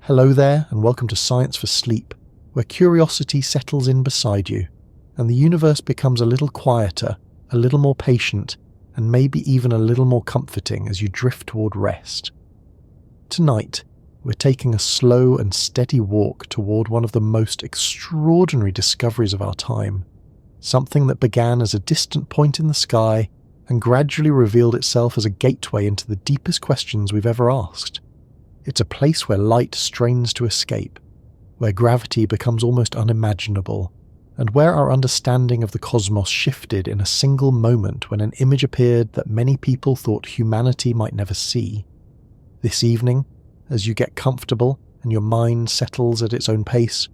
Hello there, and welcome to Science for Sleep, where curiosity settles in beside you, and the universe becomes a little quieter, a little more patient, and maybe even a little more comforting as you drift toward rest. Tonight, we're taking a slow and steady walk toward one of the most extraordinary discoveries of our time, something that began as a distant point in the sky and gradually revealed itself as a gateway into the deepest questions we've ever asked. It's a place where light strains to escape, where gravity becomes almost unimaginable, and where our understanding of the cosmos shifted in a single moment when an image appeared that many people thought humanity might never see. This evening, as you get comfortable and your mind settles at its own pace,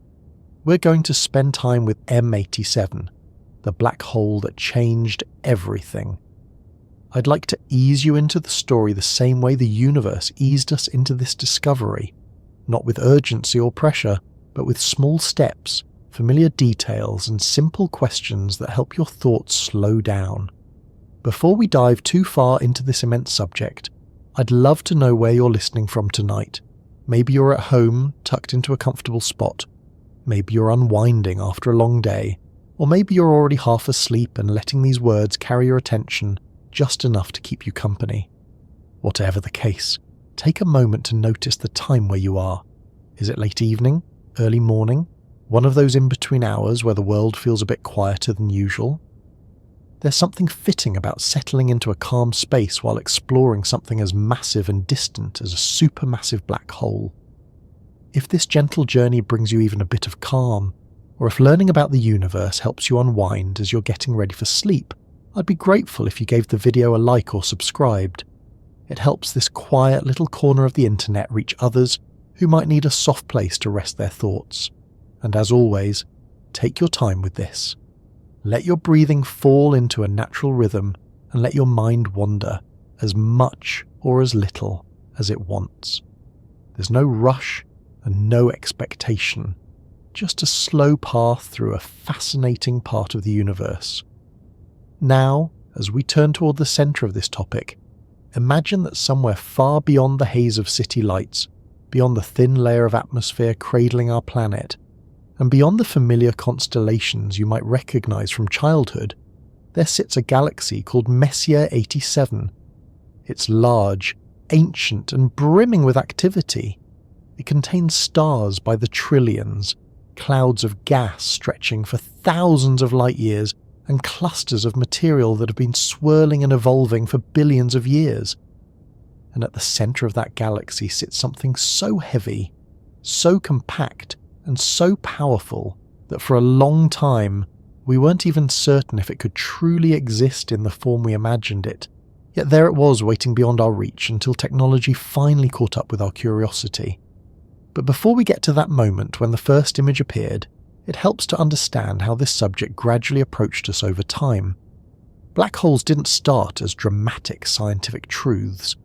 we're going to spend time with M87, the black hole that changed everything. I'd like to ease you into the story the same way the universe eased us into this discovery, not with urgency or pressure, but with small steps, familiar details, and simple questions that help your thoughts slow down. Before we dive too far into this immense subject, I'd love to know where you're listening from tonight. Maybe you're at home, tucked into a comfortable spot. Maybe you're unwinding after a long day. Or maybe you're already half asleep and letting these words carry your attention just enough to keep you company. Whatever the case, take a moment to notice the time where you are. Is it late evening? Early morning? One of those in-between hours where the world feels a bit quieter than usual? There's something fitting about settling into a calm space while exploring something as massive and distant as a supermassive black hole. If this gentle journey brings you even a bit of calm, or if learning about the universe helps you unwind as you're getting ready for sleep, I'd be grateful if you gave the video a like or subscribed. It helps this quiet little corner of the internet reach others who might need a soft place to rest their thoughts. And as always, take your time with this. Let your breathing fall into a natural rhythm and let your mind wander as much or as little as it wants. There's no rush and no expectation, just a slow path through a fascinating part of the universe. Now, as we turn toward the centre of this topic, imagine that somewhere far beyond the haze of city lights, beyond the thin layer of atmosphere cradling our planet, and beyond the familiar constellations you might recognise from childhood, there sits a galaxy called Messier 87. It's large, ancient, and brimming with activity. It contains stars by the trillions, clouds of gas stretching for thousands of light years, and clusters of material that have been swirling and evolving for billions of years. And at the centre of that galaxy sits something so heavy, so compact, and so powerful that for a long time we weren't even certain if it could truly exist in the form we imagined it. Yet there it was, waiting beyond our reach until technology finally caught up with our curiosity. But before we get to that moment when the first image appeared, it helps to understand how this subject gradually approached us over time. Black holes didn't start as dramatic scientific truths.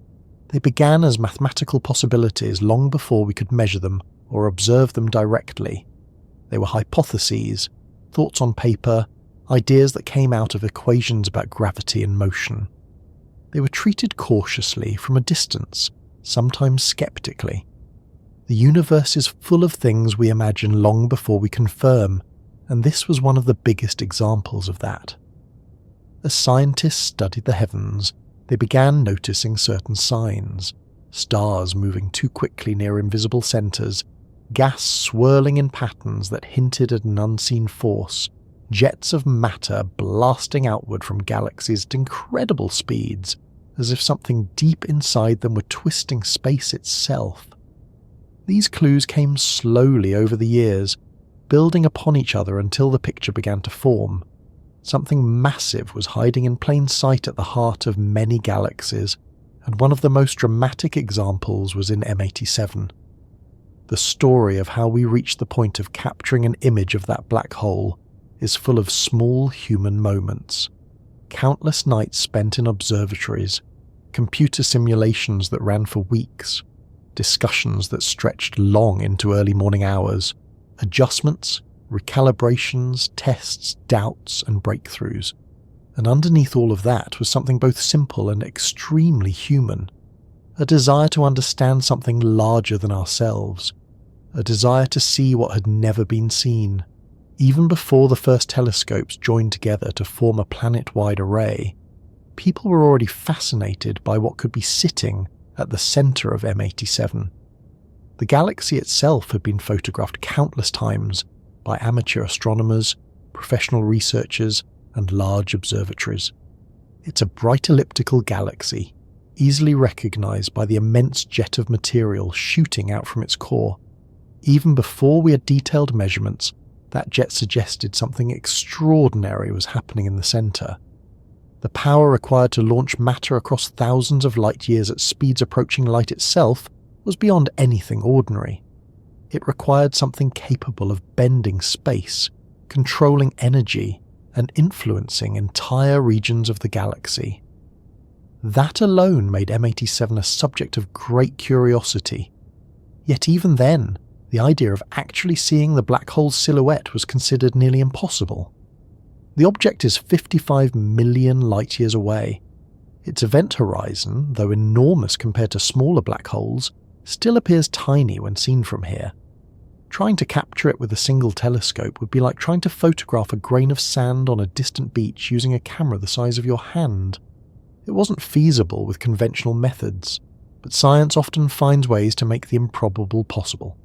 They began as mathematical possibilities long before we could measure them or observe them directly. They were hypotheses, thoughts on paper, ideas that came out of equations about gravity and motion. They were treated cautiously from a distance, sometimes skeptically. The universe is full of things we imagine long before we confirm, and this was one of the biggest examples of that. As scientists studied the heavens, they began noticing certain signs: stars moving too quickly near invisible centres, gas swirling in patterns that hinted at an unseen force, jets of matter blasting outward from galaxies at incredible speeds, as if something deep inside them were twisting space itself. These clues came slowly over the years, building upon each other until the picture began to form. Something massive was hiding in plain sight at the heart of many galaxies, and one of the most dramatic examples was in M87. The story of how we reached the point of capturing an image of that black hole is full of small human moments. Countless nights spent in observatories, computer simulations that ran for weeks, discussions that stretched long into early morning hours, adjustments, recalibrations, tests, doubts, and breakthroughs. And underneath all of that was something both simple and extremely human, a desire to understand something larger than ourselves, a desire to see what had never been seen. Even before the first telescopes joined together to form a planet-wide array, people were already fascinated by what could be sitting at the centre of M87. The galaxy itself had been photographed countless times by amateur astronomers, professional researchers, and large observatories. It's a bright elliptical galaxy, easily recognised by the immense jet of material shooting out from its core. Even before we had detailed measurements, that jet suggested something extraordinary was happening in the centre. The power required to launch matter across thousands of light years at speeds approaching light itself was beyond anything ordinary. It required something capable of bending space, controlling energy, and influencing entire regions of the galaxy. That alone made M87 a subject of great curiosity. Yet even then, the idea of actually seeing the black hole's silhouette was considered nearly impossible. The object is 55 million light-years away. Its event horizon, though enormous compared to smaller black holes, still appears tiny when seen from here. Trying to capture it with a single telescope would be like trying to photograph a grain of sand on a distant beach using a camera the size of your hand. It wasn't feasible with conventional methods, but science often finds ways to make the improbable possible.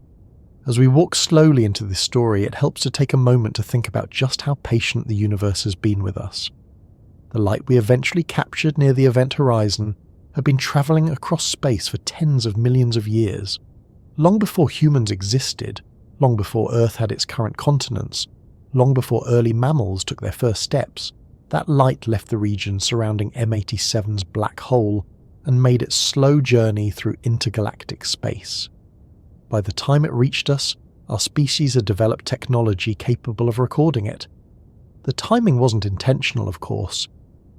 As we walk slowly into this story, it helps to take a moment to think about just how patient the universe has been with us. The light we eventually captured near the event horizon had been travelling across space for tens of millions of years. Long before humans existed, long before Earth had its current continents, long before early mammals took their first steps, that light left the region surrounding M87's black hole and made its slow journey through intergalactic space. By the time it reached us, our species had developed technology capable of recording it. The timing wasn't intentional, of course,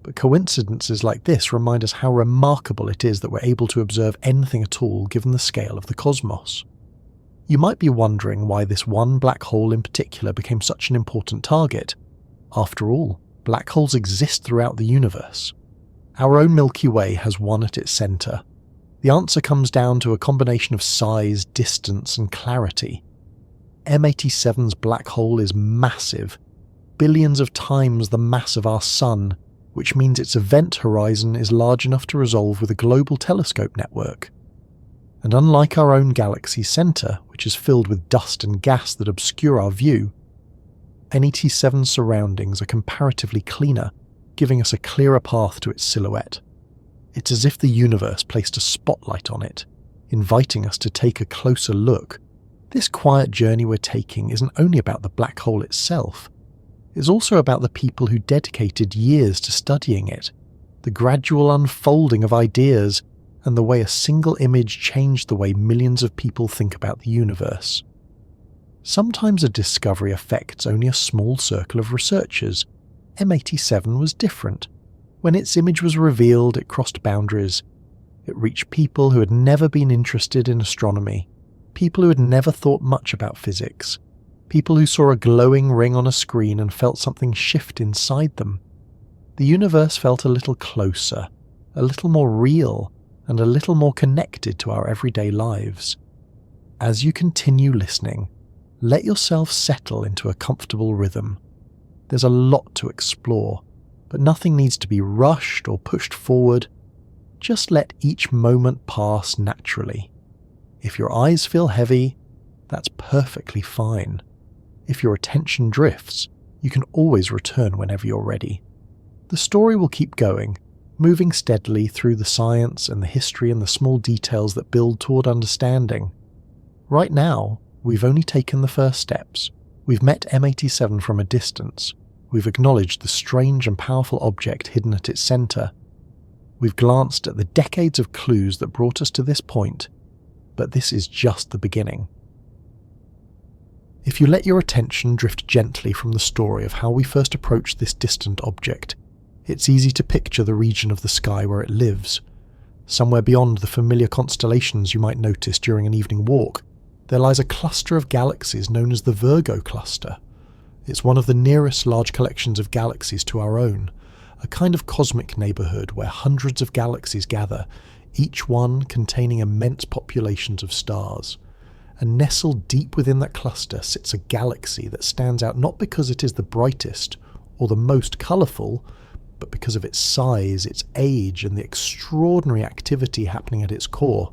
but coincidences like this remind us how remarkable it is that we're able to observe anything at all given the scale of the cosmos. You might be wondering why this one black hole in particular became such an important target. After all, black holes exist throughout the universe. Our own Milky Way has one at its centre. The answer comes down to a combination of size, distance, and clarity. M87's black hole is massive, billions of times the mass of our Sun, which means its event horizon is large enough to resolve with a global telescope network. And unlike our own galaxy's centre, which is filled with dust and gas that obscure our view, M87's surroundings are comparatively cleaner, giving us a clearer path to its silhouette. It's as if the universe placed a spotlight on it, inviting us to take a closer look. This quiet journey we're taking isn't only about the black hole itself, it's also about the people who dedicated years to studying it, the gradual unfolding of ideas, and the way a single image changed the way millions of people think about the universe. Sometimes a discovery affects only a small circle of researchers. M87 was different. When its image was revealed, it crossed boundaries. It reached people who had never been interested in astronomy, people who had never thought much about physics, people who saw a glowing ring on a screen and felt something shift inside them. The universe felt a little closer, a little more real, and a little more connected to our everyday lives. As you continue listening, let yourself settle into a comfortable rhythm. There's a lot to explore, but nothing needs to be rushed or pushed forward. Just let each moment pass naturally. If your eyes feel heavy, that's perfectly fine. If your attention drifts, you can always return whenever you're ready. The story will keep going, moving steadily through the science and the history and the small details that build toward understanding. Right now, we've only taken the first steps. We've met M87 from a distance. We've acknowledged the strange and powerful object hidden at its centre. We've glanced at the decades of clues that brought us to this point, but this is just the beginning. If you let your attention drift gently from the story of how we first approached this distant object, it's easy to picture the region of the sky where it lives. Somewhere beyond the familiar constellations you might notice during an evening walk, there lies a cluster of galaxies known as the Virgo cluster. It's one of the nearest large collections of galaxies to our own, a kind of cosmic neighbourhood where hundreds of galaxies gather, each one containing immense populations of stars. and nestled deep within that cluster sits a galaxy that stands out not because it is the brightest or the most colourful, but because of its size, its age, and the extraordinary activity happening at its core.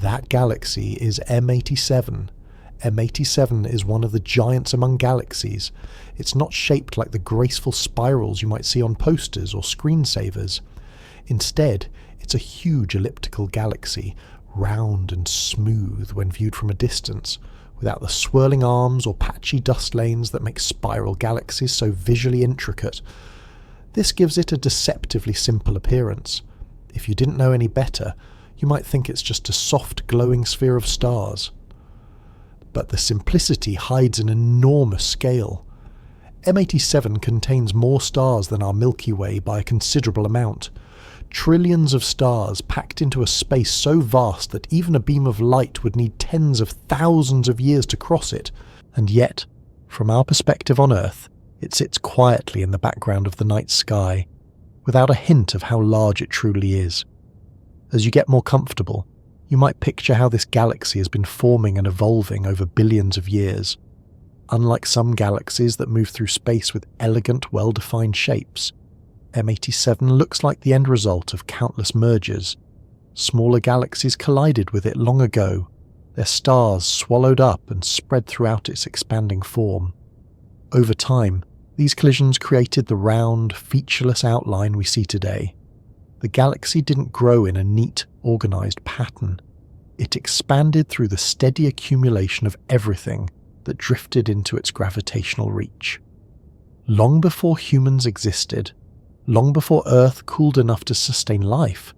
That galaxy is M87. M87 is one of the giants among galaxies. It's not shaped like the graceful spirals you might see on posters or screensavers. Instead, it's a huge elliptical galaxy, round and smooth when viewed from a distance, without the swirling arms or patchy dust lanes that make spiral galaxies so visually intricate. This gives it a deceptively simple appearance. If you didn't know any better, you might think it's just a soft glowing sphere of stars. But the simplicity hides an enormous scale. M87 contains more stars than our Milky Way by a considerable amount. Trillions of stars packed into a space so vast that even a beam of light would need tens of thousands of years to cross it, and yet, from our perspective on Earth, it sits quietly in the background of the night sky, without a hint of how large it truly is. As you get more comfortable, you might picture how this galaxy has been forming and evolving over billions of years. Unlike some galaxies that move through space with elegant, well-defined shapes, M87 looks like the end result of countless mergers. Smaller galaxies collided with it long ago, their stars swallowed up and spread throughout its expanding form. Over time, these collisions created the round, featureless outline we see today. The galaxy didn't grow in a neat, organised pattern. It expanded through the steady accumulation of everything that drifted into its gravitational reach. Long before humans existed, long before Earth cooled enough to sustain life,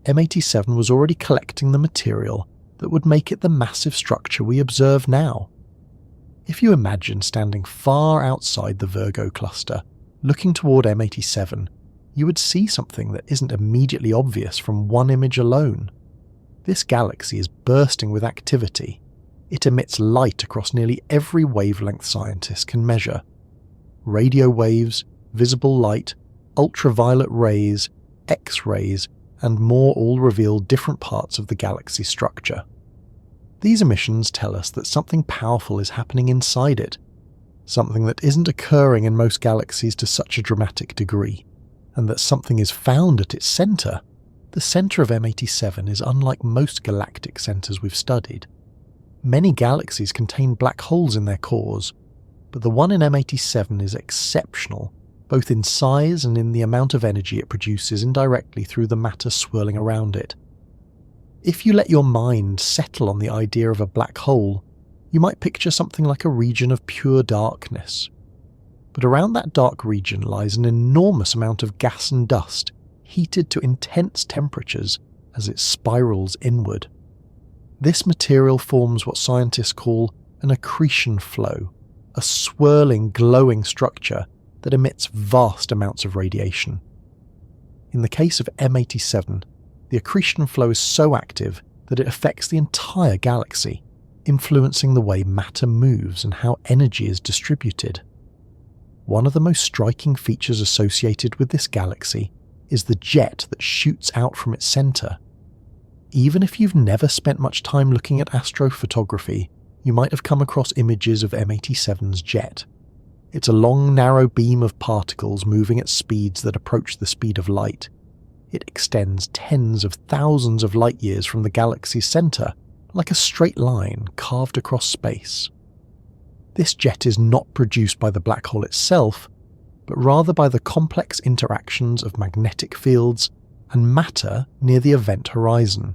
M87 was already collecting the material that would make it the massive structure we observe now. If you imagine standing far outside the Virgo cluster, looking toward M87, you would see something that isn't immediately obvious from one image alone. This galaxy is bursting with activity. It emits light across nearly every wavelength scientists can measure. Radio waves, visible light, ultraviolet rays, X-rays, and more all reveal different parts of the galaxy's structure. These emissions tell us that something powerful is happening inside it, something that isn't occurring in most galaxies to such a dramatic degree, and that something is found at its centre. The centre of M87 is unlike most galactic centres we've studied. Many galaxies contain black holes in their cores, but the one in M87 is exceptional, both in size and in the amount of energy it produces indirectly through the matter swirling around it. If you let your mind settle on the idea of a black hole, you might picture something like a region of pure darkness. But around that dark region lies an enormous amount of gas and dust, heated to intense temperatures as it spirals inward. This material forms what scientists call an accretion flow, a swirling, glowing structure that emits vast amounts of radiation. In the case of M87, the accretion flow is so active that it affects the entire galaxy, influencing the way matter moves and how energy is distributed. One of the most striking features associated with this galaxy is the jet that shoots out from its centre. Even if you've never spent much time looking at astrophotography, you might have come across images of M87's jet. It's a long, narrow beam of particles moving at speeds that approach the speed of light. It extends tens of thousands of light years from the galaxy's centre, like a straight line carved across space. This jet is not produced by the black hole itself, but rather by the complex interactions of magnetic fields and matter near the event horizon.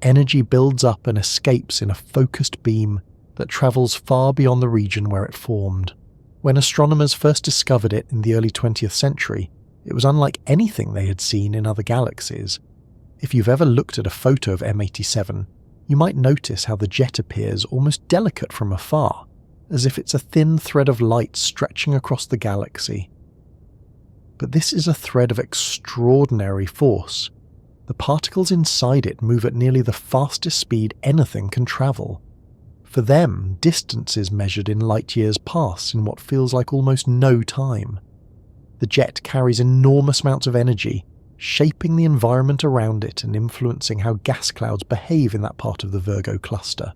Energy builds up and escapes in a focused beam that travels far beyond the region where it formed. When astronomers first discovered it in the early 20th century, it was unlike anything they had seen in other galaxies. If you've ever looked at a photo of M87, you might notice how the jet appears almost delicate from afar, as if it's a thin thread of light stretching across the galaxy. But this is a thread of extraordinary force. The particles inside it move at nearly the fastest speed anything can travel. For them, distances measured in light years pass in what feels like almost no time. The jet carries enormous amounts of energy, shaping the environment around it and influencing how gas clouds behave in that part of the Virgo cluster.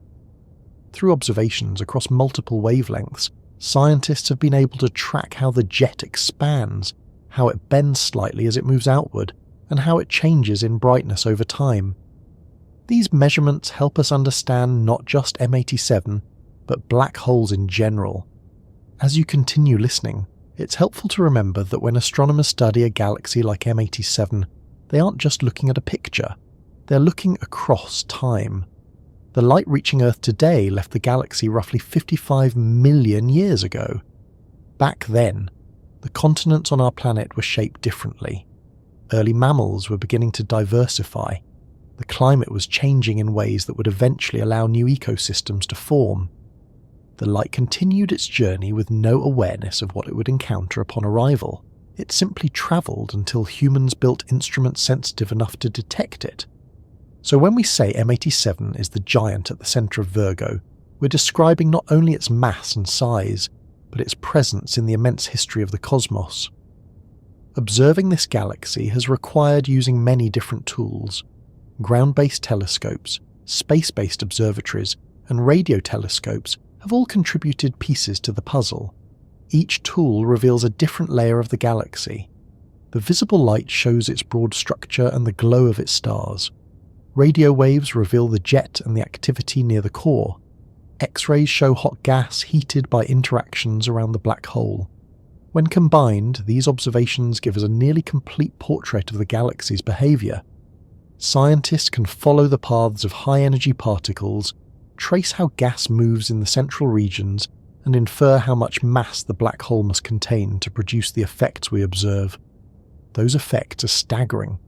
Through observations across multiple wavelengths, scientists have been able to track how the jet expands, how it bends slightly as it moves outward, and how it changes in brightness over time. These measurements help us understand not just M87, but black holes in general. As you continue listening, it's helpful to remember that when astronomers study a galaxy like M87, they aren't just looking at a picture, they're looking across time. The light reaching Earth today left the galaxy roughly 55 million years ago. Back then, the continents on our planet were shaped differently. Early mammals were beginning to diversify. The climate was changing in ways that would eventually allow new ecosystems to form. The light continued its journey with no awareness of what it would encounter upon arrival. It simply travelled until humans built instruments sensitive enough to detect it. So when we say M87 is the giant at the centre of Virgo, we're describing not only its mass and size, but its presence in the immense history of the cosmos. Observing this galaxy has required using many different tools. Ground-based telescopes, space-based observatories, and radio telescopes have all contributed pieces to the puzzle. Each tool reveals a different layer of the galaxy. The visible light shows its broad structure and the glow of its stars. Radio waves reveal the jet and the activity near the core. X-rays show hot gas heated by interactions around the black hole. When combined, these observations give us a nearly complete portrait of the galaxy's behaviour. Scientists can follow the paths of high-energy particles, trace how gas moves in the central regions, and infer how much mass the black hole must contain to produce the effects we observe. Those effects are staggering.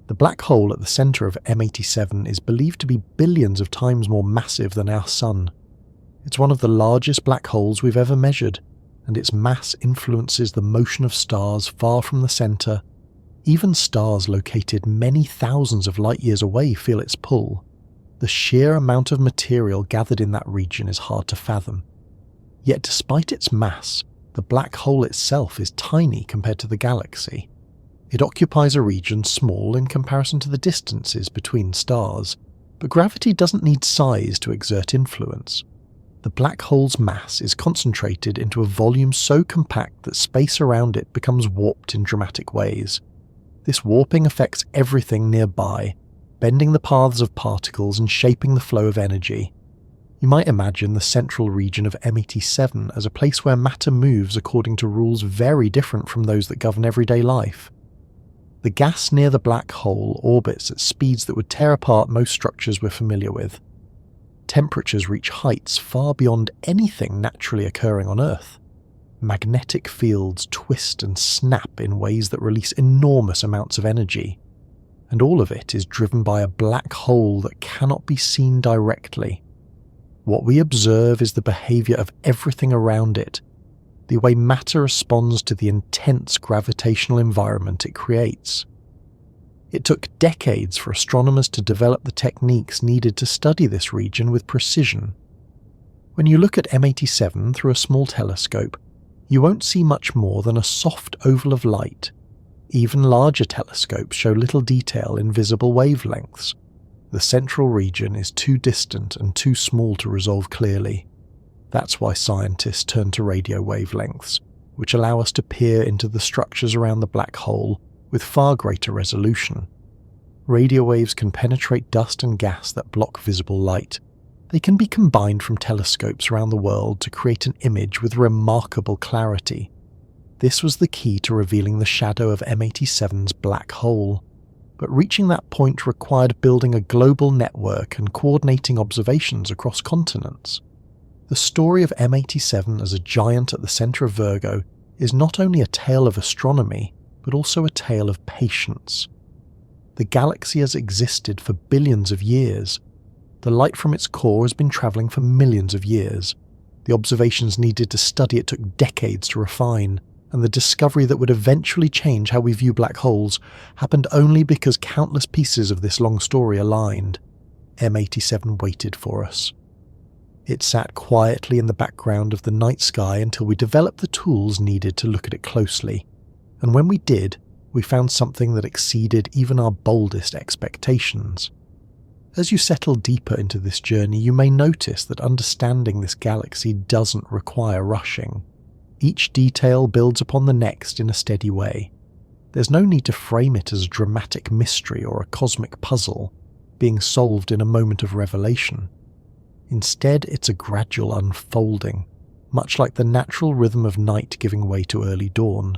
The black hole at the centre of M87 is believed to be billions of times more massive than our Sun. It's one of the largest black holes we've ever measured, and its mass influences the motion of stars far from the centre. Even stars located many thousands of light years away feel its pull. The sheer amount of material gathered in that region is hard to fathom. Yet despite its mass, the black hole itself is tiny compared to the galaxy. It occupies a region small in comparison to the distances between stars, but gravity doesn't need size to exert influence. The black hole's mass is concentrated into a volume so compact that space around it becomes warped in dramatic ways. This warping affects everything nearby, bending the paths of particles and shaping the flow of energy. You might imagine the central region of M87 as a place where matter moves according to rules very different from those that govern everyday life. The gas near the black hole orbits at speeds that would tear apart most structures we're familiar with. Temperatures reach heights far beyond anything naturally occurring on Earth. Magnetic fields twist and snap in ways that release enormous amounts of energy. And all of it is driven by a black hole that cannot be seen directly. What we observe is the behaviour of everything around it, the way matter responds to the intense gravitational environment it creates. It took decades for astronomers to develop the techniques needed to study this region with precision. When you look at M87 through a small telescope, you won't see much more than a soft oval of light. Even larger telescopes show little detail in visible wavelengths. The central region is too distant and too small to resolve clearly. That's why scientists turn to radio wavelengths, which allow us to peer into the structures around the black hole with far greater resolution. Radio waves can penetrate dust and gas that block visible light. They can be combined from telescopes around the world to create an image with remarkable clarity. This was the key to revealing the shadow of M87's black hole. But reaching that point required building a global network and coordinating observations across continents. The story of M87 as a giant at the centre of Virgo is not only a tale of astronomy, but also a tale of patience. The galaxy has existed for billions of years. The light from its core has been travelling for millions of years. The observations needed to study it took decades to refine, and the discovery that would eventually change how we view black holes happened only because countless pieces of this long story aligned. M87 waited for us. It sat quietly in the background of the night sky until we developed the tools needed to look at it closely, and when we did, we found something that exceeded even our boldest expectations. As you settle deeper into this journey, you may notice that understanding this galaxy doesn't require rushing. Each detail builds upon the next in a steady way. There's no need to frame it as a dramatic mystery or a cosmic puzzle being solved in a moment of revelation. Instead, it's a gradual unfolding, much like the natural rhythm of night giving way to early dawn.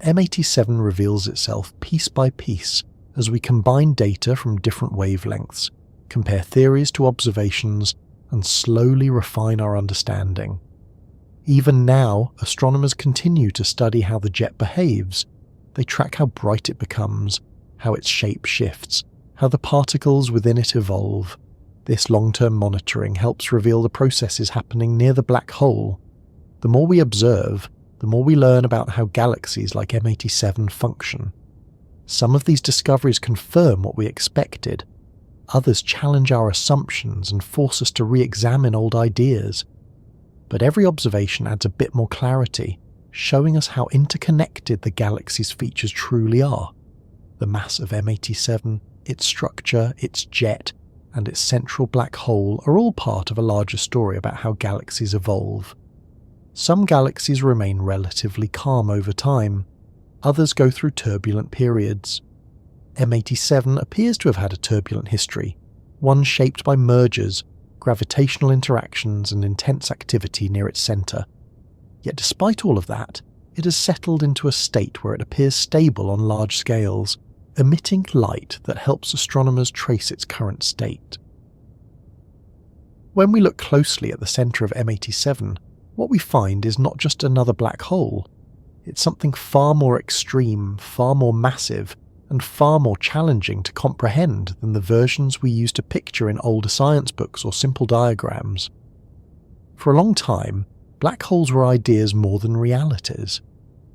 M87 reveals itself piece by piece as we combine data from different wavelengths, compare theories to observations, and slowly refine our understanding. Even now, astronomers continue to study how the jet behaves. They track how bright it becomes, how its shape shifts, how the particles within it evolve. This long-term monitoring helps reveal the processes happening near the black hole. The more we observe, the more we learn about how galaxies like M87 function. Some of these discoveries confirm what we expected. Others challenge our assumptions and force us to re-examine old ideas. But every observation adds a bit more clarity, showing us how interconnected the galaxy's features truly are. The mass of M87, its structure, its jet, and its central black hole are all part of a larger story about how galaxies evolve. Some galaxies remain relatively calm over time. Others go through turbulent periods. M87 appears to have had a turbulent history, one shaped by mergers, gravitational interactions, and intense activity near its centre. Yet despite all of that, it has settled into a state where it appears stable on large scales, emitting light that helps astronomers trace its current state. When we look closely at the centre of M87, what we find is not just another black hole. It's something far more extreme, far more massive, and far more challenging to comprehend than the versions we used to picture in older science books or simple diagrams. For a long time, black holes were ideas more than realities.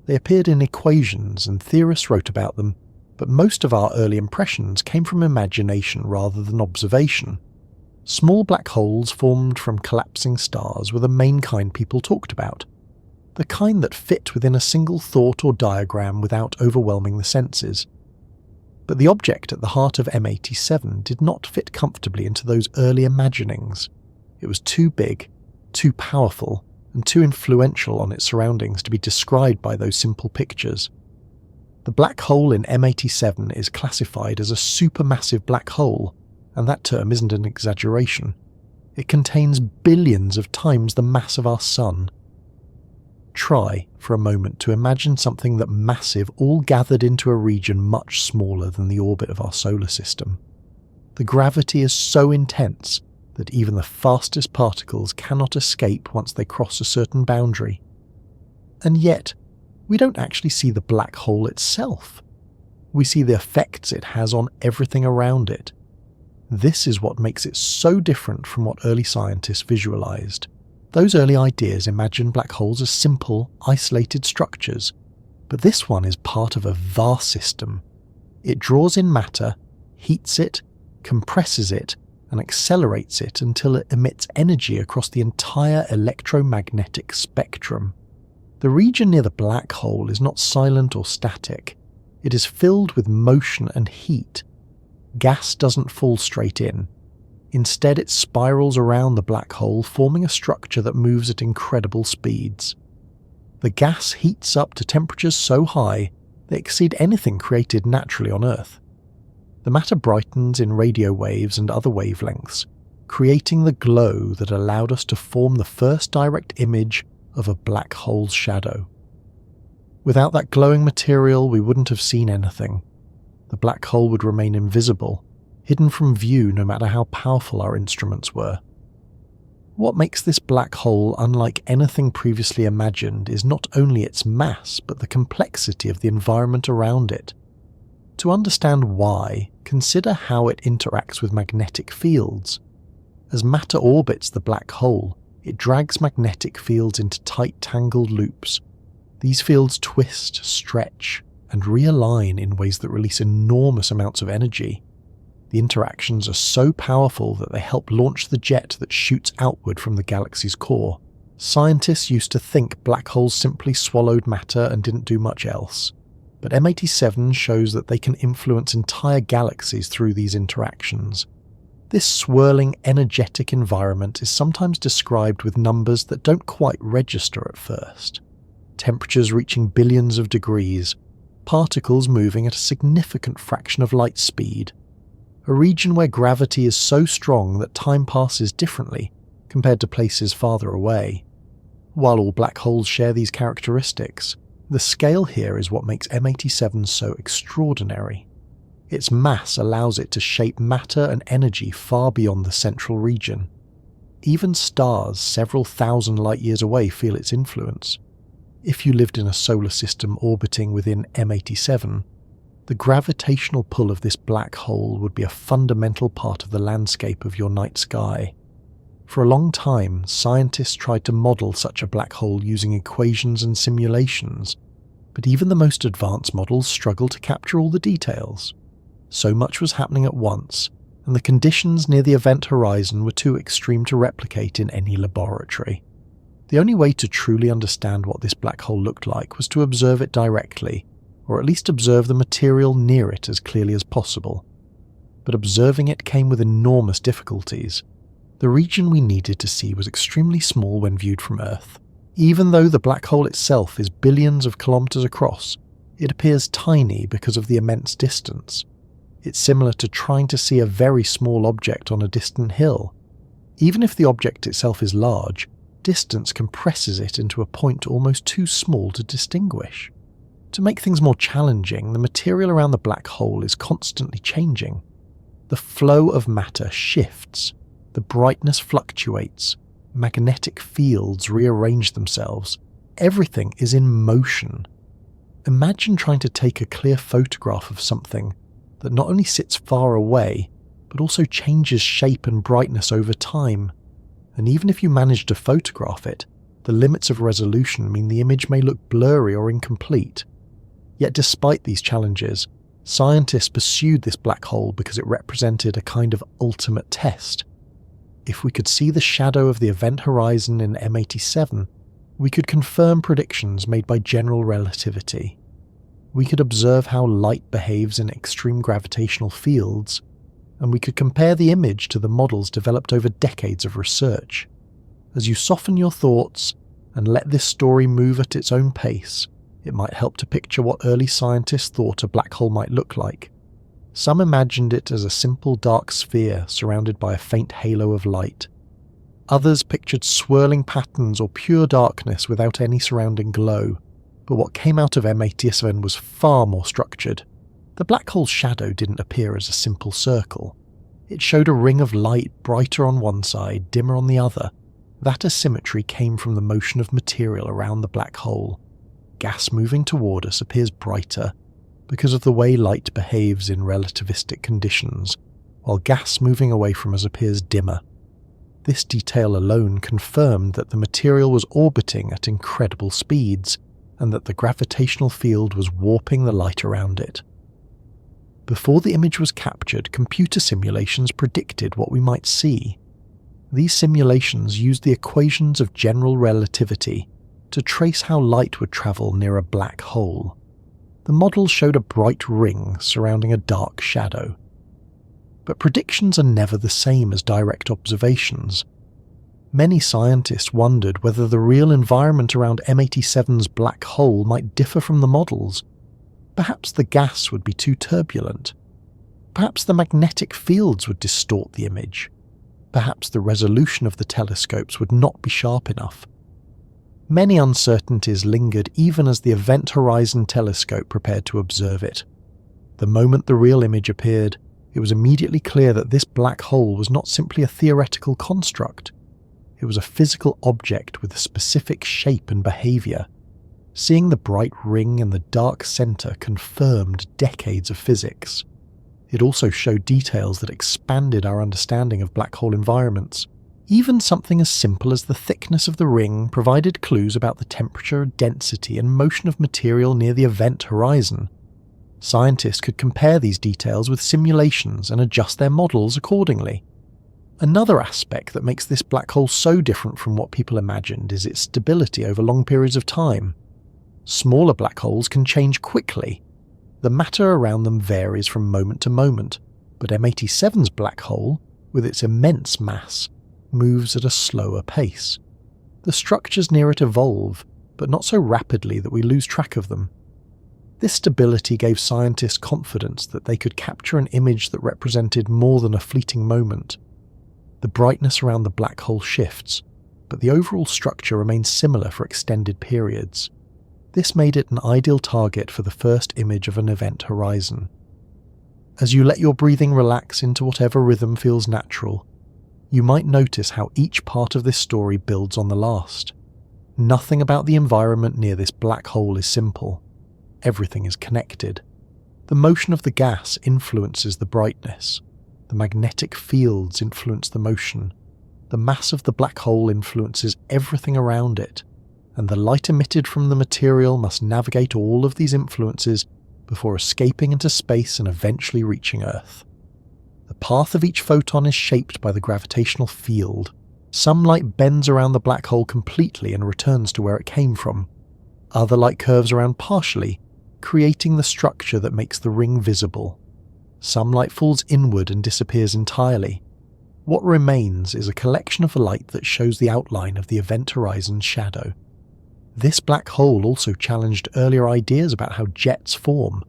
They appeared in equations and theorists wrote about them, but most of our early impressions came from imagination rather than observation. Small black holes formed from collapsing stars were the main kind people talked about, the kind that fit within a single thought or diagram without overwhelming the senses. But the object at the heart of M87 did not fit comfortably into those early imaginings. It was too big, too powerful, and too influential on its surroundings to be described by those simple pictures. The black hole in M87 is classified as a supermassive black hole, and that term isn't an exaggeration. It contains billions of times the mass of our Sun. Try, for a moment, to imagine something that massive all gathered into a region much smaller than the orbit of our solar system. The gravity is so intense that even the fastest particles cannot escape once they cross a certain boundary. And yet, we don't actually see the black hole itself. We see the effects it has on everything around it. This is what makes it so different from what early scientists visualized. Those early ideas imagined black holes as simple, isolated structures, but this one is part of a vast system. It draws in matter, heats it, compresses it, and accelerates it until it emits energy across the entire electromagnetic spectrum. The region near the black hole is not silent or static. It is filled with motion and heat. Gas doesn't fall straight in. Instead, it spirals around the black hole, forming a structure that moves at incredible speeds. The gas heats up to temperatures so high they exceed anything created naturally on Earth. The matter brightens in radio waves and other wavelengths, creating the glow that allowed us to form the first direct image of a black hole's shadow. Without that glowing material, we wouldn't have seen anything. The black hole would remain invisible, hidden from view no matter how powerful our instruments were. What makes this black hole unlike anything previously imagined is not only its mass, but the complexity of the environment around it. To understand why, consider how it interacts with magnetic fields. As matter orbits the black hole, it drags magnetic fields into tight tangled loops. These fields twist, stretch, and realign in ways that release enormous amounts of energy. The interactions are so powerful that they help launch the jet that shoots outward from the galaxy's core. Scientists used to think black holes simply swallowed matter and didn't do much else. but M87 shows that they can influence entire galaxies through these interactions. This swirling, energetic environment is sometimes described with numbers that don't quite register at first. Temperatures reaching billions of degrees, particles moving at a significant fraction of light speed, a region where gravity is so strong that time passes differently compared to places farther away. While all black holes share these characteristics, the scale here is what makes M87 so extraordinary. Its mass allows it to shape matter and energy far beyond the central region. Even stars several thousand light-years away feel its influence. If you lived in a solar system orbiting within M87, the gravitational pull of this black hole would be a fundamental part of the landscape of your night sky. For a long time, scientists tried to model such a black hole using equations and simulations, but even the most advanced models struggle to capture all the details. So much was happening at once, and the conditions near the event horizon were too extreme to replicate in any laboratory. The only way to truly understand what this black hole looked like was to observe it directly, or at least observe the material near it as clearly as possible. But observing it came with enormous difficulties. The region we needed to see was extremely small when viewed from Earth. Even though the black hole itself is billions of kilometers across, it appears tiny because of the immense distance. It's similar to trying to see a very small object on a distant hill. Even if the object itself is large, distance compresses it into a point almost too small to distinguish. To make things more challenging, the material around the black hole is constantly changing. The flow of matter shifts, the brightness fluctuates, magnetic fields rearrange themselves. Everything is in motion. Imagine trying to take a clear photograph of something that not only sits far away, but also changes shape and brightness over time. And even if you manage to photograph it, the limits of resolution mean the image may look blurry or incomplete. Yet despite these challenges, scientists pursued this black hole because it represented a kind of ultimate test. If we could see the shadow of the event horizon in M87, we could confirm predictions made by general relativity. We could observe how light behaves in extreme gravitational fields, and we could compare the image to the models developed over decades of research. As you soften your thoughts and let this story move at its own pace, it might help to picture what early scientists thought a black hole might look like. Some imagined it as a simple dark sphere surrounded by a faint halo of light. Others pictured swirling patterns or pure darkness without any surrounding glow. But what came out of M87 was far more structured. The black hole's shadow didn't appear as a simple circle. It showed a ring of light brighter on one side, dimmer on the other. That asymmetry came from the motion of material around the black hole. Gas moving toward us appears brighter because of the way light behaves in relativistic conditions, while gas moving away from us appears dimmer. This detail alone confirmed that the material was orbiting at incredible speeds, and that the gravitational field was warping the light around it. Before the image was captured, computer simulations predicted what we might see. These simulations used the equations of general relativity to trace how light would travel near a black hole. The model showed a bright ring surrounding a dark shadow. But predictions are never the same as direct observations. Many scientists wondered whether the real environment around M87's black hole might differ from the models. Perhaps the gas would be too turbulent. Perhaps the magnetic fields would distort the image. Perhaps the resolution of the telescopes would not be sharp enough. Many uncertainties lingered even as the Event Horizon telescope prepared to observe it. The moment the real image appeared, it was immediately clear that this black hole was not simply a theoretical construct. It was a physical object with a specific shape and behavior. Seeing the bright ring in the dark center confirmed decades of physics. It also showed details that expanded our understanding of black hole environments. Even something as simple as the thickness of the ring provided clues about the temperature, density, and motion of material near the event horizon. Scientists could compare these details with simulations and adjust their models accordingly. Another aspect that makes this black hole so different from what people imagined is its stability over long periods of time. Smaller black holes can change quickly, The matter around them varies from moment to moment, but M87's black hole, with its immense mass, moves at a slower pace. The structures near it evolve, but not so rapidly that we lose track of them. This stability gave scientists confidence that they could capture an image that represented more than a fleeting moment. The brightness around the black hole shifts, but the overall structure remains similar for extended periods. This made it an ideal target for the first image of an event horizon. As you let your breathing relax into whatever rhythm feels natural, you might notice how each part of this story builds on the last. Nothing about the environment near this black hole is simple. Everything is connected. The motion of the gas influences the brightness. The magnetic fields influence the motion. The mass of the black hole influences everything around it, and the light emitted from the material must navigate all of these influences before escaping into space and eventually reaching Earth. The path of each photon is shaped by the gravitational field. Some light bends around the black hole completely and returns to where it came from. Other light curves around partially, creating the structure that makes the ring visible. Some light falls inward and disappears entirely. What remains is a collection of light that shows the outline of the event horizon's shadow. This black hole also challenged earlier ideas about how jets form.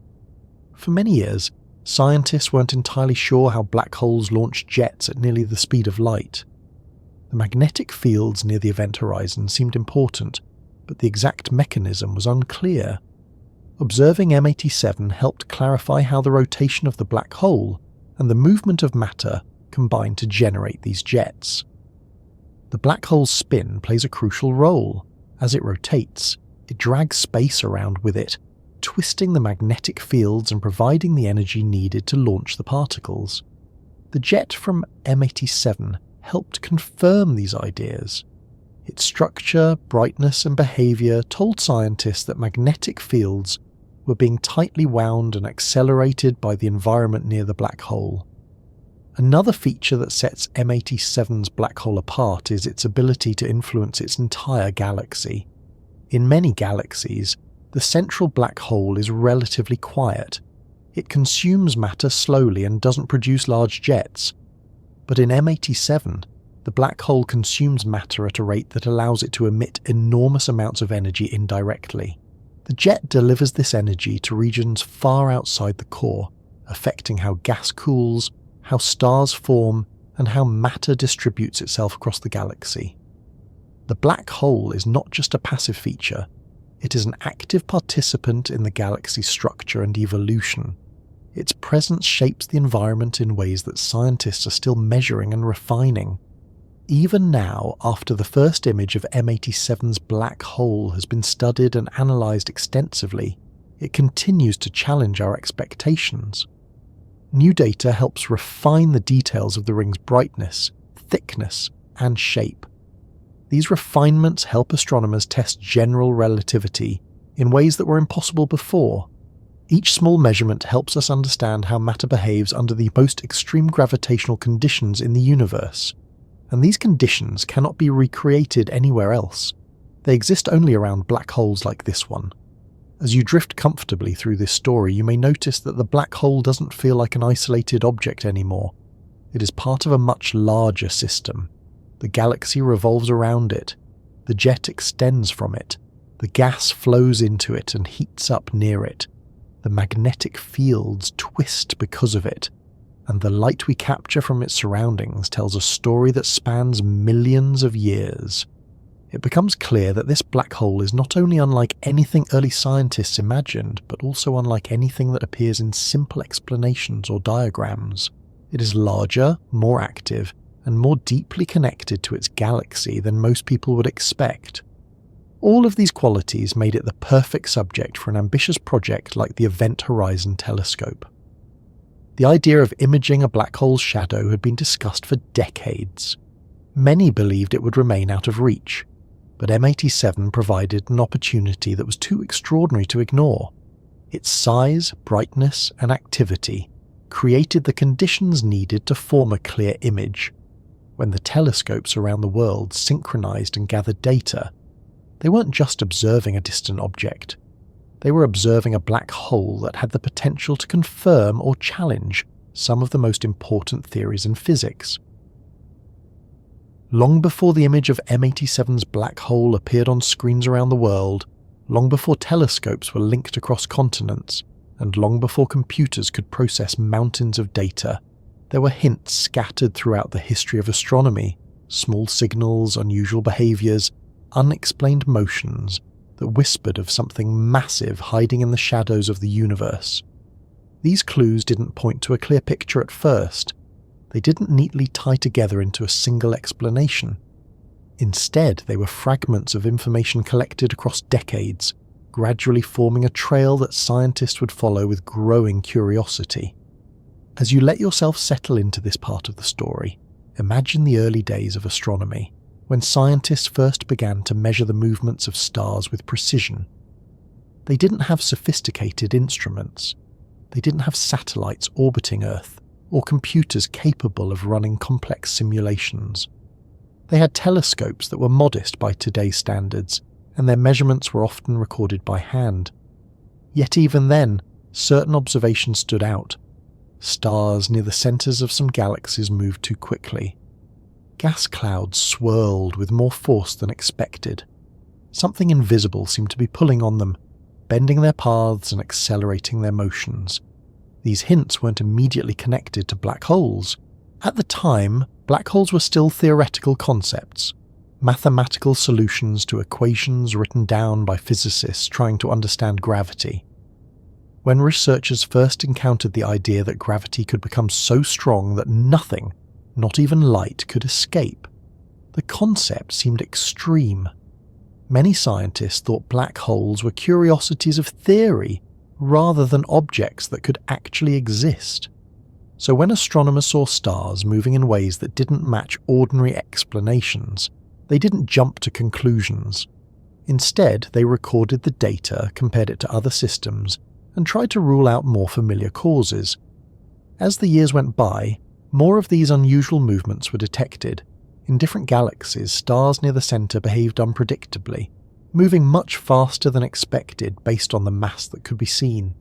For many years, scientists weren't entirely sure how black holes launch jets at nearly the speed of light. The magnetic fields near the event horizon seemed important, but the exact mechanism was unclear. Observing M87 helped clarify how the rotation of the black hole and the movement of matter combine to generate these jets. The black hole's spin plays a crucial role. As it rotates, it drags space around with it, twisting the magnetic fields and providing the energy needed to launch the particles. The jet from M87 helped confirm these ideas. Its structure, brightness, and behavior told scientists that magnetic fields were being tightly wound and accelerated by the environment near the black hole. Another feature that sets M87's black hole apart is its ability to influence its entire galaxy. In many galaxies, the central black hole is relatively quiet. It consumes matter slowly and doesn't produce large jets. But in M87, the black hole consumes matter at a rate that allows it to emit enormous amounts of energy indirectly. The jet delivers this energy to regions far outside the core, affecting how gas cools, how stars form, and how matter distributes itself across the galaxy. The black hole is not just a passive feature, it is an active participant in the galaxy's structure and evolution. Its presence shapes the environment in ways that scientists are still measuring and refining. Even now, after the first image of M87's black hole has been studied and analysed extensively, it continues to challenge our expectations. New data helps refine the details of the ring's brightness, thickness, and shape. These refinements help astronomers test general relativity in ways that were impossible before. Each small measurement helps us understand how matter behaves under the most extreme gravitational conditions in the universe. And these conditions cannot be recreated anywhere else. They exist only around black holes like this one. As you drift comfortably through this story, you may notice that the black hole doesn't feel like an isolated object anymore. It is part of a much larger system. The galaxy revolves around it. The jet extends from it. The gas flows into it and heats up near it. The magnetic fields twist because of it. And the light we capture from its surroundings tells a story that spans millions of years. It becomes clear that this black hole is not only unlike anything early scientists imagined, but also unlike anything that appears in simple explanations or diagrams. It is larger, more active, and more deeply connected to its galaxy than most people would expect. All of these qualities made it the perfect subject for an ambitious project like the Event Horizon Telescope. The idea of imaging a black hole's shadow had been discussed for decades. Many believed it would remain out of reach, but M87 provided an opportunity that was too extraordinary to ignore. Its size, brightness, and activity created the conditions needed to form a clear image. When the telescopes around the world synchronized and gathered data, they weren't just observing a distant object. They were observing a black hole that had the potential to confirm or challenge some of the most important theories in physics. Long before the image of M87's black hole appeared on screens around the world, long before telescopes were linked across continents, and long before computers could process mountains of data, there were hints scattered throughout the history of astronomy, small signals, unusual behaviours, unexplained motions that whispered of something massive hiding in the shadows of the universe. These clues didn't point to a clear picture at first. They didn't neatly tie together into a single explanation. Instead, they were fragments of information collected across decades, gradually forming a trail that scientists would follow with growing curiosity. As you let yourself settle into this part of the story, imagine the early days of astronomy, when scientists first began to measure the movements of stars with precision. They didn't have sophisticated instruments. They didn't have satellites orbiting Earth, or computers capable of running complex simulations. They had telescopes that were modest by today's standards, and their measurements were often recorded by hand. Yet even then, certain observations stood out. Stars near the centres of some galaxies moved too quickly. Gas clouds swirled with more force than expected. Something invisible seemed to be pulling on them, bending their paths and accelerating their motions. These hints weren't immediately connected to black holes. At the time, black holes were still theoretical concepts, mathematical solutions to equations written down by physicists trying to understand gravity. When researchers first encountered the idea that gravity could become so strong that nothing, not even light, could escape, the concept seemed extreme. Many scientists thought black holes were curiosities of theory rather than objects that could actually exist. So when astronomers saw stars moving in ways that didn't match ordinary explanations, they didn't jump to conclusions. Instead, they recorded the data, compared it to other systems, and tried to rule out more familiar causes. As the years went by, more of these unusual movements were detected. In different galaxies, stars near the centre behaved unpredictably, moving much faster than expected based on the mass that could be seen.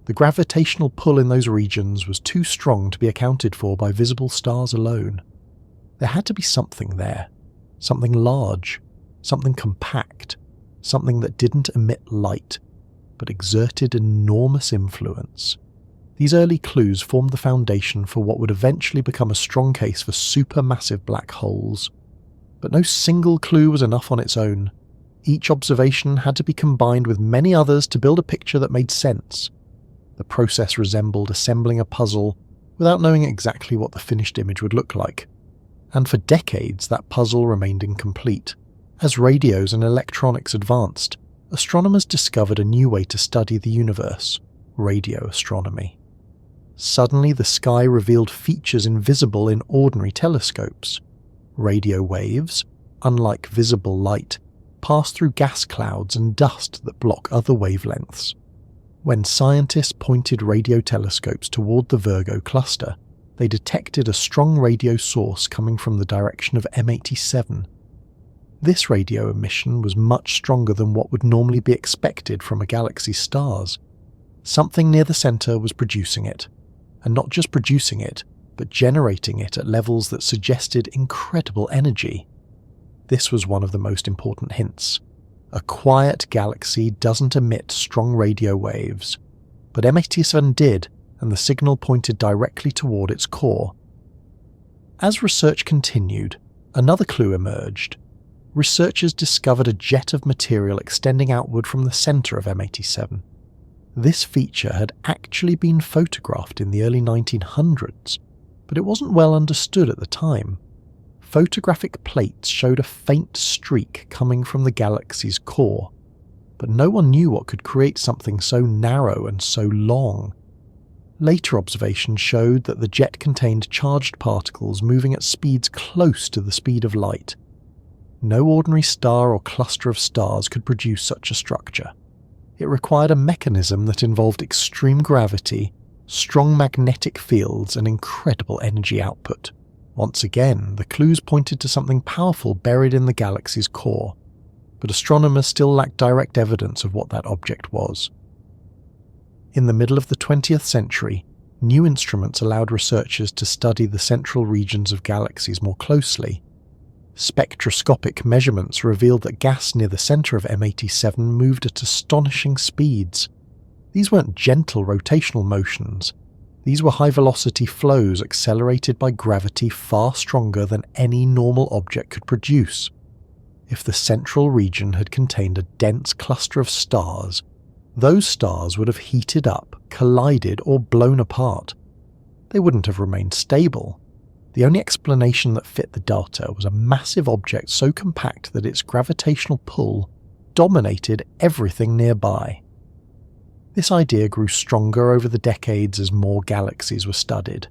The gravitational pull in those regions was too strong to be accounted for by visible stars alone. There had to be something there, something large, something compact, something that didn't emit light, but exerted enormous influence. These early clues formed the foundation for what would eventually become a strong case for supermassive black holes. But no single clue was enough on its own. Each observation had to be combined with many others to build a picture that made sense. The process resembled assembling a puzzle without knowing exactly what the finished image would look like. And for decades that puzzle remained incomplete. As radios and electronics advanced, astronomers discovered a new way to study the universe: radio astronomy. Suddenly the sky revealed features invisible in ordinary telescopes. Radio waves, unlike visible light, pass through gas clouds and dust that block other wavelengths. When scientists pointed radio telescopes toward the Virgo cluster, they detected a strong radio source coming from the direction of M87. This radio emission was much stronger than what would normally be expected from a galaxy's stars. Something near the centre was producing it, and not just producing it, but generating it at levels that suggested incredible energy. This was one of the most important hints. A quiet galaxy doesn't emit strong radio waves, but M87 did, and the signal pointed directly toward its core. As research continued, another clue emerged. Researchers discovered a jet of material extending outward from the centre of M87. This feature had actually been photographed in the early 1900s, but it wasn't well understood at the time. Photographic plates showed a faint streak coming from the galaxy's core, but no one knew what could create something so narrow and so long. Later observations showed that the jet contained charged particles moving at speeds close to the speed of light. No ordinary star or cluster of stars could produce such a structure. It required a mechanism that involved extreme gravity, strong magnetic fields, and incredible energy output. Once again, the clues pointed to something powerful buried in the galaxy's core. but astronomers still lacked direct evidence of what that object was. In the middle of the 20th century, new instruments allowed researchers to study the central regions of galaxies more closely. Spectroscopic measurements revealed that gas near the center of M87 moved at astonishing speeds. These weren't gentle rotational motions. These were high-velocity flows accelerated by gravity far stronger than any normal object could produce. If the central region had contained a dense cluster of stars, those stars would have heated up, collided, or blown apart. They wouldn't have remained stable. The only explanation that fit the data was a massive object so compact that its gravitational pull dominated everything nearby. This idea grew stronger over the decades as more galaxies were studied.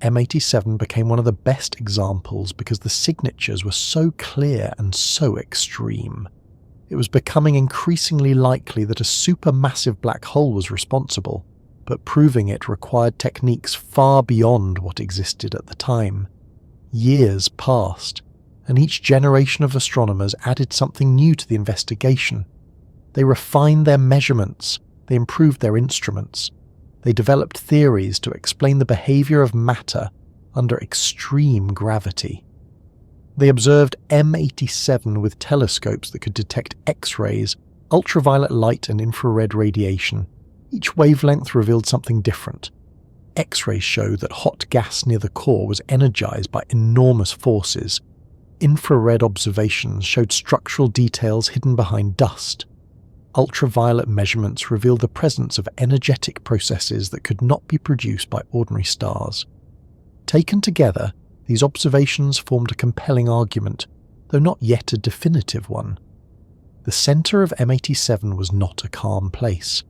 M87 became one of the best examples because the signatures were so clear and so extreme. It was becoming increasingly likely that a supermassive black hole was responsible, but proving it required techniques far beyond what existed at the time. Years passed, and each generation of astronomers added something new to the investigation. They refined their measurements, they improved their instruments, they developed theories to explain the behavior of matter under extreme gravity. They observed M87 with telescopes that could detect X-rays, ultraviolet light and infrared radiation. Each wavelength revealed something different. X-rays showed that hot gas near the core was energized by enormous forces. Infrared observations showed structural details hidden behind dust. Ultraviolet measurements revealed the presence of energetic processes that could not be produced by ordinary stars. Taken together, these observations formed a compelling argument, though not yet a definitive one. The center of M87 was not a calm place.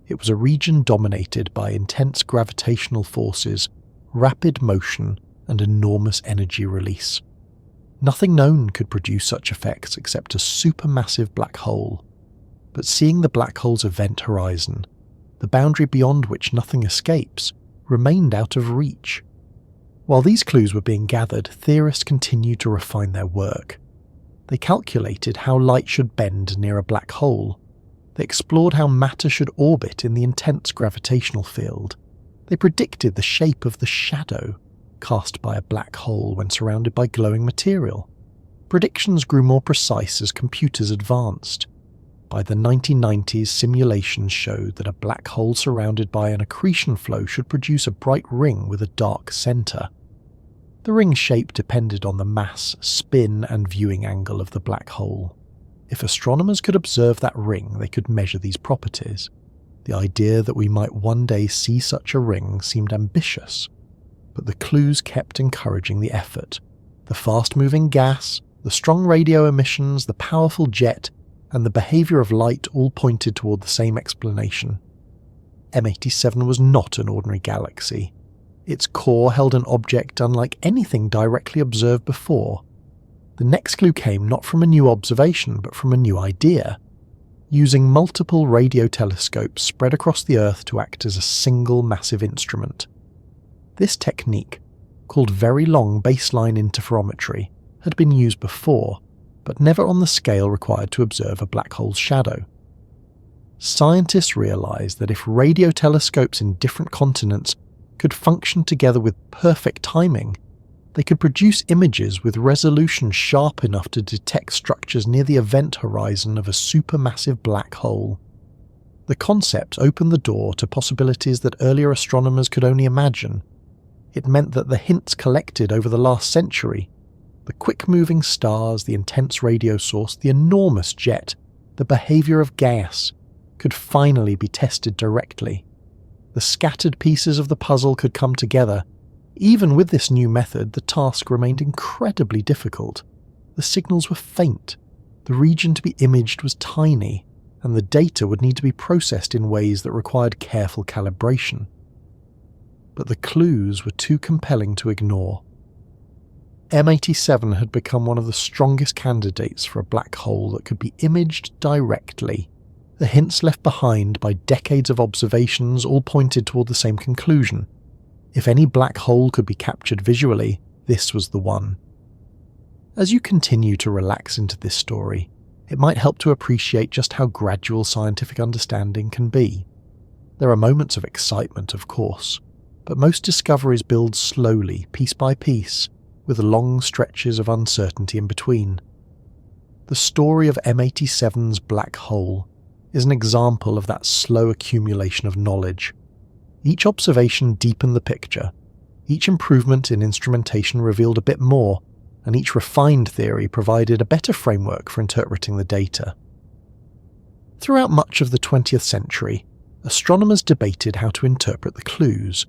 It was a region dominated by intense gravitational forces, rapid motion, and enormous energy release. Nothing known could produce such effects except a supermassive black hole. But seeing the black hole's event horizon, the boundary beyond which nothing escapes, remained out of reach. While these clues were being gathered, theorists continued to refine their work. They calculated how light should bend near a black hole. They explored how matter should orbit in the intense gravitational field. They predicted the shape of the shadow cast by a black hole when surrounded by glowing material. Predictions grew more precise as computers advanced. By the 1990s, simulations showed that a black hole surrounded by an accretion flow should produce a bright ring with a dark center. The ring's shape depended on the mass, spin, and viewing angle of the black hole. If astronomers could observe that ring, they could measure these properties. The idea that we might one day see such a ring seemed ambitious, but the clues kept encouraging the effort. The fast-moving gas, the strong radio emissions, the powerful jet, and the behavior of light all pointed toward the same explanation. M87 was not an ordinary galaxy. Its core held an object unlike anything directly observed before. The next clue came not from a new observation, but from a new idea. Using multiple radio telescopes spread across the Earth to act as a single massive instrument. This technique, called very long baseline interferometry, had been used before, but never on the scale required to observe a black hole's shadow. Scientists realized that if radio telescopes in different continents could function together with perfect timing, they could produce images with resolution sharp enough to detect structures near the event horizon of a supermassive black hole. The concept opened the door to possibilities that earlier astronomers could only imagine. It meant that the hints collected over the last century, the quick-moving stars, the intense radio source, the enormous jet, the behavior of gas, could finally be tested directly. The scattered pieces of the puzzle could come together. Even with this new method, the task remained incredibly difficult. The signals were faint, the region to be imaged was tiny, and the data would need to be processed in ways that required careful calibration. But the clues were too compelling to ignore. M87 had become one of the strongest candidates for a black hole that could be imaged directly. The hints left behind by decades of observations all pointed toward the same conclusion. If any black hole could be captured visually, this was the one. As you continue to relax into this story, It might help to appreciate just how gradual scientific understanding can be. There are moments of excitement, of course, but most discoveries build slowly, piece by piece, with long stretches of uncertainty in between. The story of M87's black hole is an example of that slow accumulation of knowledge. Each observation deepened the picture, each improvement in instrumentation revealed a bit more, and each refined theory provided a better framework for interpreting the data. Throughout much of the 20th century, astronomers debated how to interpret the clues.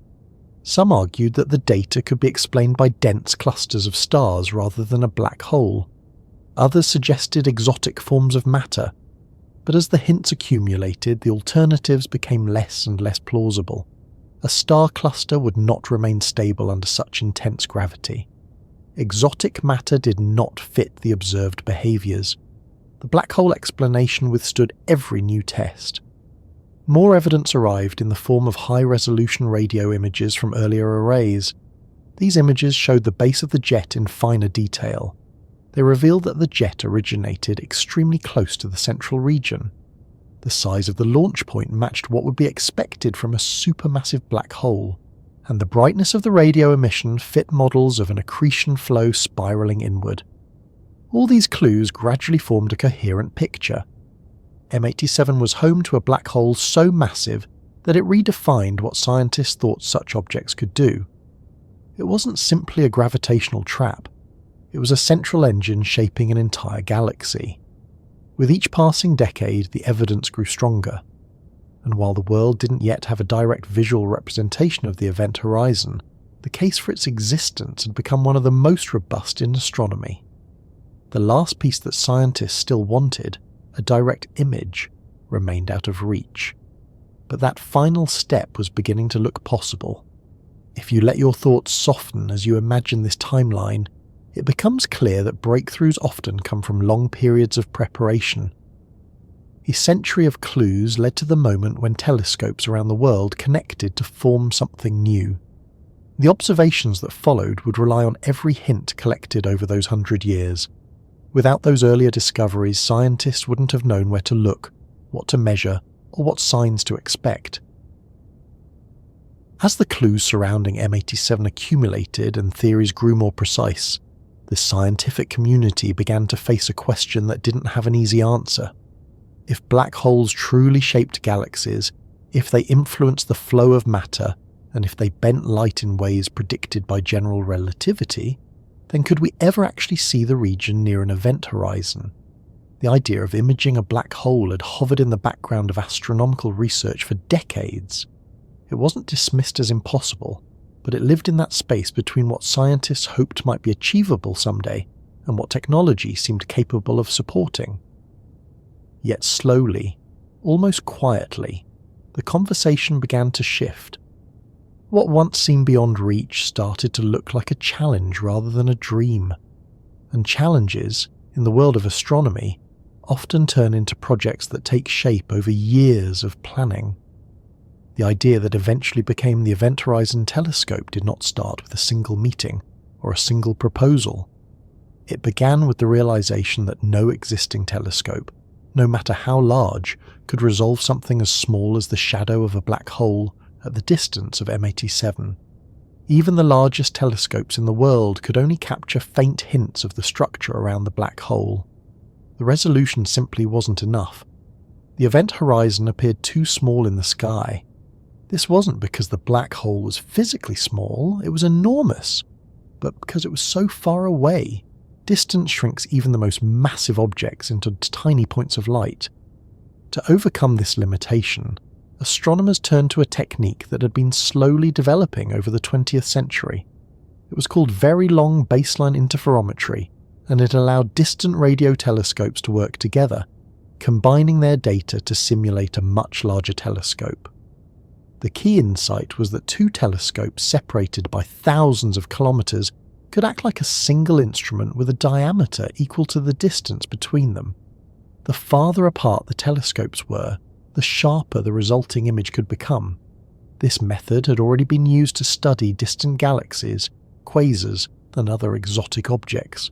Some argued that the data could be explained by dense clusters of stars rather than a black hole. Others suggested exotic forms of matter, but as the hints accumulated, the alternatives became less and less plausible. A star cluster would not remain stable under such intense gravity. Exotic matter did not fit the observed behaviours. The black hole explanation withstood every new test. More evidence arrived in the form of high-resolution radio images from earlier arrays. These images showed the base of the jet in finer detail. They revealed that the jet originated extremely close to the central region. The size of the launch point matched what would be expected from a supermassive black hole, and the brightness of the radio emission fit models of an accretion flow spiralling inward. All these clues gradually formed a coherent picture. M87 was home to a black hole so massive that it redefined what scientists thought such objects could do. It wasn't simply a gravitational trap. It was a central engine shaping an entire galaxy. With each passing decade, the evidence grew stronger, and while the world didn't yet have a direct visual representation of the event horizon, the case for its existence had become one of the most robust in astronomy. The last piece that scientists still wanted, a direct image, remained out of reach. But that final step was beginning to look possible. If you let your thoughts soften as you imagine this timeline, it becomes clear that breakthroughs often come from long periods of preparation. A century of clues led to the moment when telescopes around the world connected to form something new. The observations that followed would rely on every hint collected over those 100 years. Without those earlier discoveries, scientists wouldn't have known where to look, what to measure, or what signs to expect. As the clues surrounding M87 accumulated and theories grew more precise, the scientific community began to face a question that didn't have an easy answer. If black holes truly shaped galaxies, if they influenced the flow of matter, and if they bent light in ways predicted by general relativity, then could we ever actually see the region near an event horizon? The idea of imaging a black hole had hovered in the background of astronomical research for decades. It wasn't dismissed as impossible, but it lived in that space between what scientists hoped might be achievable someday and what technology seemed capable of supporting. Yet slowly, almost quietly, the conversation began to shift. What once seemed beyond reach started to look like a challenge rather than a dream. And challenges, in the world of astronomy, often turn into projects that take shape over years of planning. The idea that eventually became the Event Horizon Telescope did not start with a single meeting or a single proposal. It began with the realization that no existing telescope, no matter how large, could resolve something as small as the shadow of a black hole at the distance of M87. Even the largest telescopes in the world could only capture faint hints of the structure around the black hole. The resolution simply wasn't enough. The event horizon appeared too small in the sky. This wasn't because the black hole was physically small, it was enormous, but because it was so far away. Distance shrinks even the most massive objects into tiny points of light. To overcome this limitation, astronomers turned to a technique that had been slowly developing over the 20th century. It was called very long baseline interferometry, and it allowed distant radio telescopes to work together, combining their data to simulate a much larger telescope. The key insight was that two telescopes separated by thousands of kilometers could act like a single instrument with a diameter equal to the distance between them. The farther apart the telescopes were, the sharper the resulting image could become. This method had already been used to study distant galaxies, quasars, and other exotic objects.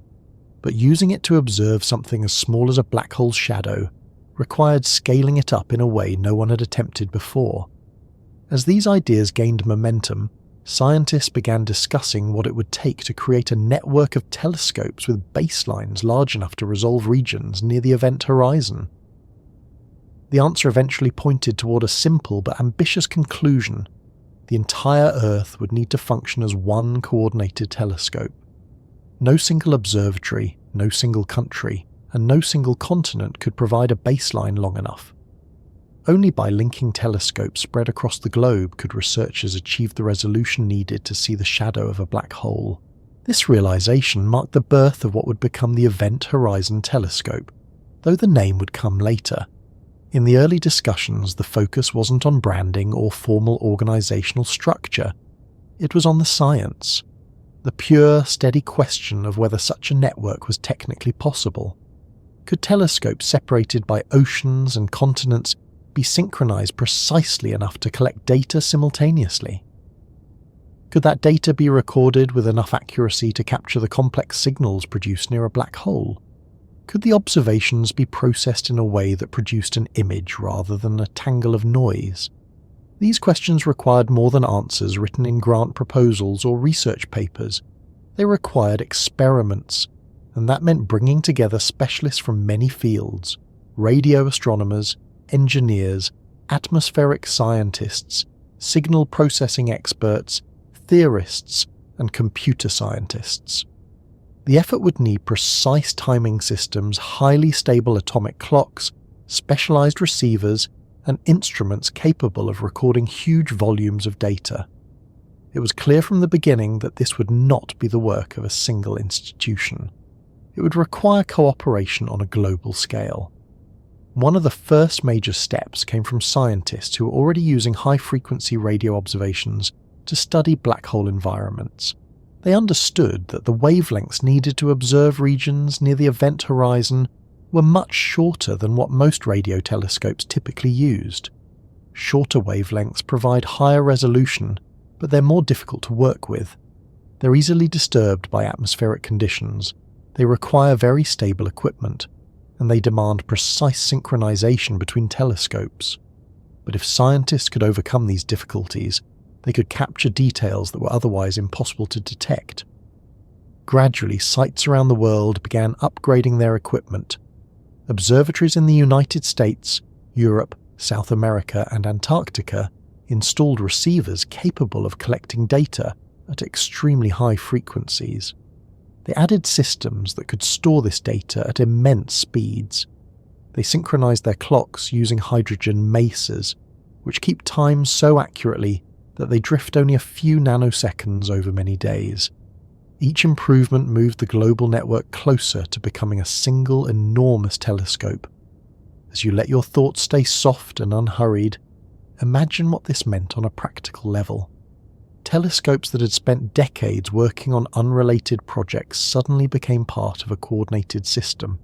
but using it to observe something as small as a black hole's shadow required scaling it up in a way no one had attempted before. As these ideas gained momentum, scientists began discussing what it would take to create a network of telescopes with baselines large enough to resolve regions near the event horizon. The answer eventually pointed toward a simple but ambitious conclusion. The entire Earth would need to function as one coordinated telescope. No single observatory, no single country, and no single continent could provide a baseline long enough. Only by linking telescopes spread across the globe could researchers achieve the resolution needed to see the shadow of a black hole. This realization marked the birth of what would become the Event Horizon Telescope, though the name would come later. In the early discussions, the focus wasn't on branding or formal organizational structure. It was on the science, the pure, steady question of whether such a network was technically possible. Could telescopes separated by oceans and continents be synchronized precisely enough to collect data simultaneously? Could that data be recorded with enough accuracy to capture the complex signals produced near a black hole? Could the observations be processed in a way that produced an image rather than a tangle of noise? These questions required more than answers written in grant proposals or research papers. They required experiments, and that meant bringing together specialists from many fields: radio astronomers, engineers, atmospheric scientists, signal processing experts, theorists, and computer scientists. The effort would need precise timing systems, highly stable atomic clocks, specialized receivers, and instruments capable of recording huge volumes of data. It was clear from the beginning that this would not be the work of a single institution. It would require cooperation on a global scale. One of the first major steps came from scientists who were already using high-frequency radio observations to study black hole environments. They understood that the wavelengths needed to observe regions near the event horizon were much shorter than what most radio telescopes typically used. Shorter wavelengths provide higher resolution, but they're more difficult to work with. They're easily disturbed by atmospheric conditions, they require very stable equipment, and they demand precise synchronization between telescopes. But if scientists could overcome these difficulties, they could capture details that were otherwise impossible to detect. Gradually, sites around the world began upgrading their equipment. Observatories in the United States, Europe, South America, and Antarctica installed receivers capable of collecting data at extremely high frequencies. They added systems that could store this data at immense speeds. They synchronized their clocks using hydrogen masers, which keep time so accurately that they drift only a few nanoseconds over many days. Each improvement moved the global network closer to becoming a single enormous telescope. As you let your thoughts stay soft and unhurried, imagine what this meant on a practical level. Telescopes that had spent decades working on unrelated projects suddenly became part of a coordinated system.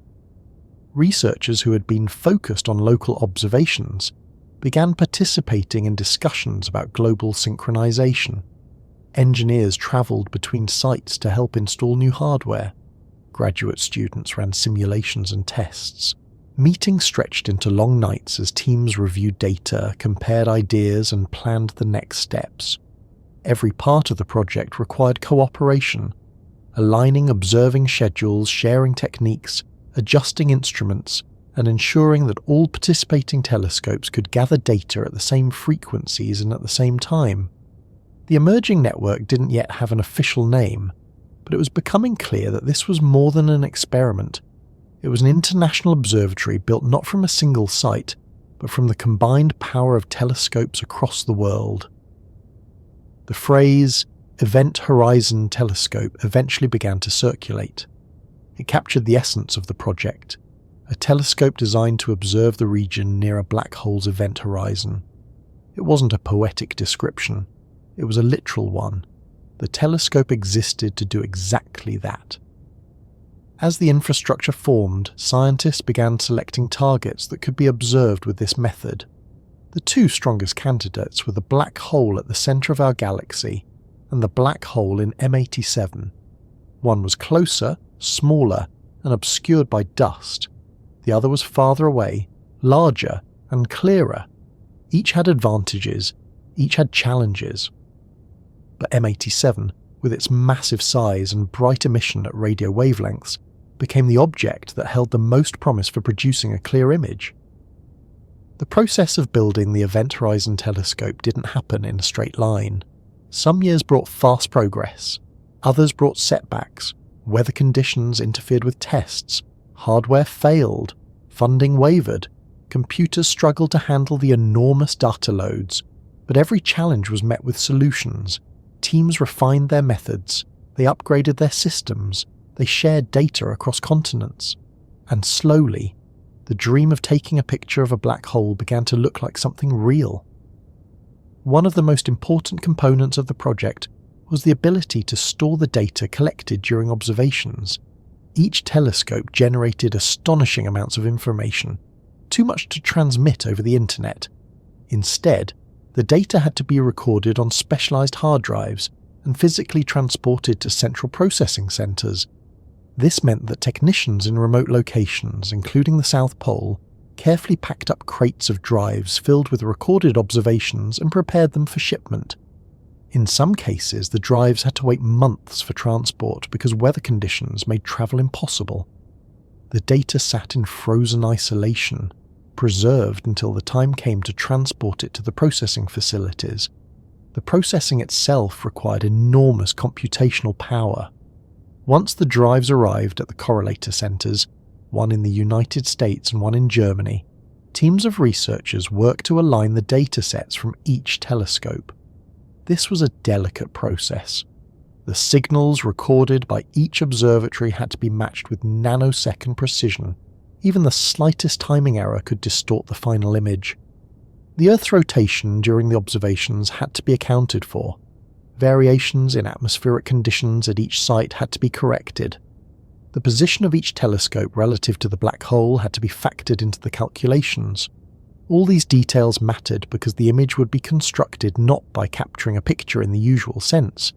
Researchers who had been focused on local observations began participating in discussions about global synchronization. Engineers traveled between sites to help install new hardware. Graduate students ran simulations and tests. Meetings stretched into long nights as teams reviewed data, compared ideas, and planned the next steps. Every part of the project required cooperation, aligning observing schedules, sharing techniques, adjusting instruments, and ensuring that all participating telescopes could gather data at the same frequencies and at the same time. The emerging network didn't yet have an official name, but it was becoming clear that this was more than an experiment. It was an international observatory built not from a single site, but from the combined power of telescopes across the world. The phrase Event Horizon Telescope eventually began to circulate. It captured the essence of the project, a telescope designed to observe the region near a black hole's event horizon. It wasn't a poetic description, it was a literal one. The telescope existed to do exactly that. As the infrastructure formed, scientists began selecting targets that could be observed with this method. The two strongest candidates were the black hole at the centre of our galaxy and the black hole in M87. One was closer, smaller, and obscured by dust. The other was farther away, larger, and clearer. Each had advantages, each had challenges. But M87, with its massive size and bright emission at radio wavelengths, became the object that held the most promise for producing a clear image. The process of building the Event Horizon Telescope didn't happen in a straight line. Some years brought fast progress, others brought setbacks. Weather conditions interfered with tests, hardware failed, funding wavered, computers struggled to handle the enormous data loads, but every challenge was met with solutions. Teams refined their methods, they upgraded their systems, they shared data across continents, and slowly, the dream of taking a picture of a black hole began to look like something real. One of the most important components of the project was the ability to store the data collected during observations. Each telescope generated astonishing amounts of information, too much to transmit over the internet. Instead, the data had to be recorded on specialized hard drives and physically transported to central processing centers. This meant that technicians in remote locations, including the South Pole, carefully packed up crates of drives filled with recorded observations and prepared them for shipment. In some cases, the drives had to wait months for transport because weather conditions made travel impossible. The data sat in frozen isolation, preserved until the time came to transport it to the processing facilities. The processing itself required enormous computational power. Once the drives arrived at the correlator centers, one in the United States and one in Germany, teams of researchers worked to align the datasets from each telescope. This was a delicate process. The signals recorded by each observatory had to be matched with nanosecond precision. Even the slightest timing error could distort the final image. The Earth's rotation during the observations had to be accounted for. Variations in atmospheric conditions at each site had to be corrected. The position of each telescope relative to the black hole had to be factored into the calculations. All these details mattered because the image would be constructed not by capturing a picture in the usual sense,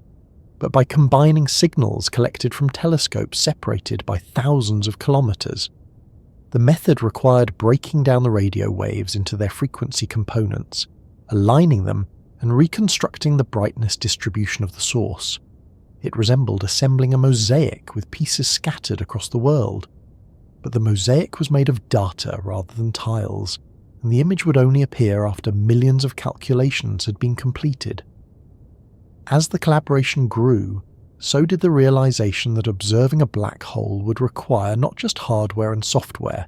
but by combining signals collected from telescopes separated by thousands of kilometers. The method required breaking down the radio waves into their frequency components, aligning them, and reconstructing the brightness distribution of the source. It resembled assembling a mosaic with pieces scattered across the world. But the mosaic was made of data rather than tiles, and the image would only appear after millions of calculations had been completed. As the collaboration grew, so did the realization that observing a black hole would require not just hardware and software,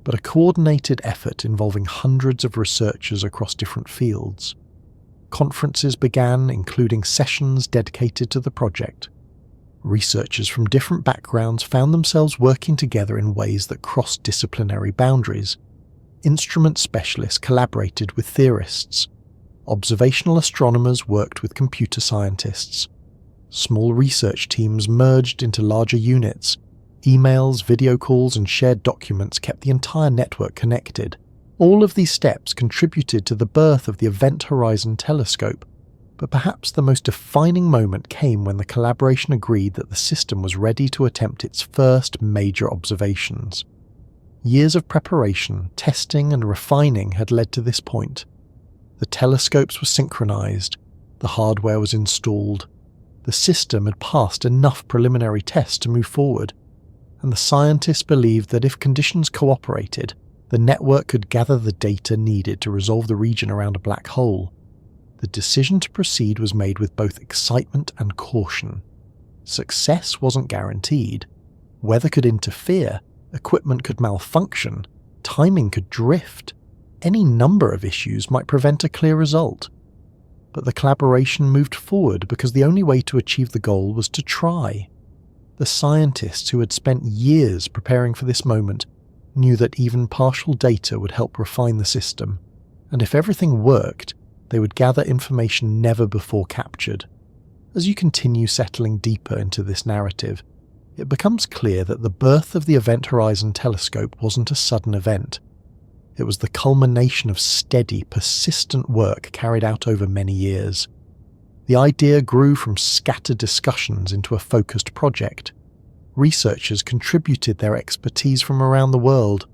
but a coordinated effort involving hundreds of researchers across different fields. Conferences began, including sessions dedicated to the project. Researchers from different backgrounds found themselves working together in ways that crossed disciplinary boundaries. Instrument specialists collaborated with theorists. Observational astronomers worked with computer scientists. Small research teams merged into larger units. Emails, video calls, and shared documents kept the entire network connected. All of these steps contributed to the birth of the Event Horizon Telescope, but perhaps the most defining moment came when the collaboration agreed that the system was ready to attempt its first major observations. Years of preparation, testing, and refining had led to this point. The telescopes were synchronized, the hardware was installed, the system had passed enough preliminary tests to move forward, and the scientists believed that if conditions cooperated, the network could gather the data needed to resolve the region around a black hole. The decision to proceed was made with both excitement and caution. Success wasn't guaranteed. Weather could interfere, equipment could malfunction, timing could drift. Any number of issues might prevent a clear result. But the collaboration moved forward because the only way to achieve the goal was to try. The scientists who had spent years preparing for this moment knew that even partial data would help refine the system, and if everything worked, they would gather information never before captured. As you continue settling deeper into this narrative, it becomes clear that the birth of the Event Horizon Telescope wasn't a sudden event. It was the culmination of steady, persistent work carried out over many years. The idea grew from scattered discussions into a focused project. Researchers contributed their expertise from around the world.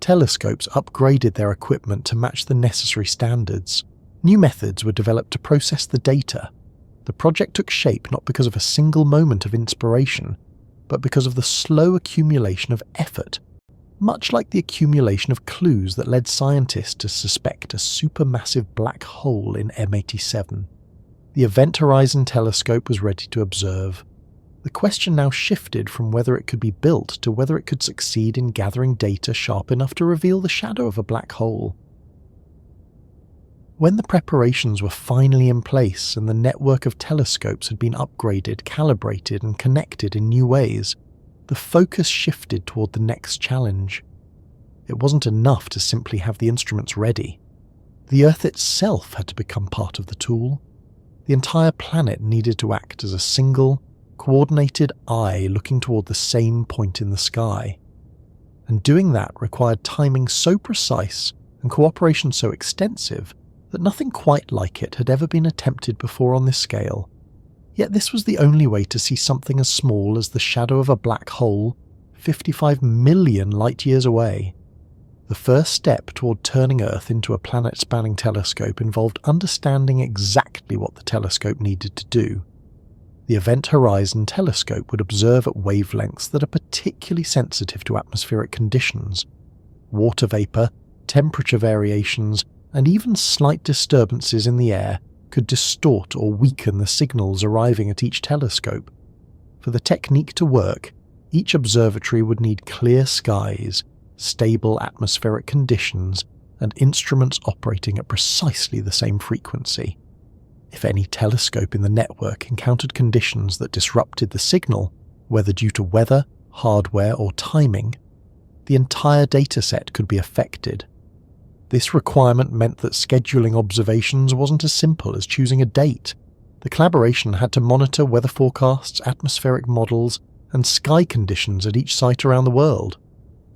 Telescopes upgraded their equipment to match the necessary standards. New methods were developed to process the data. The project took shape not because of a single moment of inspiration, but because of the slow accumulation of effort, much like the accumulation of clues that led scientists to suspect a supermassive black hole in M87. The Event Horizon Telescope was ready to observe. The question now shifted from whether it could be built to whether it could succeed in gathering data sharp enough to reveal the shadow of a black hole. When the preparations were finally in place and the network of telescopes had been upgraded, calibrated, and connected in new ways, the focus shifted toward the next challenge. It wasn't enough to simply have the instruments ready. The Earth itself had to become part of the tool. The entire planet needed to act as a single, coordinated eye looking toward the same point in the sky. And doing that required timing so precise and cooperation so extensive that nothing quite like it had ever been attempted before on this scale. Yet this was the only way to see something as small as the shadow of a black hole 55 million light-years away. The first step toward turning Earth into a planet-spanning telescope involved understanding exactly what the telescope needed to do. The Event Horizon Telescope would observe at wavelengths that are particularly sensitive to atmospheric conditions. Water vapor, temperature variations, and even slight disturbances in the air could distort or weaken the signals arriving at each telescope. For the technique to work, each observatory would need clear skies, stable atmospheric conditions, and instruments operating at precisely the same frequency. If any telescope in the network encountered conditions that disrupted the signal, whether due to weather, hardware, or timing, the entire dataset could be affected. This requirement meant that scheduling observations wasn't as simple as choosing a date. The collaboration had to monitor weather forecasts, atmospheric models, and sky conditions at each site around the world.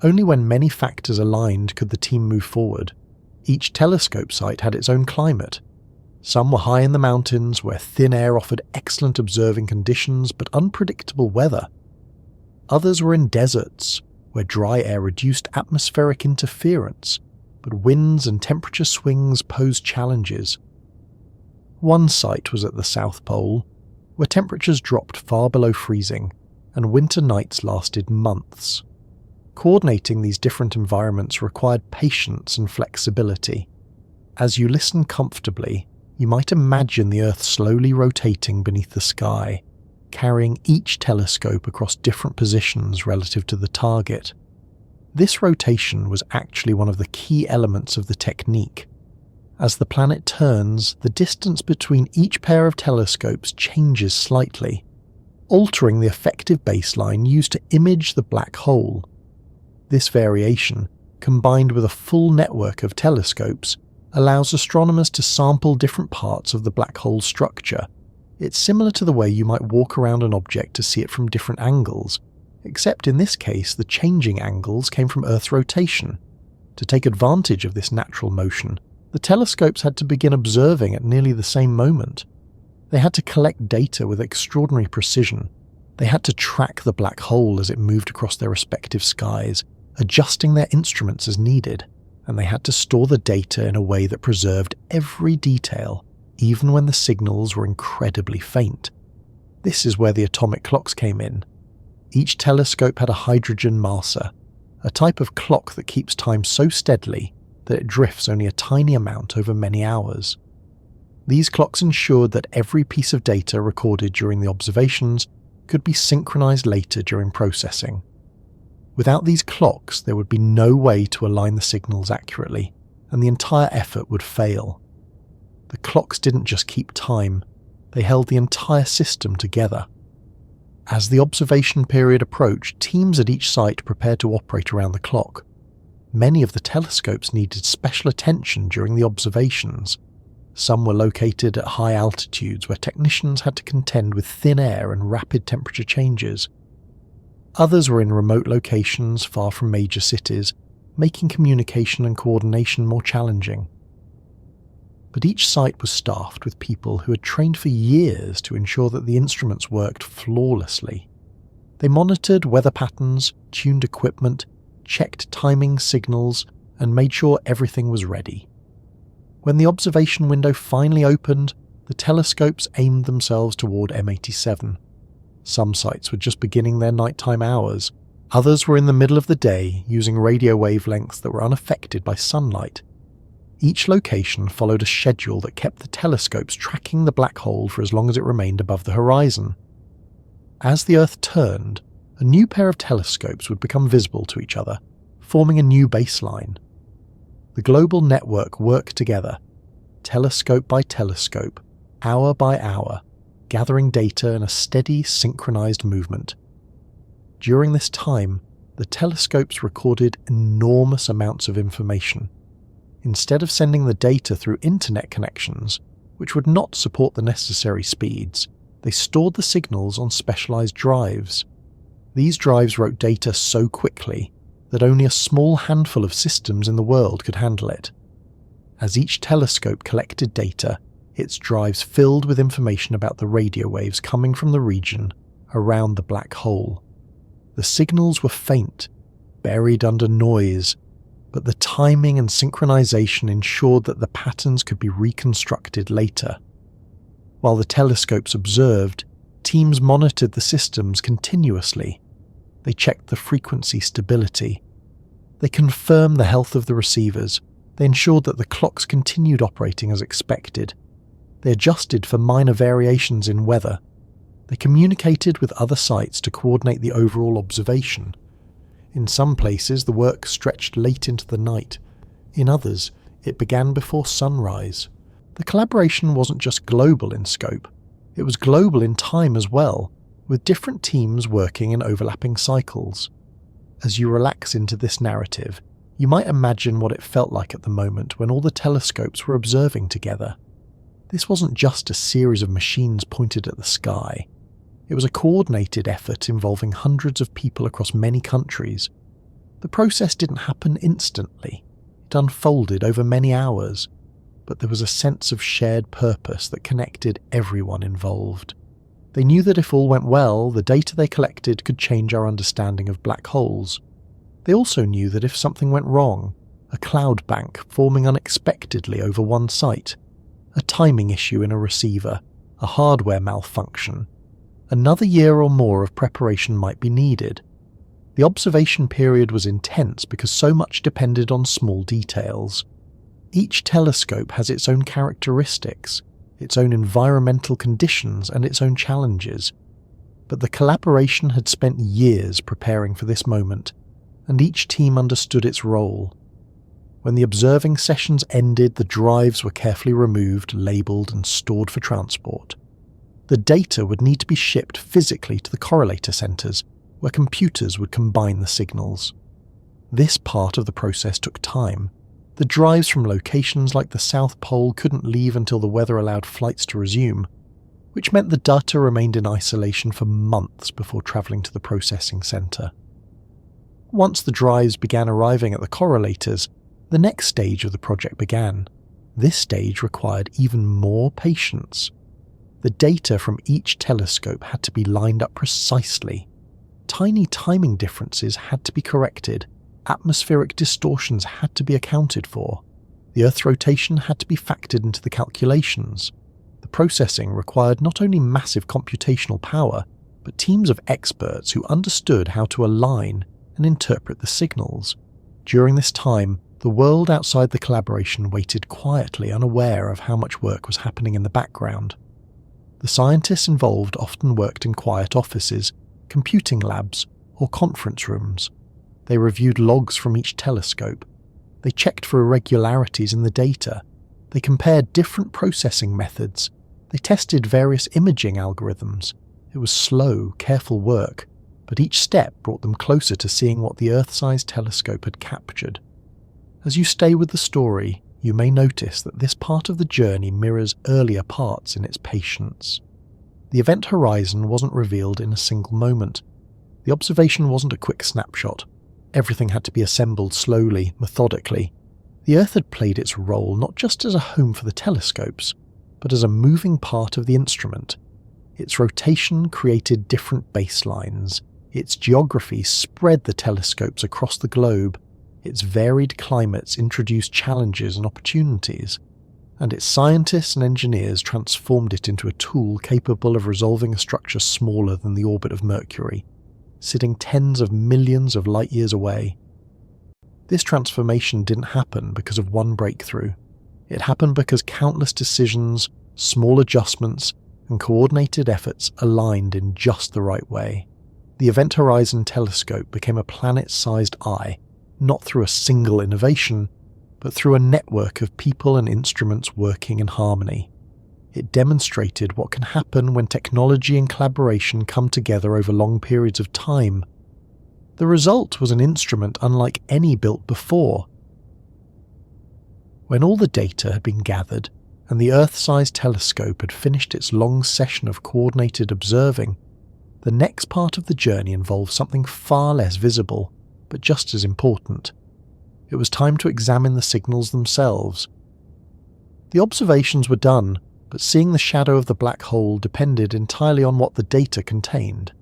Only when many factors aligned could the team move forward. Each telescope site had its own climate. Some were high in the mountains, where thin air offered excellent observing conditions but unpredictable weather. Others were in deserts, where dry air reduced atmospheric interference, but winds and temperature swings posed challenges. One site was at the South Pole, where temperatures dropped far below freezing, and winter nights lasted months. Coordinating these different environments required patience and flexibility. As you listen comfortably, you might imagine the Earth slowly rotating beneath the sky, carrying each telescope across different positions relative to the target. This rotation was actually one of the key elements of the technique. As the planet turns, the distance between each pair of telescopes changes slightly, altering the effective baseline used to image the black hole. This variation, combined with a full network of telescopes, allows astronomers to sample different parts of the black hole's structure. It's similar to the way you might walk around an object to see it from different angles, except in this case the changing angles came from Earth's rotation. To take advantage of this natural motion, the telescopes had to begin observing at nearly the same moment. They had to collect data with extraordinary precision. They had to track the black hole as it moved across their respective skies, adjusting their instruments as needed, and they had to store the data in a way that preserved every detail, even when the signals were incredibly faint. This is where the atomic clocks came in. Each telescope had a hydrogen maser, a type of clock that keeps time so steadily that it drifts only a tiny amount over many hours. These clocks ensured that every piece of data recorded during the observations could be synchronized later during processing. Without these clocks, there would be no way to align the signals accurately, and the entire effort would fail. The clocks didn't just keep time, they held the entire system together. As the observation period approached, teams at each site prepared to operate around the clock. Many of the telescopes needed special attention during the observations. Some were located at high altitudes where technicians had to contend with thin air and rapid temperature changes. Others were in remote locations far from major cities, making communication and coordination more challenging. But each site was staffed with people who had trained for years to ensure that the instruments worked flawlessly. They monitored weather patterns, tuned equipment, checked timing signals, and made sure everything was ready. When the observation window finally opened, the telescopes aimed themselves toward M87. Some sites were just beginning their nighttime hours. Others were in the middle of the day, using radio wavelengths that were unaffected by sunlight. Each location followed a schedule that kept the telescopes tracking the black hole for as long as it remained above the horizon. As the Earth turned, a new pair of telescopes would become visible to each other, forming a new baseline. The global network worked together, telescope by telescope, hour by hour, gathering data in a steady, synchronized movement. During this time, the telescopes recorded enormous amounts of information. Instead of sending the data through internet connections, which would not support the necessary speeds, they stored the signals on specialized drives. These drives wrote data so quickly that only a small handful of systems in the world could handle it. As each telescope collected data, its drives filled with information about the radio waves coming from the region around the black hole. The signals were faint, buried under noise, but the timing and synchronization ensured that the patterns could be reconstructed later. While the telescopes observed, teams monitored the systems continuously. They checked the frequency stability. They confirmed the health of the receivers. They ensured that the clocks continued operating as expected. They adjusted for minor variations in weather. They communicated with other sites to coordinate the overall observation. In some places, the work stretched late into the night. In others, it began before sunrise. The collaboration wasn't just global in scope. It was global in time as well, with different teams working in overlapping cycles. As you relax into this narrative, you might imagine what it felt like at the moment when all the telescopes were observing together. This wasn't just a series of machines pointed at the sky. It was a coordinated effort involving hundreds of people across many countries. The process didn't happen instantly. It unfolded over many hours, but there was a sense of shared purpose that connected everyone involved. They knew that if all went well, the data they collected could change our understanding of black holes. They also knew that if something went wrong, a cloud bank forming unexpectedly over one site, a timing issue in a receiver, a hardware malfunction, another year or more of preparation might be needed. The observation period was intense because so much depended on small details. Each telescope has its own characteristics, its own environmental conditions and its own challenges. But the collaboration had spent years preparing for this moment, and each team understood its role. When the observing sessions ended, the drives were carefully removed, labelled and stored for transport. The data would need to be shipped physically to the correlator centres, where computers would combine the signals. This part of the process took time. The drives from locations like the South Pole couldn't leave until the weather allowed flights to resume, which meant the data remained in isolation for months before travelling to the processing centre. Once the drives began arriving at the correlators, the next stage of the project began. This stage required even more patience. The data from each telescope had to be lined up precisely. Tiny timing differences had to be corrected. Atmospheric distortions had to be accounted for. The Earth's rotation had to be factored into the calculations. The processing required not only massive computational power, but teams of experts who understood how to align and interpret the signals. During this time, the world outside the collaboration waited quietly, unaware of how much work was happening in the background. The scientists involved often worked in quiet offices, computing labs, or conference rooms. They reviewed logs from each telescope. They checked for irregularities in the data. They compared different processing methods. They tested various imaging algorithms. It was slow, careful work, but each step brought them closer to seeing what the Earth-sized telescope had captured. As you stay with the story, you may notice that this part of the journey mirrors earlier parts in its patience. The event horizon wasn't revealed in a single moment. The observation wasn't a quick snapshot. Everything had to be assembled slowly, methodically. The Earth had played its role not just as a home for the telescopes, but as a moving part of the instrument. Its rotation created different baselines, Its geography spread the telescopes across the globe, its varied climates introduced challenges and opportunities, and its scientists and engineers transformed it into a tool capable of resolving a structure smaller than the orbit of Mercury, sitting tens of millions of light years away. This transformation didn't happen because of one breakthrough. It happened because countless decisions, small adjustments, and coordinated efforts aligned in just the right way. The Event Horizon Telescope became a planet-sized eye, not through a single innovation, but through a network of people and instruments working in harmony. It demonstrated what can happen when technology and collaboration come together over long periods of time. The result was an instrument unlike any built before. When all the data had been gathered, and the Earth-sized telescope had finished its long session of coordinated observing, the next part of the journey involved something far less visible, but just as important. It was time to examine the signals themselves. The observations were done, but seeing the shadow of the black hole depended entirely on what the data contained.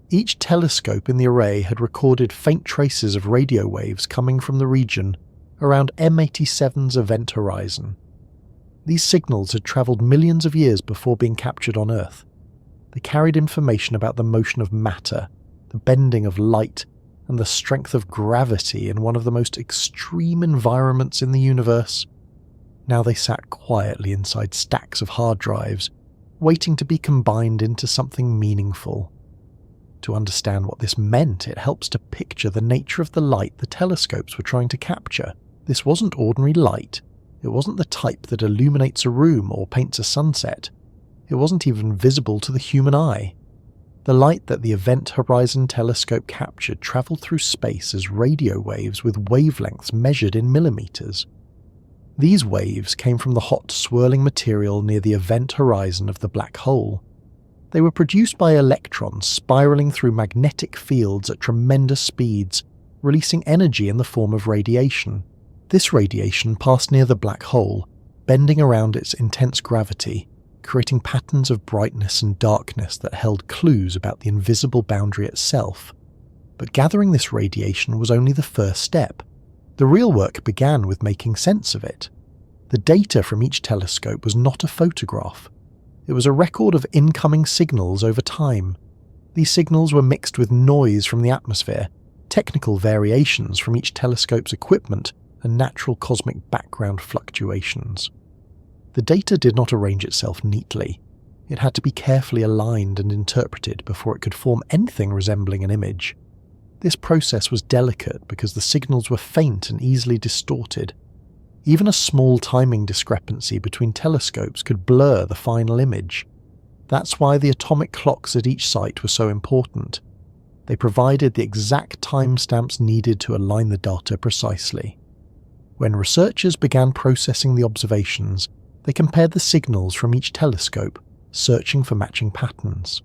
Each telescope in the array had recorded faint traces of radio waves coming from the region around M87's event horizon. These signals had travelled millions of years before being captured on Earth. They carried information about the motion of matter, the bending of light, and the strength of gravity in one of the most extreme environments in the universe. Now they sat quietly inside stacks of hard drives, waiting to be combined into something meaningful. To understand what this meant, it helps to picture the nature of the light the telescopes were trying to capture. This wasn't ordinary light. It wasn't the type that illuminates a room or paints a sunset. It wasn't even visible to the human eye. The light that the Event Horizon Telescope captured travelled through space as radio waves with wavelengths measured in millimeters. These waves came from the hot, swirling material near the event horizon of the black hole. They were produced by electrons spiralling through magnetic fields at tremendous speeds, releasing energy in the form of radiation. This radiation passed near the black hole, bending around its intense gravity, creating patterns of brightness and darkness that held clues about the invisible boundary itself. But gathering this radiation was only the first step. The real work began with making sense of it. The data from each telescope was not a photograph. It was a record of incoming signals over time. These signals were mixed with noise from the atmosphere, technical variations from each telescope's equipment, and natural cosmic background fluctuations. The data did not arrange itself neatly. It had to be carefully aligned and interpreted before it could form anything resembling an image. This process was delicate because the signals were faint and easily distorted. Even a small timing discrepancy between telescopes could blur the final image. That's why the atomic clocks at each site were so important. They provided the exact timestamps needed to align the data precisely. When researchers began processing the observations, they compared the signals from each telescope, searching for matching patterns.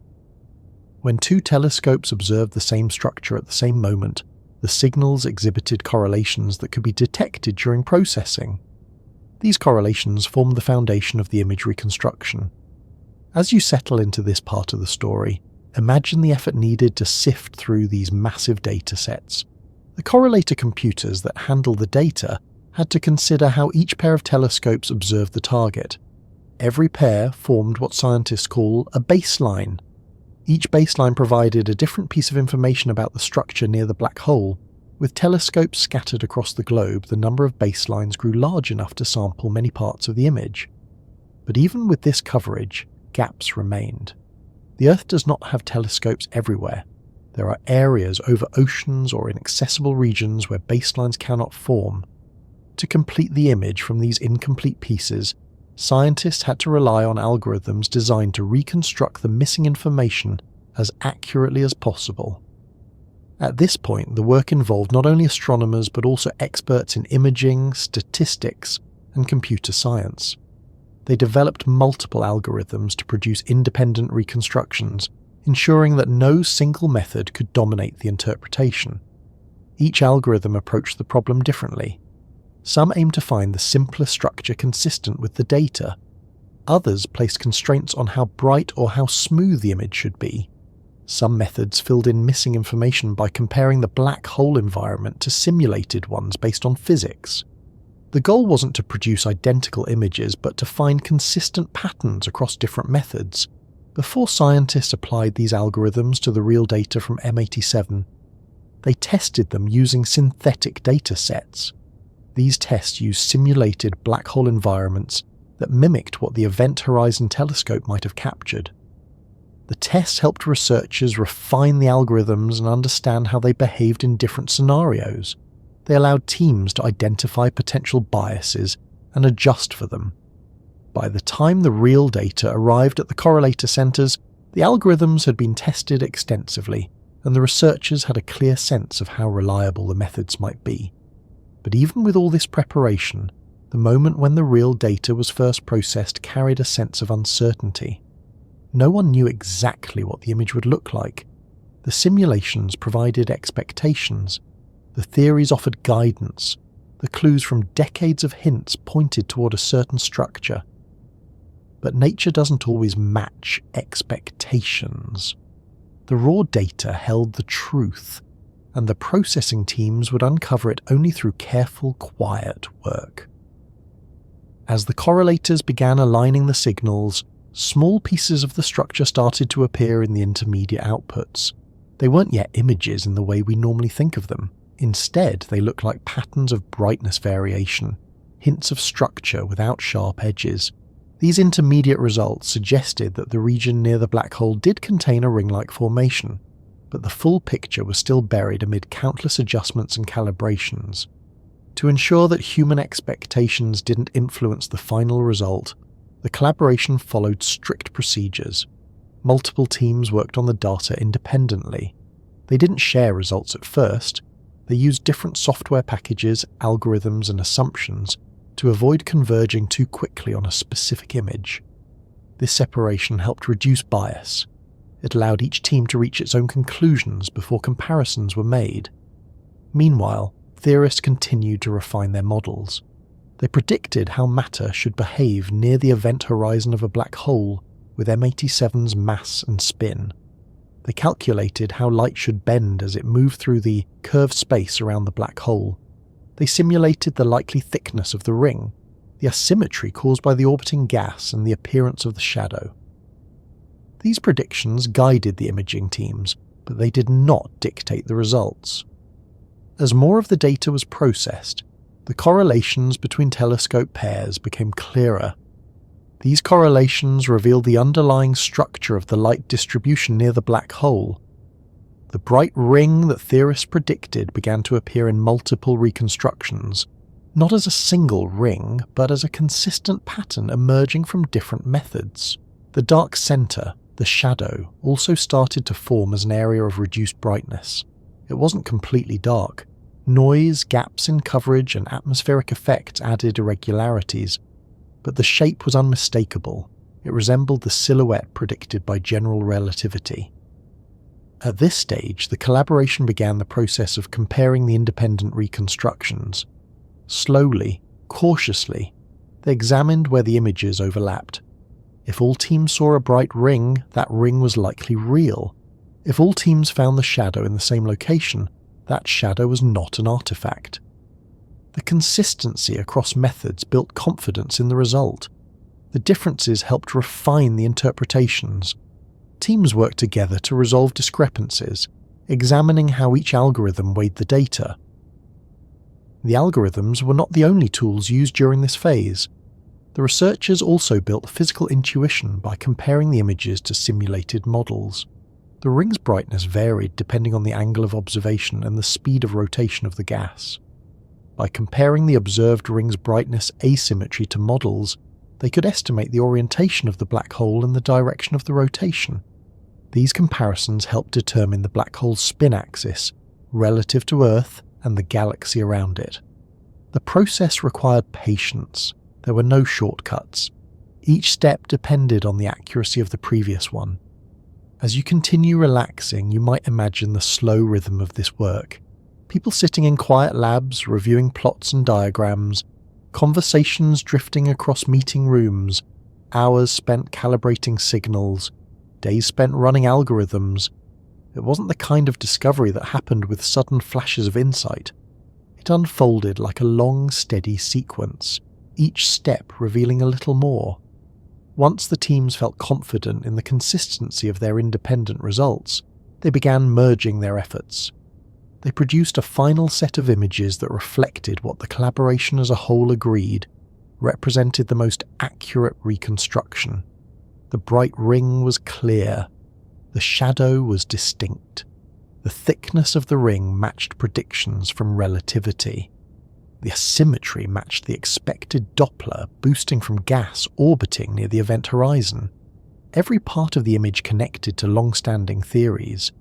When two telescopes observed the same structure at the same moment, the signals exhibited correlations that could be detected during processing. These correlations formed the foundation of the image reconstruction. As you settle into this part of the story, imagine the effort needed to sift through these massive data sets. The correlator computers that handle the data had to consider how each pair of telescopes observed the target. Every pair formed what scientists call a baseline. Each baseline provided a different piece of information about the structure near the black hole. With telescopes scattered across the globe, the number of baselines grew large enough to sample many parts of the image. But even with this coverage, gaps remained. The Earth does not have telescopes everywhere. There are areas over oceans or inaccessible regions where baselines cannot form. To complete the image from these incomplete pieces, scientists had to rely on algorithms designed to reconstruct the missing information as accurately as possible. At this point, the work involved not only astronomers but also experts in imaging, statistics, and computer science. They developed multiple algorithms to produce independent reconstructions, ensuring that no single method could dominate the interpretation. Each algorithm approached the problem differently. Some aimed to find the simplest structure consistent with the data. Others placed constraints on how bright or how smooth the image should be. Some methods filled in missing information by comparing the black hole environment to simulated ones based on physics. The goal wasn't to produce identical images, but to find consistent patterns across different methods. Before scientists applied these algorithms to the real data from M87, they tested them using synthetic data sets. These tests used simulated black hole environments that mimicked what the Event Horizon Telescope might have captured. The tests helped researchers refine the algorithms and understand how they behaved in different scenarios. They allowed teams to identify potential biases and adjust for them. By the time the real data arrived at the correlator centers, the algorithms had been tested extensively, and the researchers had a clear sense of how reliable the methods might be. But even with all this preparation, the moment when the real data was first processed carried a sense of uncertainty. No one knew exactly what the image would look like. The simulations provided expectations. The theories offered guidance. The clues from decades of hints pointed toward a certain structure. But nature doesn't always match expectations. The raw data held the truth, and the processing teams would uncover it only through careful, quiet work. As the correlators began aligning the signals, small pieces of the structure started to appear in the intermediate outputs. They weren't yet images in the way we normally think of them. Instead, they looked like patterns of brightness variation, hints of structure without sharp edges. These intermediate results suggested that the region near the black hole did contain a ring-like formation, but the full picture was still buried amid countless adjustments and calibrations. To ensure that human expectations didn't influence the final result, the collaboration followed strict procedures. Multiple teams worked on the data independently. They didn't share results at first. They used different software packages, algorithms, and assumptions to avoid converging too quickly on a specific image. This separation helped reduce bias. It allowed each team to reach its own conclusions before comparisons were made. Meanwhile, theorists continued to refine their models. They predicted how matter should behave near the event horizon of a black hole with M87's mass and spin. They calculated how light should bend as it moved through the curved space around the black hole. They simulated the likely thickness of the ring, the asymmetry caused by the orbiting gas, and the appearance of the shadow. These predictions guided the imaging teams, but they did not dictate the results. As more of the data was processed, the correlations between telescope pairs became clearer. These correlations revealed the underlying structure of the light distribution near the black hole. The bright ring that theorists predicted began to appear in multiple reconstructions, not as a single ring, but as a consistent pattern emerging from different methods. The dark center, the shadow, also started to form as an area of reduced brightness. It wasn't completely dark. Noise, gaps in coverage, and atmospheric effects added irregularities, but the shape was unmistakable. It resembled the silhouette predicted by general relativity. At this stage, the collaboration began the process of comparing the independent reconstructions. Slowly, cautiously, they examined where the images overlapped. If all teams saw a bright ring, that ring was likely real. If all teams found the shadow in the same location, that shadow was not an artifact. The consistency across methods built confidence in the result. The differences helped refine the interpretations. Teams worked together to resolve discrepancies, examining how each algorithm weighed the data. The algorithms were not the only tools used during this phase. The researchers also built physical intuition by comparing the images to simulated models. The ring's brightness varied depending on the angle of observation and the speed of rotation of the gas. By comparing the observed ring's brightness asymmetry to models, they could estimate the orientation of the black hole and the direction of the rotation. These comparisons helped determine the black hole's spin axis, relative to Earth and the galaxy around it. The process required patience. There were no shortcuts. Each step depended on the accuracy of the previous one. As you continue relaxing, you might imagine the slow rhythm of this work. People sitting in quiet labs, reviewing plots and diagrams, conversations drifting across meeting rooms, hours spent calibrating signals, days spent running algorithms, It wasn't the kind of discovery that happened with sudden flashes of insight. It unfolded like a long, steady sequence, each step revealing a little more. Once the teams felt confident in the consistency of their independent results, they began merging their efforts. They produced a final set of images that reflected what the collaboration as a whole agreed represented the most accurate reconstruction. The bright ring was clear. The shadow was distinct. The thickness of the ring matched predictions from relativity. The asymmetry matched the expected Doppler boosting from gas orbiting near the event horizon. Every part of the image connected to long-standing theories.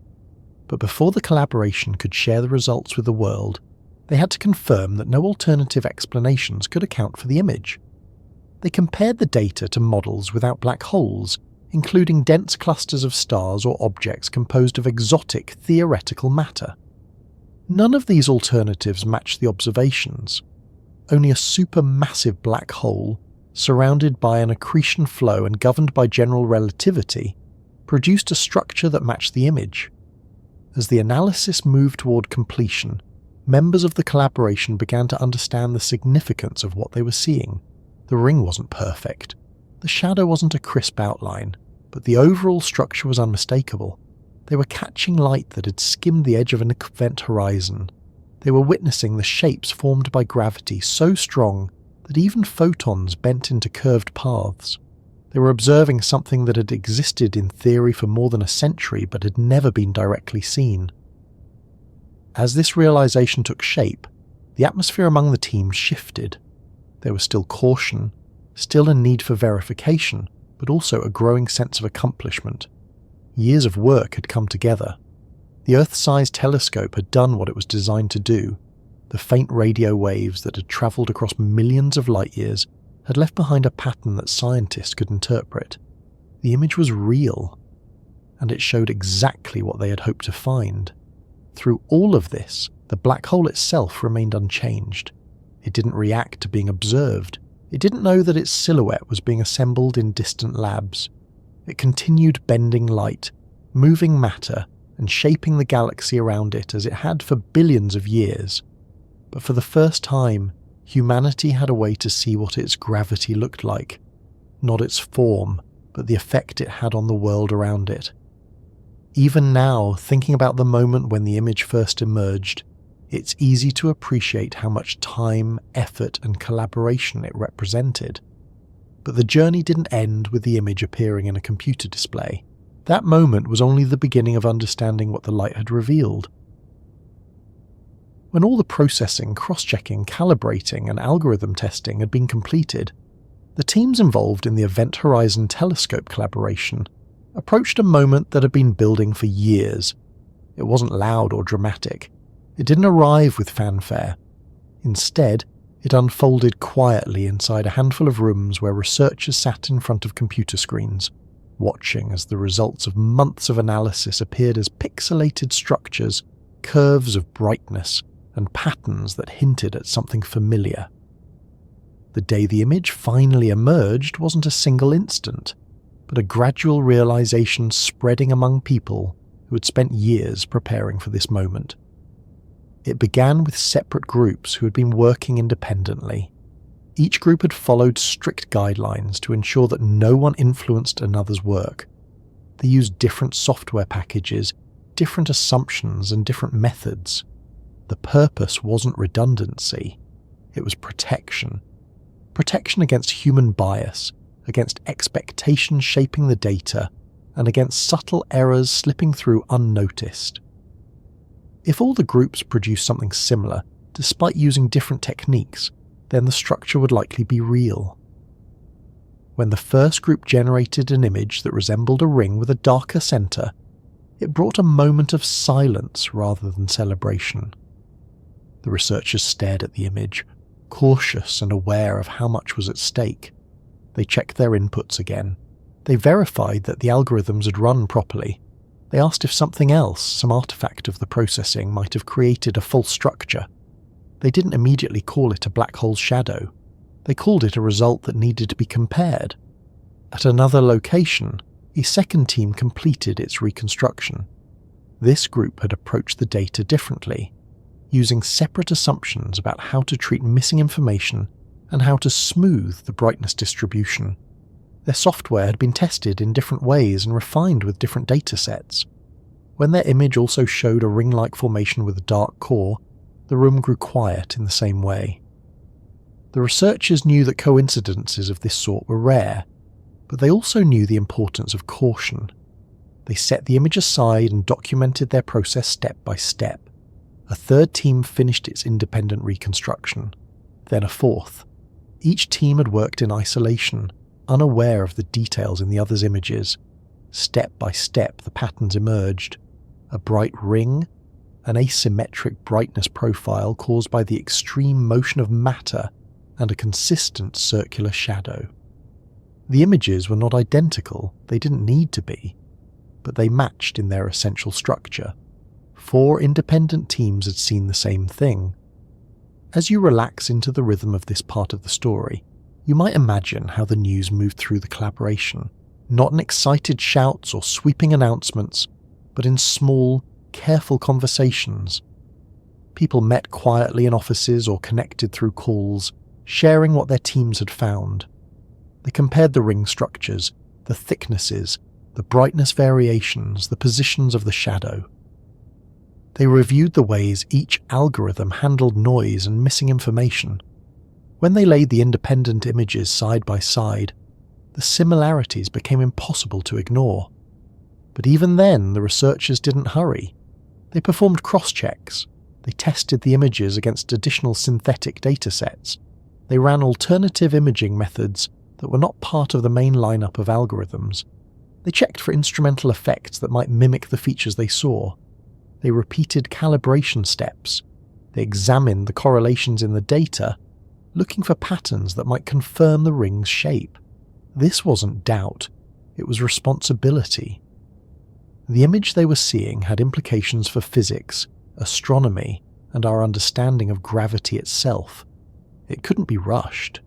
But before the collaboration could share the results with the world, they had to confirm that no alternative explanations could account for the image. They compared the data to models without black holes, including dense clusters of stars or objects composed of exotic theoretical matter. None of these alternatives matched the observations. Only a supermassive black hole, surrounded by an accretion flow and governed by general relativity, produced a structure that matched the image. As the analysis moved toward completion, members of the collaboration began to understand the significance of what they were seeing. The ring wasn't perfect. The shadow wasn't a crisp outline, but the overall structure was unmistakable. They were catching light that had skimmed the edge of an event horizon. They were witnessing the shapes formed by gravity so strong that even photons bent into curved paths. They were observing something that had existed in theory for more than a century but had never been directly seen. As this realization took shape, the atmosphere among the teams shifted. There was still caution, still a need for verification, but also a growing sense of accomplishment. Years of work had come together. The Earth-sized telescope had done what it was designed to do. The faint radio waves that had travelled across millions of light-years had left behind a pattern that scientists could interpret. The image was real, and it showed exactly what they had hoped to find. Through all of this, the black hole itself remained unchanged. It didn't react to being observed. It didn't know that its silhouette was being assembled in distant labs. It continued bending light, moving matter, and shaping the galaxy around it as it had for billions of years. But for the first time, humanity had a way to see what its gravity looked like. Not its form, but the effect it had on the world around it. Even now, thinking about the moment when the image first emerged, it's easy to appreciate how much time, effort, and collaboration it represented. But the journey didn't end with the image appearing in a computer display. That moment was only the beginning of understanding what the light had revealed. When all the processing, cross-checking, calibrating, and algorithm testing had been completed, the teams involved in the Event Horizon Telescope collaboration approached a moment that had been building for years. It wasn't loud or dramatic. It didn't arrive with fanfare. Instead, it unfolded quietly inside a handful of rooms where researchers sat in front of computer screens, watching as the results of months of analysis appeared as pixelated structures, curves of brightness, and patterns that hinted at something familiar. The day the image finally emerged wasn't a single instant, but a gradual realization spreading among people who had spent years preparing for this moment. It began with separate groups who had been working independently. Each group had followed strict guidelines to ensure that no one influenced another's work. They used different software packages, different assumptions, and different methods. The purpose wasn't redundancy, it was protection. Protection against human bias, against expectations shaping the data, and against subtle errors slipping through unnoticed. If all the groups produced something similar, despite using different techniques, then the structure would likely be real. When the first group generated an image that resembled a ring with a darker center, it brought a moment of silence rather than celebration. The researchers stared at the image, cautious and aware of how much was at stake. They checked their inputs again. They verified that the algorithms had run properly. They asked if something else, some artifact of the processing, might have created a false structure. They didn't immediately call it a black hole shadow. They called it a result that needed to be compared. At another location, a second team completed its reconstruction. This group had approached the data differently, using separate assumptions about how to treat missing information and how to smooth the brightness distribution. Their software had been tested in different ways and refined with different datasets. When their image also showed a ring-like formation with a dark core, the room grew quiet in the same way. The researchers knew that coincidences of this sort were rare, but they also knew the importance of caution. They set the image aside and documented their process step by step. A third team finished its independent reconstruction, then a fourth. Each team had worked in isolation, unaware of the details in the other's images. Step by step, the patterns emerged. A bright ring, an asymmetric brightness profile caused by the extreme motion of matter, and a consistent circular shadow. The images were not identical, they didn't need to be, but they matched in their essential structure. 4 independent teams had seen the same thing. As you relax into the rhythm of this part of the story, you might imagine how the news moved through the collaboration, not in excited shouts or sweeping announcements, but in small, careful conversations. People met quietly in offices or connected through calls, sharing what their teams had found. They compared the ring structures, the thicknesses, the brightness variations, the positions of the shadow. They reviewed the ways each algorithm handled noise and missing information. When they laid the independent images side by side, the similarities became impossible to ignore. But even then, the researchers didn't hurry. They performed cross-checks. They tested the images against additional synthetic datasets. They ran alternative imaging methods that were not part of the main lineup of algorithms. They checked for instrumental effects that might mimic the features they saw. They repeated calibration steps. They examined the correlations in the data, looking for patterns that might confirm the ring's shape. This wasn't doubt, it was responsibility. The image they were seeing had implications for physics, astronomy, and our understanding of gravity itself. It couldn't be rushed.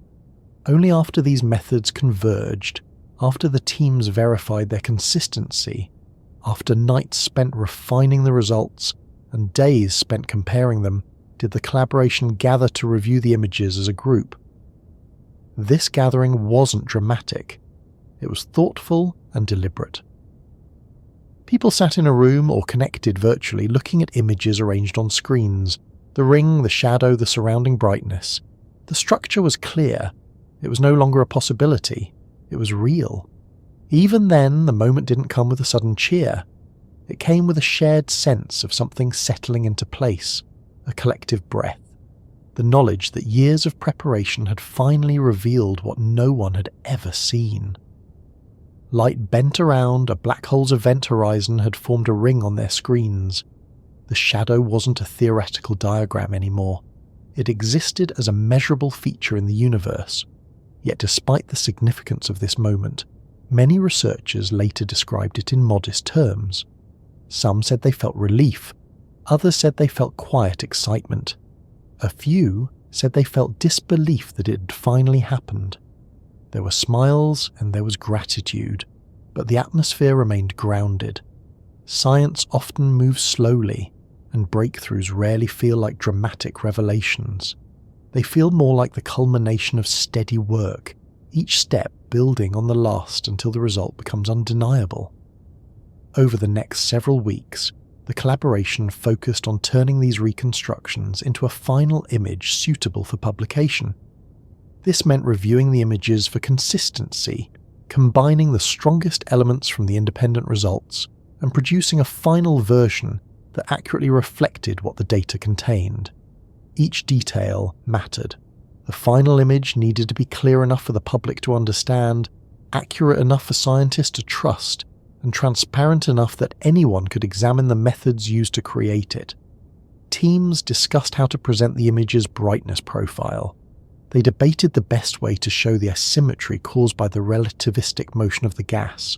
Only after these methods converged, after the teams verified their consistency, after nights spent refining the results and days spent comparing them, did the collaboration gather to review the images as a group. This gathering wasn't dramatic. It was thoughtful and deliberate. People sat in a room or connected virtually looking at images arranged on screens, the ring, the shadow, the surrounding brightness. The structure was clear. It was no longer a possibility. It was real. Even then, the moment didn't come with a sudden cheer. It came with a shared sense of something settling into place, a collective breath, the knowledge that years of preparation had finally revealed what no one had ever seen. Light bent around, a black hole's event horizon had formed a ring on their screens. The shadow wasn't a theoretical diagram anymore. It existed as a measurable feature in the universe. Yet despite the significance of this moment, many researchers later described it in modest terms. Some said they felt relief, others said they felt quiet excitement. A few said they felt disbelief that it had finally happened. There were smiles and there was gratitude, but the atmosphere remained grounded. Science often moves slowly, and breakthroughs rarely feel like dramatic revelations. They feel more like the culmination of steady work, each step building on the last until the result becomes undeniable. Over the next several weeks, the collaboration focused on turning these reconstructions into a final image suitable for publication. This meant reviewing the images for consistency, combining the strongest elements from the independent results, and producing a final version that accurately reflected what the data contained. Each detail mattered. The final image needed to be clear enough for the public to understand, accurate enough for scientists to trust, and transparent enough that anyone could examine the methods used to create it. Teams discussed how to present the image's brightness profile. They debated the best way to show the asymmetry caused by the relativistic motion of the gas.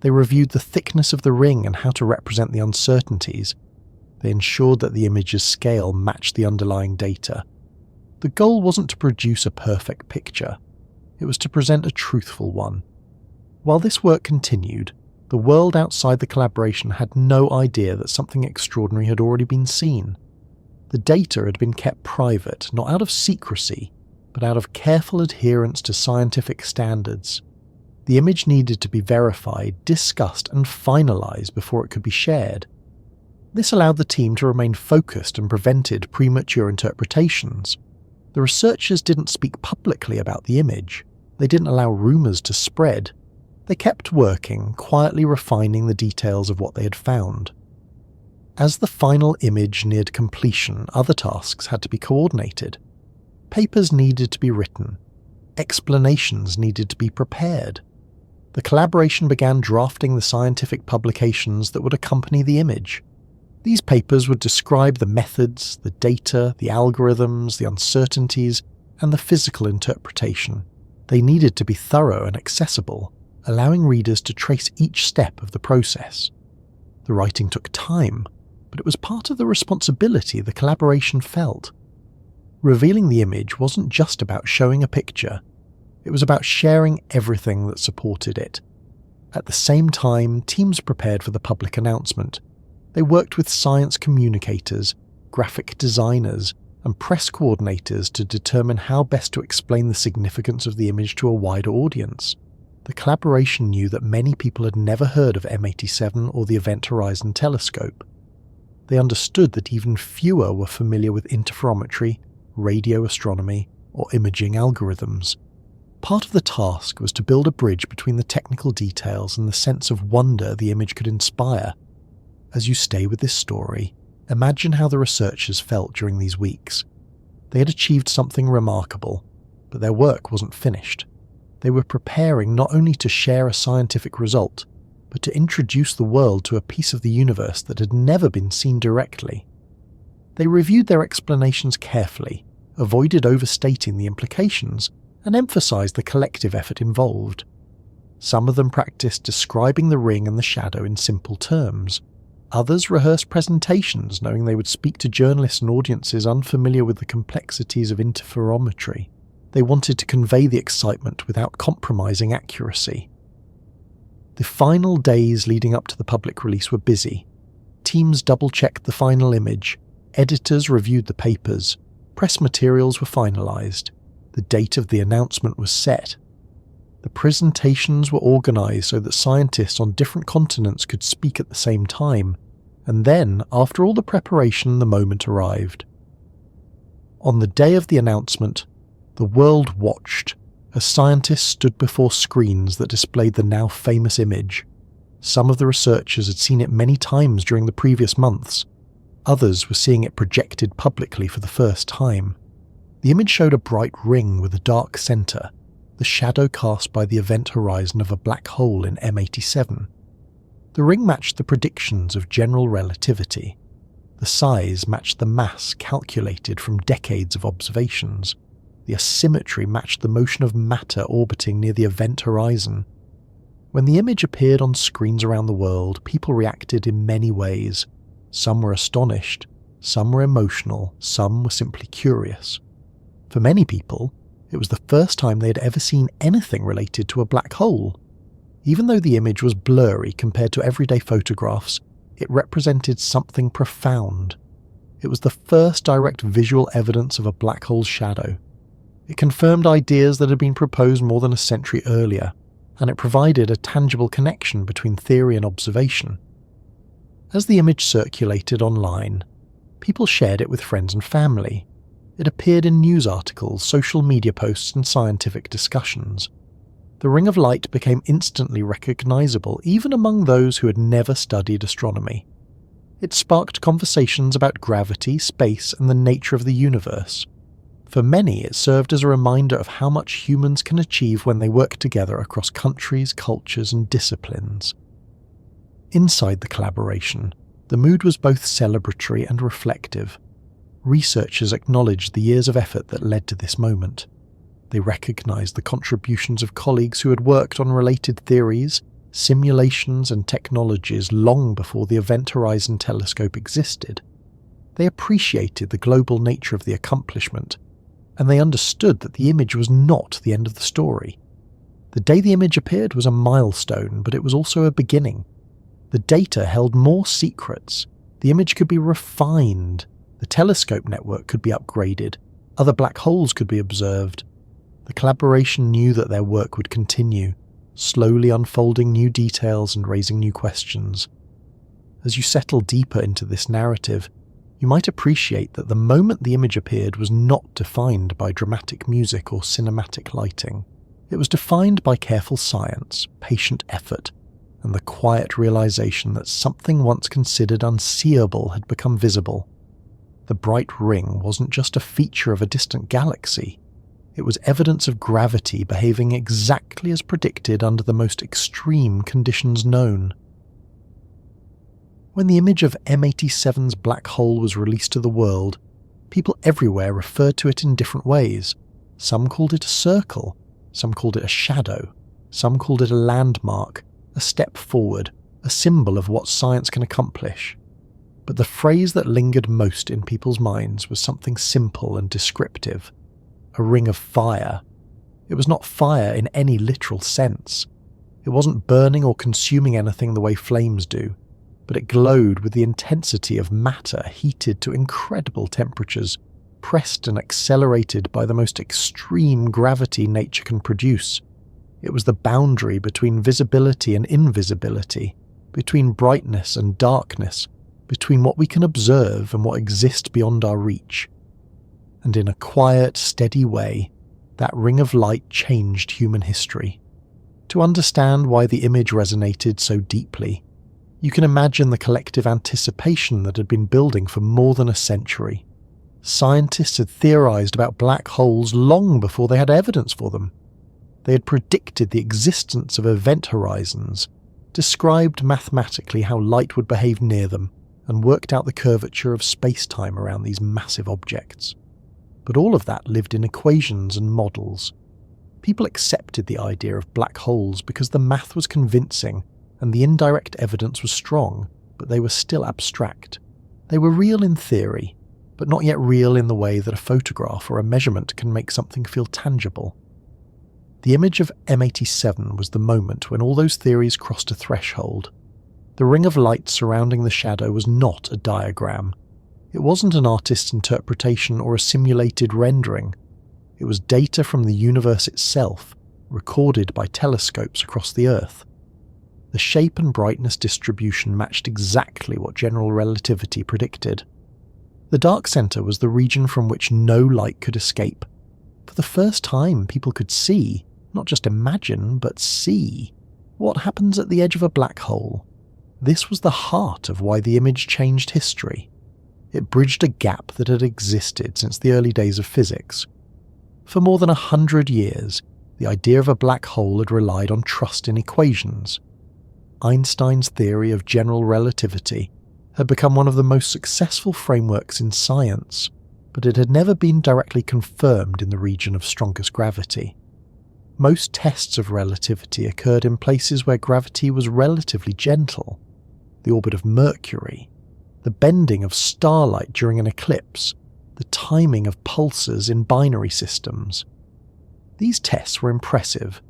They reviewed the thickness of the ring and how to represent the uncertainties. They ensured that the image's scale matched the underlying data. The goal wasn't to produce a perfect picture. It was to present a truthful one. While this work continued, The world outside the collaboration had no idea that something extraordinary had already been seen. The data had been kept private, not out of secrecy, but out of careful adherence to scientific standards. The image needed to be verified, discussed, and finalized before it could be shared. This allowed the team to remain focused and prevented premature interpretations. The researchers didn't speak publicly about the image. They didn't allow rumors to spread. They kept working, quietly refining the details of what they had found. As the final image neared completion, other tasks had to be coordinated. Papers needed to be written. Explanations needed to be prepared. The collaboration began drafting the scientific publications that would accompany the image. These papers would describe the methods, the data, the algorithms, the uncertainties, and the physical interpretation. They needed to be thorough and accessible, allowing readers to trace each step of the process. The writing took time, but it was part of the responsibility the collaboration felt. Revealing the image wasn't just about showing a picture. It was about sharing everything that supported it. At the same time, teams prepared for the public announcement. They worked with science communicators, graphic designers, and press coordinators to determine how best to explain the significance of the image to a wider audience. The collaboration knew that many people had never heard of M87 or the Event Horizon Telescope. They understood that even fewer were familiar with interferometry, radio astronomy, or imaging algorithms. Part of the task was to build a bridge between the technical details and the sense of wonder the image could inspire. As you stay with this story, imagine how the researchers felt during these weeks. They had achieved something remarkable, but their work wasn't finished. They were preparing not only to share a scientific result, but to introduce the world to a piece of the universe that had never been seen directly. They reviewed their explanations carefully, avoided overstating the implications, and emphasized the collective effort involved. Some of them practiced describing the ring and the shadow in simple terms. Others rehearsed presentations knowing they would speak to journalists and audiences unfamiliar with the complexities of interferometry. They wanted to convey the excitement without compromising accuracy. The final days leading up to the public release were busy. Teams double-checked the final image, editors reviewed the papers, press materials were finalized. The date of the announcement was set. The presentations were organized so that scientists on different continents could speak at the same time, and then, after all the preparation, the moment arrived. On the day of the announcement, the world watched as scientists stood before screens that displayed the now famous image. Some of the researchers had seen it many times during the previous months. Others were seeing it projected publicly for the first time. The image showed a bright ring with a dark center, the shadow cast by the event horizon of a black hole in M87. The ring matched the predictions of general relativity. The size matched the mass calculated from decades of observations. The asymmetry matched the motion of matter orbiting near the event horizon. When the image appeared on screens around the world, people reacted in many ways. Some were astonished, some were emotional, some were simply curious. For many people, it was the first time they had ever seen anything related to a black hole. Even though the image was blurry compared to everyday photographs, it represented something profound. It was the first direct visual evidence of a black hole's shadow. It confirmed ideas that had been proposed more than a century earlier, and it provided a tangible connection between theory and observation. As the image circulated online, people shared it with friends and family. It appeared in news articles, social media posts, and scientific discussions. The ring of light became instantly recognizable even among those who had never studied astronomy. It sparked conversations about gravity, space, and the nature of the universe. For many, it served as a reminder of how much humans can achieve when they work together across countries, cultures, and disciplines. Inside the collaboration, the mood was both celebratory and reflective. Researchers acknowledged the years of effort that led to this moment. They recognized the contributions of colleagues who had worked on related theories, simulations, and technologies long before the Event Horizon Telescope existed. They appreciated the global nature of the accomplishment, and they understood that the image was not the end of the story. The day the image appeared was a milestone, but it was also a beginning. The data held more secrets. The image could be refined. The telescope network could be upgraded. Other black holes could be observed. The collaboration knew that their work would continue, slowly unfolding new details and raising new questions. As you settle deeper into this narrative, you might appreciate that the moment the image appeared was not defined by dramatic music or cinematic lighting. It was defined by careful science, patient effort, and the quiet realization that something once considered unseeable had become visible. The bright ring wasn't just a feature of a distant galaxy. It was evidence of gravity behaving exactly as predicted under the most extreme conditions known. When the image of M87's black hole was released to the world, people everywhere referred to it in different ways. Some called it a circle, some called it a shadow, some called it a landmark, a step forward, a symbol of what science can accomplish. But the phrase that lingered most in people's minds was something simple and descriptive: a ring of fire. It was not fire in any literal sense. It wasn't burning or consuming anything the way flames do, but it glowed with the intensity of matter heated to incredible temperatures, pressed and accelerated by the most extreme gravity nature can produce. It was the boundary between visibility and invisibility, between brightness and darkness, between what we can observe and what exists beyond our reach. And in a quiet, steady way, that ring of light changed human history. To understand why the image resonated so deeply, you can imagine the collective anticipation that had been building for more than a century. Scientists had theorized about black holes long before they had evidence for them. They had predicted the existence of event horizons, described mathematically how light would behave near them, and worked out the curvature of spacetime around these massive objects. But all of that lived in equations and models. People accepted the idea of black holes because the math was convincing and the indirect evidence was strong, but they were still abstract. They were real in theory, but not yet real in the way that a photograph or a measurement can make something feel tangible. The image of M87 was the moment when all those theories crossed a threshold. The ring of light surrounding the shadow was not a diagram. It wasn't an artist's interpretation or a simulated rendering. It was data from the universe itself, recorded by telescopes across the Earth. The shape and brightness distribution matched exactly what general relativity predicted. The dark center was the region from which no light could escape. For the first time, people could see, not just imagine, but see, what happens at the edge of a black hole. This was the heart of why the image changed history. It bridged a gap that had existed since the early days of physics. For more than 100 years, the idea of a black hole had relied on trust in equations. Einstein's theory of general relativity had become one of the most successful frameworks in science, but it had never been directly confirmed in the region of strongest gravity. Most tests of relativity occurred in places where gravity was relatively gentle: the orbit of Mercury, the bending of starlight during an eclipse, the timing of pulsars in binary systems. These tests were impressive,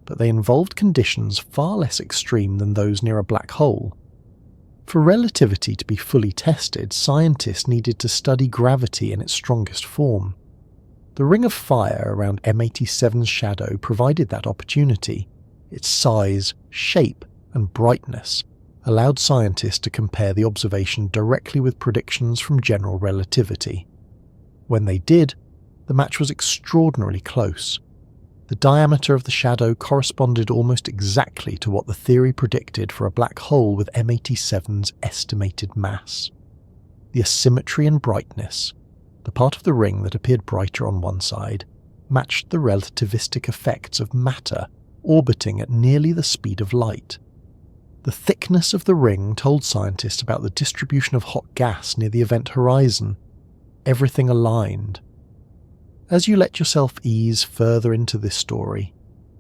but they involved conditions far less extreme than those near a black hole. For relativity to be fully tested, scientists needed to study gravity in its strongest form. The ring of fire around M87's shadow provided that opportunity. Its size, shape, and brightness allowed scientists to compare the observation directly with predictions from general relativity. When they did, the match was extraordinarily close. The diameter of the shadow corresponded almost exactly to what the theory predicted for a black hole with M87's estimated mass. The asymmetry and brightness, the part of the ring that appeared brighter on one side, matched the relativistic effects of matter orbiting at nearly the speed of light. The thickness of the ring told scientists about the distribution of hot gas near the event horizon. Everything aligned. As you let yourself ease further into this story,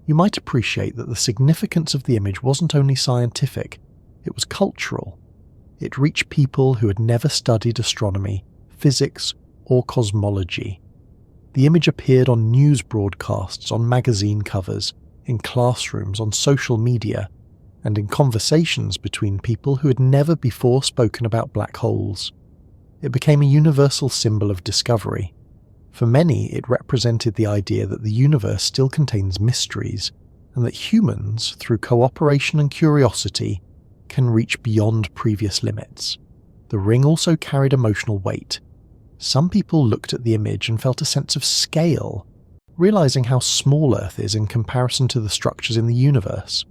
you might appreciate that the significance of the image wasn't only scientific, it was cultural. It reached people who had never studied astronomy, physics, or cosmology. The image appeared on news broadcasts, on magazine covers, in classrooms, on social media, and in conversations between people who had never before spoken about black holes. It became a universal symbol of discovery. For many, it represented the idea that the universe still contains mysteries, and that humans, through cooperation and curiosity, can reach beyond previous limits. The ring also carried emotional weight. Some people looked at the image and felt a sense of scale, realizing how small Earth is in comparison to the structures in the universe.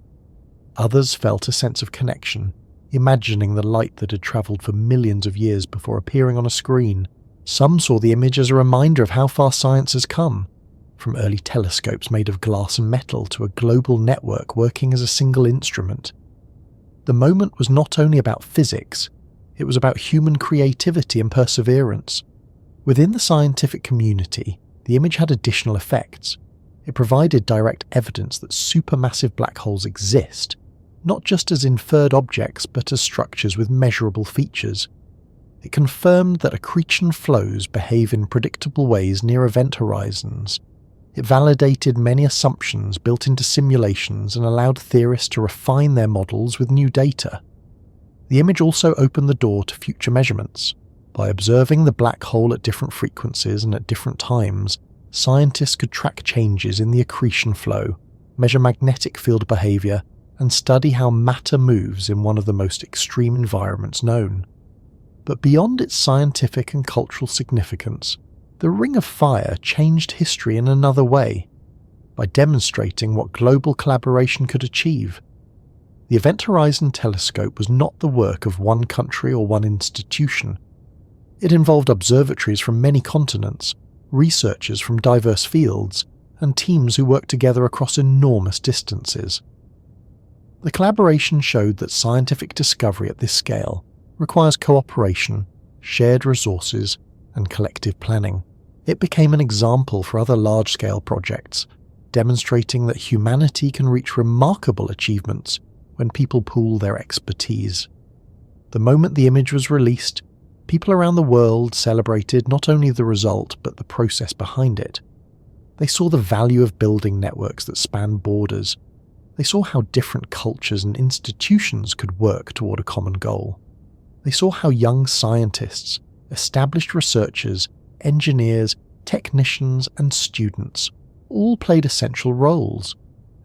Others felt a sense of connection, imagining the light that had travelled for millions of years before appearing on a screen. Some saw the image as a reminder of how far science has come, from early telescopes made of glass and metal to a global network working as a single instrument. The moment was not only about physics, it was about human creativity and perseverance. Within the scientific community, the image had additional effects. It provided direct evidence that supermassive black holes exist, not just as inferred objects but as structures with measurable features. It confirmed that accretion flows behave in predictable ways near event horizons. It validated many assumptions built into simulations and allowed theorists to refine their models with new data. The image also opened the door to future measurements. By observing the black hole at different frequencies and at different times, scientists could track changes in the accretion flow, measure magnetic field behavior, and study how matter moves in one of the most extreme environments known. But beyond its scientific and cultural significance, the Ring of Fire changed history in another way, by demonstrating what global collaboration could achieve. The Event Horizon Telescope was not the work of one country or one institution. It involved observatories from many continents, researchers from diverse fields, and teams who worked together across enormous distances. The collaboration showed that scientific discovery at this scale requires cooperation, shared resources, and collective planning. It became an example for other large-scale projects, demonstrating that humanity can reach remarkable achievements when people pool their expertise. The moment the image was released, people around the world celebrated not only the result but the process behind it. They saw the value of building networks that span borders. They saw how different cultures and institutions could work toward a common goal. They saw how young scientists, established researchers, engineers, technicians, and students all played essential roles,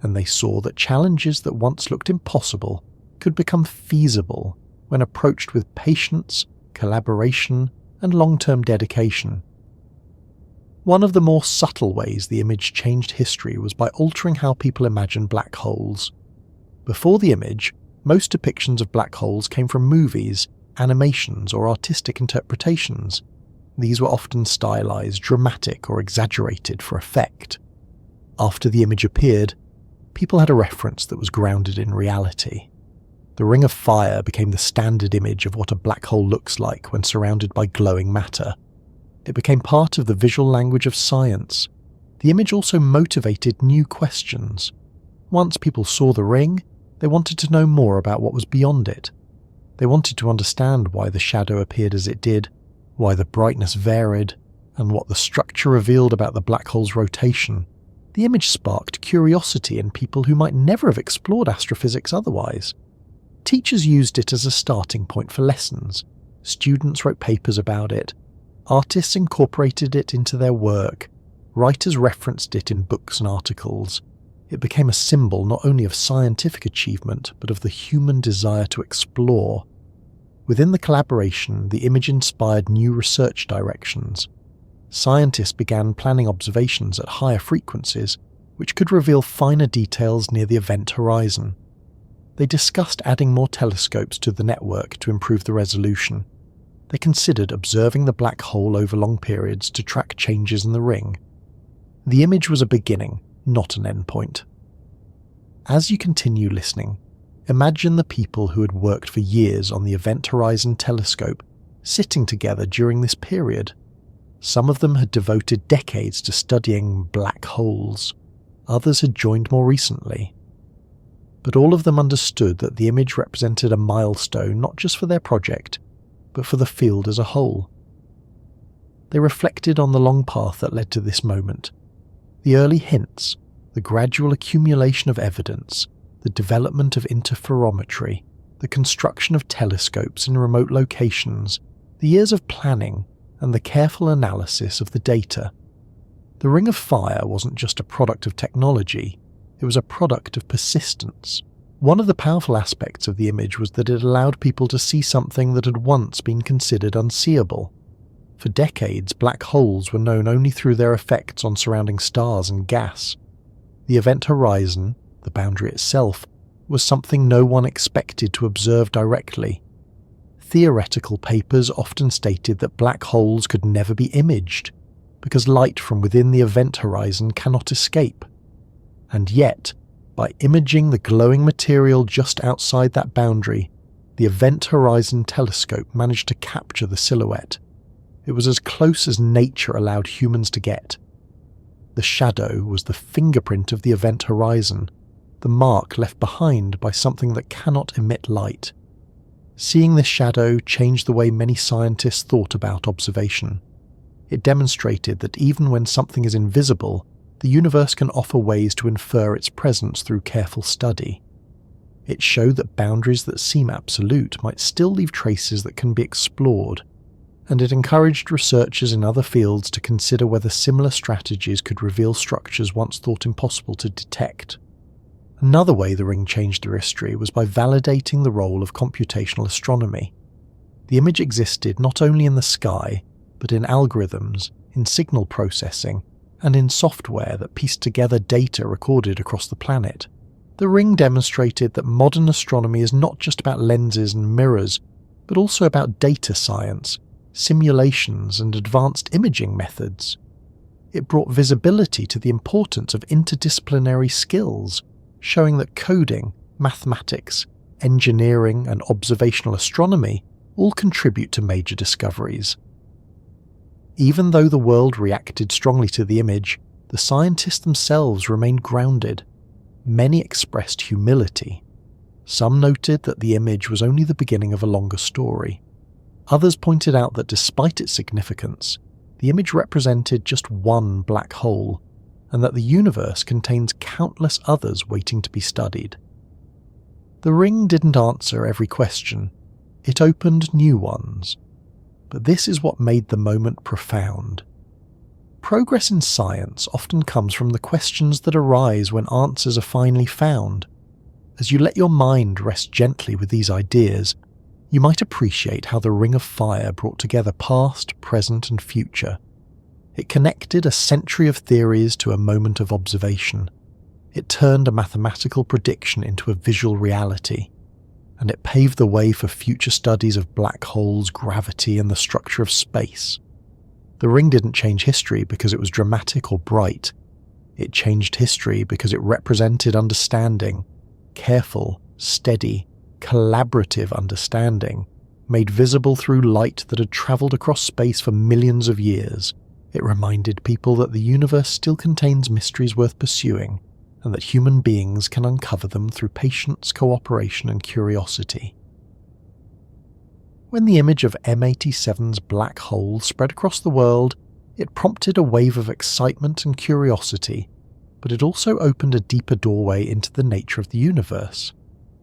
and they saw that challenges that once looked impossible could become feasible when approached with patience, collaboration, and long-term dedication. One of the more subtle ways the image changed history was by altering how people imagine black holes. Before the image, most depictions of black holes came from movies, animations, or artistic interpretations. These were often stylized, dramatic, or exaggerated for effect. After the image appeared, people had a reference that was grounded in reality. The Ring of Fire became the standard image of what a black hole looks like when surrounded by glowing matter. It became part of the visual language of science. The image also motivated new questions. Once people saw the ring, they wanted to know more about what was beyond it. They wanted to understand why the shadow appeared as it did, why the brightness varied, and what the structure revealed about the black hole's rotation. The image sparked curiosity in people who might never have explored astrophysics otherwise. Teachers used it as a starting point for lessons. Students wrote papers about it. Artists incorporated it into their work. Writers referenced it in books and articles. It became a symbol not only of scientific achievement, but of the human desire to explore. Within the collaboration, the image inspired new research directions. Scientists began planning observations at higher frequencies, which could reveal finer details near the event horizon. They discussed adding more telescopes to the network to improve the resolution. They considered observing the black hole over long periods to track changes in the ring. The image was a beginning, not an endpoint. As you continue listening, imagine the people who had worked for years on the Event Horizon Telescope sitting together during this period. Some of them had devoted decades to studying black holes. Others had joined more recently. But all of them understood that the image represented a milestone not just for their project, but for the field as a whole. They reflected on the long path that led to this moment, the early hints, the gradual accumulation of evidence, the development of interferometry, the construction of telescopes in remote locations, the years of planning, and the careful analysis of the data. The Ring of Fire wasn't just a product of technology, it was a product of persistence. One of the powerful aspects of the image was that it allowed people to see something that had once been considered unseeable. For decades, black holes were known only through their effects on surrounding stars and gas. The event horizon, the boundary itself, was something no one expected to observe directly. Theoretical papers often stated that black holes could never be imaged, because light from within the event horizon cannot escape. And yet, by imaging the glowing material just outside that boundary, the Event Horizon Telescope managed to capture the silhouette. It was as close as nature allowed humans to get. The shadow was the fingerprint of the event horizon, the mark left behind by something that cannot emit light. Seeing this shadow changed the way many scientists thought about observation. It demonstrated that even when something is invisible, the universe can offer ways to infer its presence through careful study. It showed that boundaries that seem absolute might still leave traces that can be explored, and it encouraged researchers in other fields to consider whether similar strategies could reveal structures once thought impossible to detect. Another way the ring changed their history was by validating the role of computational astronomy. The image existed not only in the sky, but in algorithms, in signal processing, and in software that pieced together data recorded across the planet. The ring demonstrated that modern astronomy is not just about lenses and mirrors, but also about data science, simulations, and advanced imaging methods. It brought visibility to the importance of interdisciplinary skills, showing that coding, mathematics, engineering, and observational astronomy all contribute to major discoveries. Even though the world reacted strongly to the image, the scientists themselves remained grounded. Many expressed humility. Some noted that the image was only the beginning of a longer story. Others pointed out that despite its significance, the image represented just one black hole, and that the universe contains countless others waiting to be studied. The ring didn't answer every question. It opened new ones. But this is what made the moment profound. Progress in science often comes from the questions that arise when answers are finally found. As you let your mind rest gently with these ideas, you might appreciate how the Ring of Fire brought together past, present, and future. It connected a century of theories to a moment of observation. It turned a mathematical prediction into a visual reality. And it paved the way for future studies of black holes, gravity, and the structure of space. The ring didn't change history because it was dramatic or bright. It changed history because it represented understanding, careful, steady, collaborative understanding, made visible through light that had travelled across space for millions of years. It reminded people that the universe still contains mysteries worth pursuing, and that human beings can uncover them through patience, cooperation, and curiosity. When the image of M87's black hole spread across the world, it prompted a wave of excitement and curiosity, but it also opened a deeper doorway into the nature of the universe.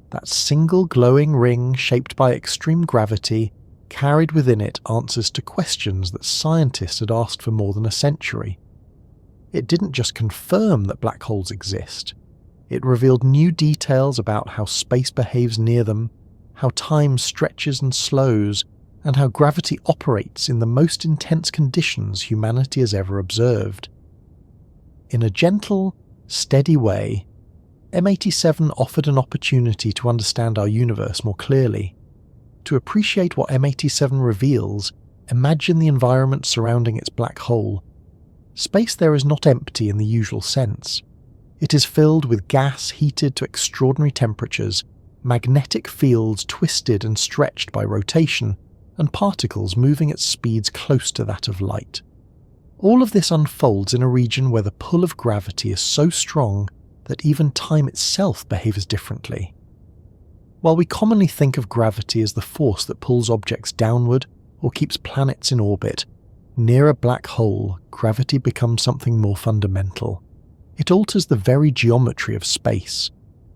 That single glowing ring shaped by extreme gravity carried within it answers to questions that scientists had asked for more than a century. It didn't just confirm that black holes exist. It revealed new details about how space behaves near them, how time stretches and slows, and how gravity operates in the most intense conditions humanity has ever observed. In a gentle, steady way, M87 offered an opportunity to understand our universe more clearly. To appreciate what M87 reveals, imagine the environment surrounding its black hole. Space there is not empty in the usual sense. It is filled with gas heated to extraordinary temperatures, magnetic fields twisted and stretched by rotation, and particles moving at speeds close to that of light. All of this unfolds in a region where the pull of gravity is so strong that even time itself behaves differently. While we commonly think of gravity as the force that pulls objects downward or keeps planets in orbit, near a black hole, gravity becomes something more fundamental. It alters the very geometry of space.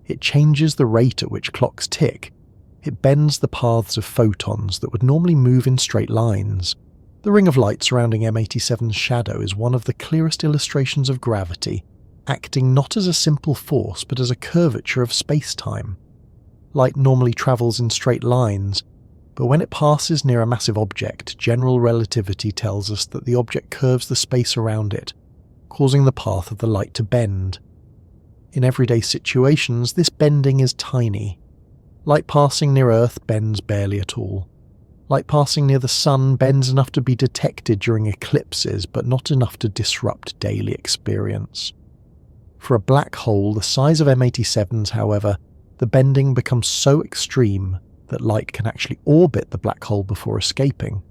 It changes the rate at which clocks tick. It bends the paths of photons that would normally move in straight lines. The ring of light surrounding M87's shadow is one of the clearest illustrations of gravity, acting not as a simple force but as a curvature of spacetime. Light normally travels in straight lines, but when it passes near a massive object, general relativity tells us that the object curves the space around it, causing the path of the light to bend. In everyday situations, this bending is tiny. Light passing near Earth bends barely at all. Light passing near the Sun bends enough to be detected during eclipses, but not enough to disrupt daily experience. For a black hole the size of M87's, however, the bending becomes so extreme that light can actually orbit the black hole before escaping.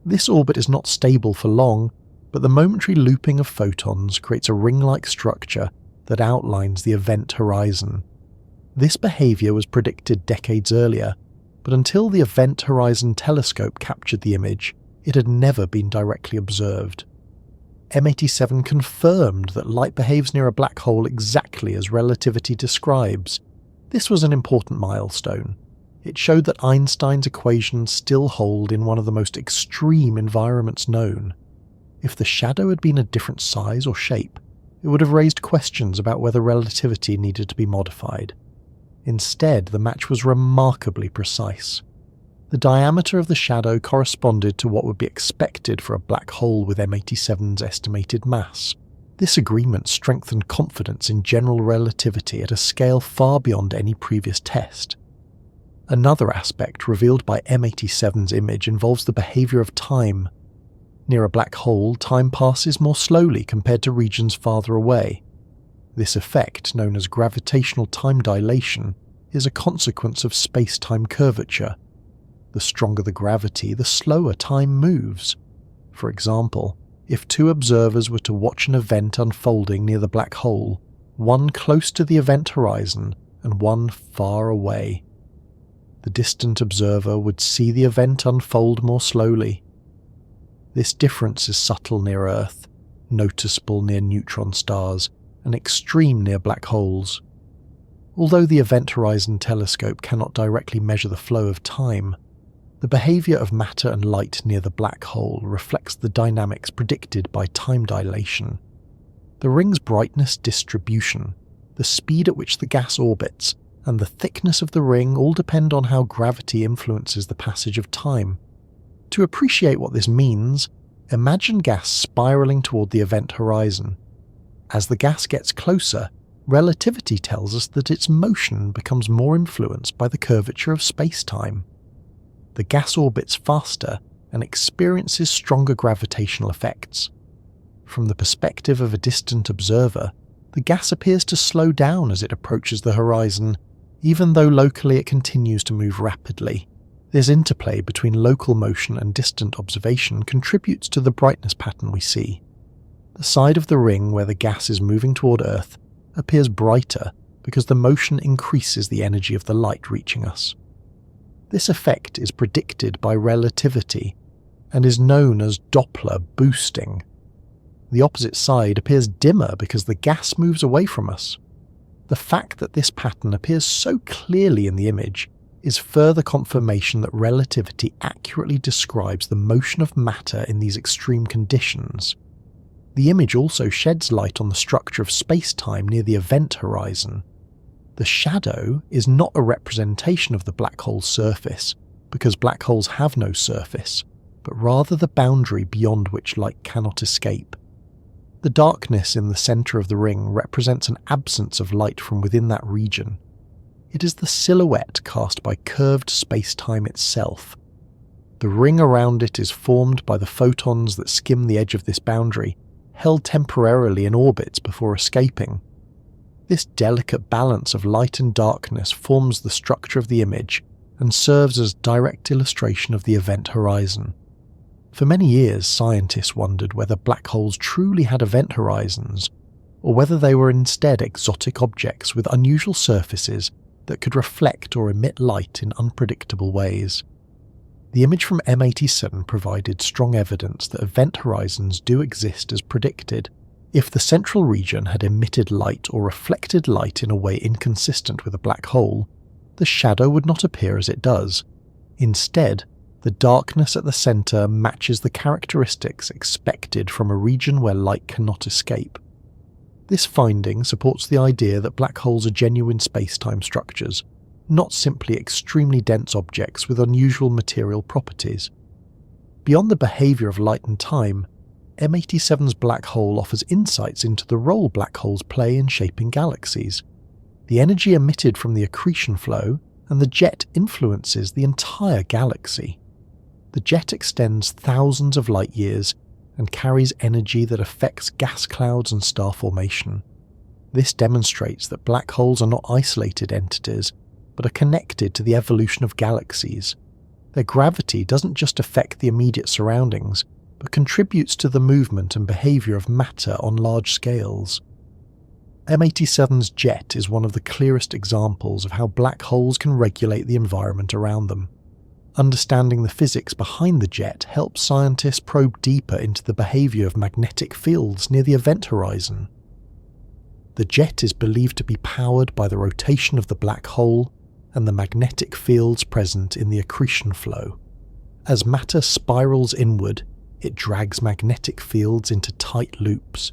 This orbit is not stable for long, but the momentary looping of photons creates a ring-like structure that outlines the event horizon. This behaviour was predicted decades earlier, but until the Event Horizon Telescope captured the image, it had never been directly observed. M87 confirmed that light behaves near a black hole exactly as relativity describes. This was an important milestone. It showed that Einstein's equations still hold in one of the most extreme environments known. If the shadow had been a different size or shape, it would have raised questions about whether relativity needed to be modified. Instead, the match was remarkably precise. The diameter of the shadow corresponded to what would be expected for a black hole with M87's estimated mass. This agreement strengthened confidence in general relativity at a scale far beyond any previous test. Another aspect revealed by M87's image involves the behaviour of time. Near a black hole, time passes more slowly compared to regions farther away. This effect, known as gravitational time dilation, is a consequence of space-time curvature. The stronger the gravity, the slower time moves. For example, if two observers were to watch an event unfolding near the black hole, one close to the event horizon and one far away, the distant observer would see the event unfold more slowly. This difference is subtle near Earth, noticeable near neutron stars, and extreme near black holes. Although the Event Horizon Telescope cannot directly measure the flow of time, the behaviour of matter and light near the black hole reflects the dynamics predicted by time dilation. The ring's brightness distribution, the speed at which the gas orbits, and the thickness of the ring all depend on how gravity influences the passage of time. To appreciate what this means, imagine gas spiralling toward the event horizon. As the gas gets closer, relativity tells us that its motion becomes more influenced by the curvature of space-time. The gas orbits faster and experiences stronger gravitational effects. From the perspective of a distant observer, the gas appears to slow down as it approaches the horizon, even though locally it continues to move rapidly. This interplay between local motion and distant observation contributes to the brightness pattern we see. The side of the ring where the gas is moving toward Earth appears brighter because the motion increases the energy of the light reaching us. This effect is predicted by relativity and is known as Doppler boosting. The opposite side appears dimmer because the gas moves away from us. The fact that this pattern appears so clearly in the image is further confirmation that relativity accurately describes the motion of matter in these extreme conditions. The image also sheds light on the structure of space-time near the event horizon. The shadow is not a representation of the black hole's surface, because black holes have no surface, but rather the boundary beyond which light cannot escape. The darkness in the centre of the ring represents an absence of light from within that region. It is the silhouette cast by curved space-time itself. The ring around it is formed by the photons that skim the edge of this boundary, held temporarily in orbits before escaping. This delicate balance of light and darkness forms the structure of the image and serves as direct illustration of the event horizon. For many years, scientists wondered whether black holes truly had event horizons, or whether they were instead exotic objects with unusual surfaces that could reflect or emit light in unpredictable ways. The image from M87 provided strong evidence that event horizons do exist as predicted, If the central region had emitted light or reflected light in a way inconsistent with a black hole, the shadow would not appear as it does. Instead, the darkness at the centre matches the characteristics expected from a region where light cannot escape. This finding supports the idea that black holes are genuine spacetime structures, not simply extremely dense objects with unusual material properties. Beyond the behaviour of light and time, M87's black hole offers insights into the role black holes play in shaping galaxies. The energy emitted from the accretion flow and the jet influences the entire galaxy. The jet extends thousands of light years and carries energy that affects gas clouds and star formation. This demonstrates that black holes are not isolated entities, but are connected to the evolution of galaxies. Their gravity doesn't just affect the immediate surroundings, but contributes to the movement and behaviour of matter on large scales. M87's jet is one of the clearest examples of how black holes can regulate the environment around them. Understanding the physics behind the jet helps scientists probe deeper into the behaviour of magnetic fields near the event horizon. The jet is believed to be powered by the rotation of the black hole and the magnetic fields present in the accretion flow. As matter spirals inward, it drags magnetic fields into tight loops.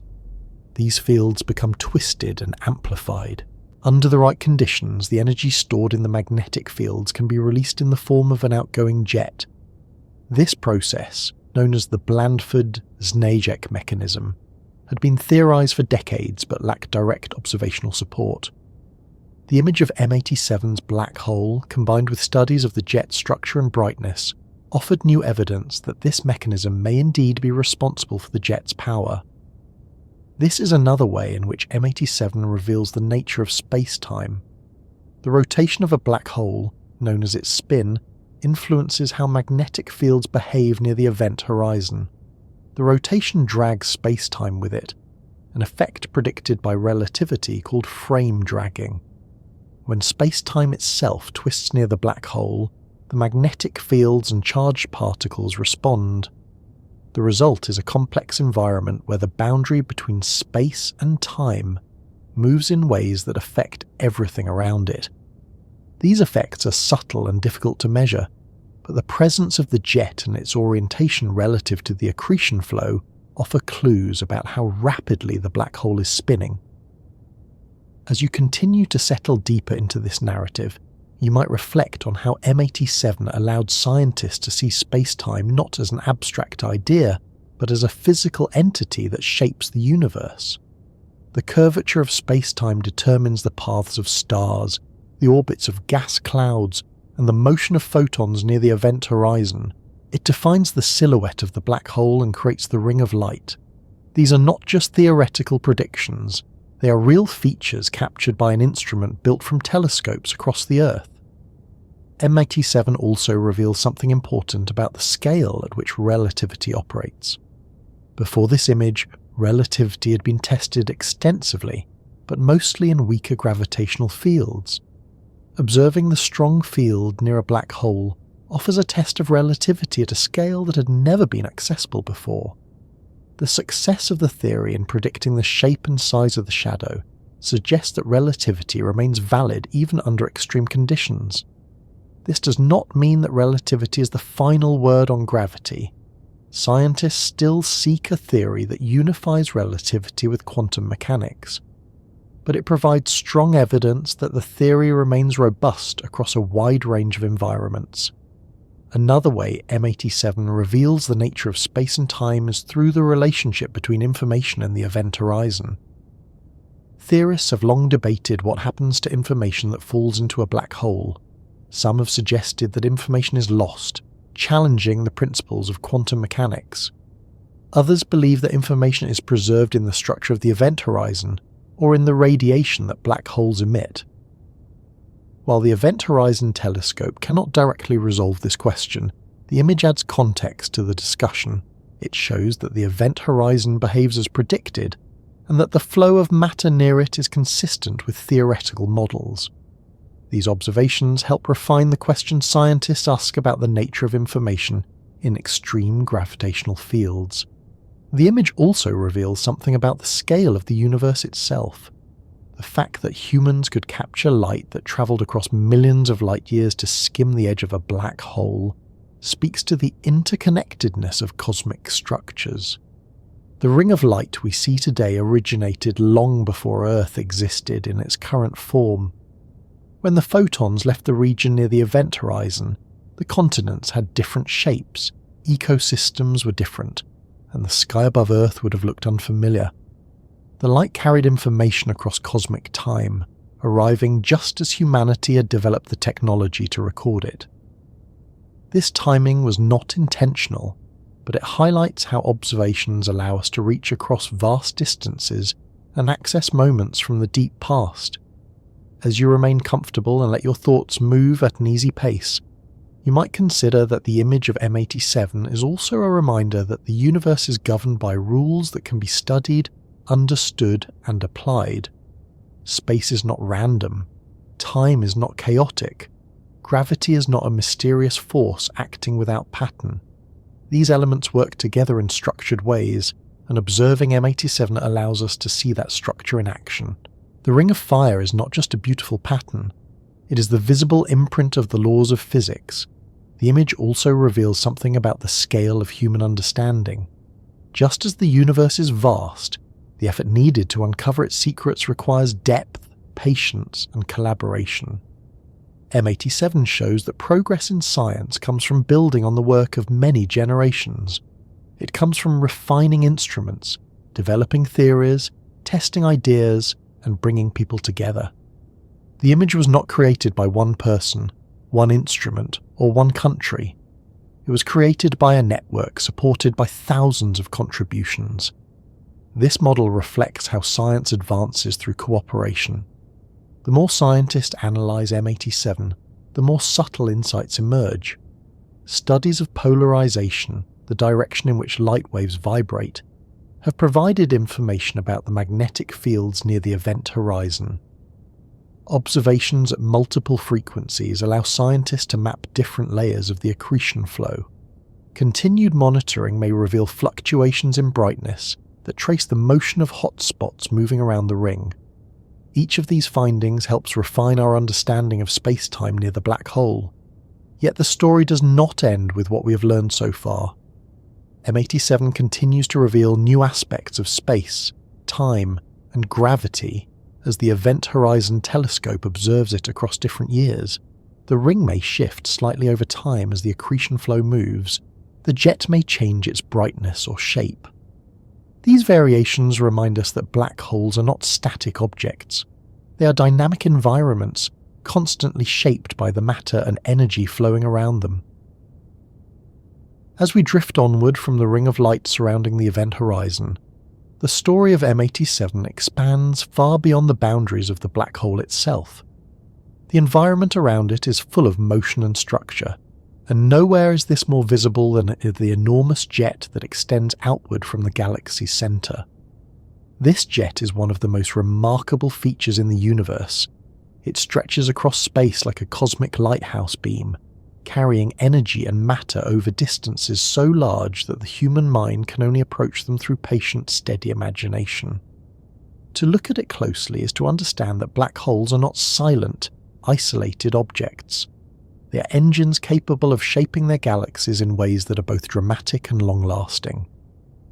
These fields become twisted and amplified. Under the right conditions, the energy stored in the magnetic fields can be released in the form of an outgoing jet. This process, known as the Blandford-Znajek mechanism, had been theorized for decades but lacked direct observational support. The image of M87's black hole, combined with studies of the jet's structure and brightness, offered new evidence that this mechanism may indeed be responsible for the jet's power. This is another way in which M87 reveals the nature of space-time. The rotation of a black hole, known as its spin, influences how magnetic fields behave near the event horizon. The rotation drags space-time with it, an effect predicted by relativity called frame dragging. When space-time itself twists near the black hole, the magnetic fields and charged particles respond. The result is a complex environment where the boundary between space and time moves in ways that affect everything around it. These effects are subtle and difficult to measure, but the presence of the jet and its orientation relative to the accretion flow offer clues about how rapidly the black hole is spinning. As you continue to settle deeper into this narrative, you might reflect on how M87 allowed scientists to see space-time not as an abstract idea, but as a physical entity that shapes the universe. The curvature of space-time determines the paths of stars, the orbits of gas clouds, and the motion of photons near the event horizon. It defines the silhouette of the black hole and creates the ring of light. These are not just theoretical predictions. They are real features captured by an instrument built from telescopes across the Earth. M87 also reveals something important about the scale at which relativity operates. Before this image, relativity had been tested extensively, but mostly in weaker gravitational fields. Observing the strong field near a black hole offers a test of relativity at a scale that had never been accessible before. The success of the theory in predicting the shape and size of the shadow suggests that relativity remains valid even under extreme conditions. This does not mean that relativity is the final word on gravity. Scientists still seek a theory that unifies relativity with quantum mechanics, but it provides strong evidence that the theory remains robust across a wide range of environments. Another way M87 reveals the nature of space and time is through the relationship between information and the event horizon. Theorists have long debated what happens to information that falls into a black hole. Some have suggested that information is lost, challenging the principles of quantum mechanics. Others believe that information is preserved in the structure of the event horizon, or in the radiation that black holes emit. While the Event Horizon Telescope cannot directly resolve this question, the image adds context to the discussion. It shows that the event horizon behaves as predicted, and that the flow of matter near it is consistent with theoretical models. These observations help refine the question scientists ask about the nature of information in extreme gravitational fields. The image also reveals something about the scale of the universe itself. The fact that humans could capture light that travelled across millions of light years to skim the edge of a black hole speaks to the interconnectedness of cosmic structures. The ring of light we see today originated long before Earth existed in its current form. When the photons left the region near the event horizon, the continents had different shapes, ecosystems were different, and the sky above Earth would have looked unfamiliar. The light carried information across cosmic time, arriving just as humanity had developed the technology to record it. This timing was not intentional, but it highlights how observations allow us to reach across vast distances and access moments from the deep past. As you remain comfortable and let your thoughts move at an easy pace, you might consider that the image of M87 is also a reminder that the universe is governed by rules that can be studied, understood, and applied. Space is not random. Time is not chaotic. Gravity is not a mysterious force acting without pattern. These elements work together in structured ways, and observing M87 allows us to see that structure in action. The ring of fire is not just a beautiful pattern. It is the visible imprint of the laws of physics. The image also reveals something about the scale of human understanding. Just as the universe is vast, the effort needed to uncover its secrets requires depth, patience, and collaboration. M87 shows that progress in science comes from building on the work of many generations. It comes from refining instruments, developing theories, testing ideas, and bringing people together. The image was not created by one person, one instrument, or one country. It was created by a network supported by thousands of contributions. This model reflects how science advances through cooperation. The more scientists analyze M87, the more subtle insights emerge. Studies of polarization, the direction in which light waves vibrate, have provided information about the magnetic fields near the event horizon. Observations at multiple frequencies allow scientists to map different layers of the accretion flow. Continued monitoring may reveal fluctuations in brightness that trace the motion of hotspots moving around the ring. Each of these findings helps refine our understanding of spacetime near the black hole. Yet the story does not end with what we have learned so far. M87 continues to reveal new aspects of space, time, and gravity as the Event Horizon Telescope observes it across different years. The ring may shift slightly over time as the accretion flow moves. The jet may change its brightness or shape. These variations remind us that black holes are not static objects. They are dynamic environments, constantly shaped by the matter and energy flowing around them. As we drift onward from the ring of light surrounding the event horizon, the story of M87 expands far beyond the boundaries of the black hole itself. The environment around it is full of motion and structure, and nowhere is this more visible than the enormous jet that extends outward from the galaxy's centre. This jet is one of the most remarkable features in the universe. It stretches across space like a cosmic lighthouse beam, carrying energy and matter over distances so large that the human mind can only approach them through patient, steady imagination. To look at it closely is to understand that black holes are not silent, isolated objects. They are engines capable of shaping their galaxies in ways that are both dramatic and long-lasting.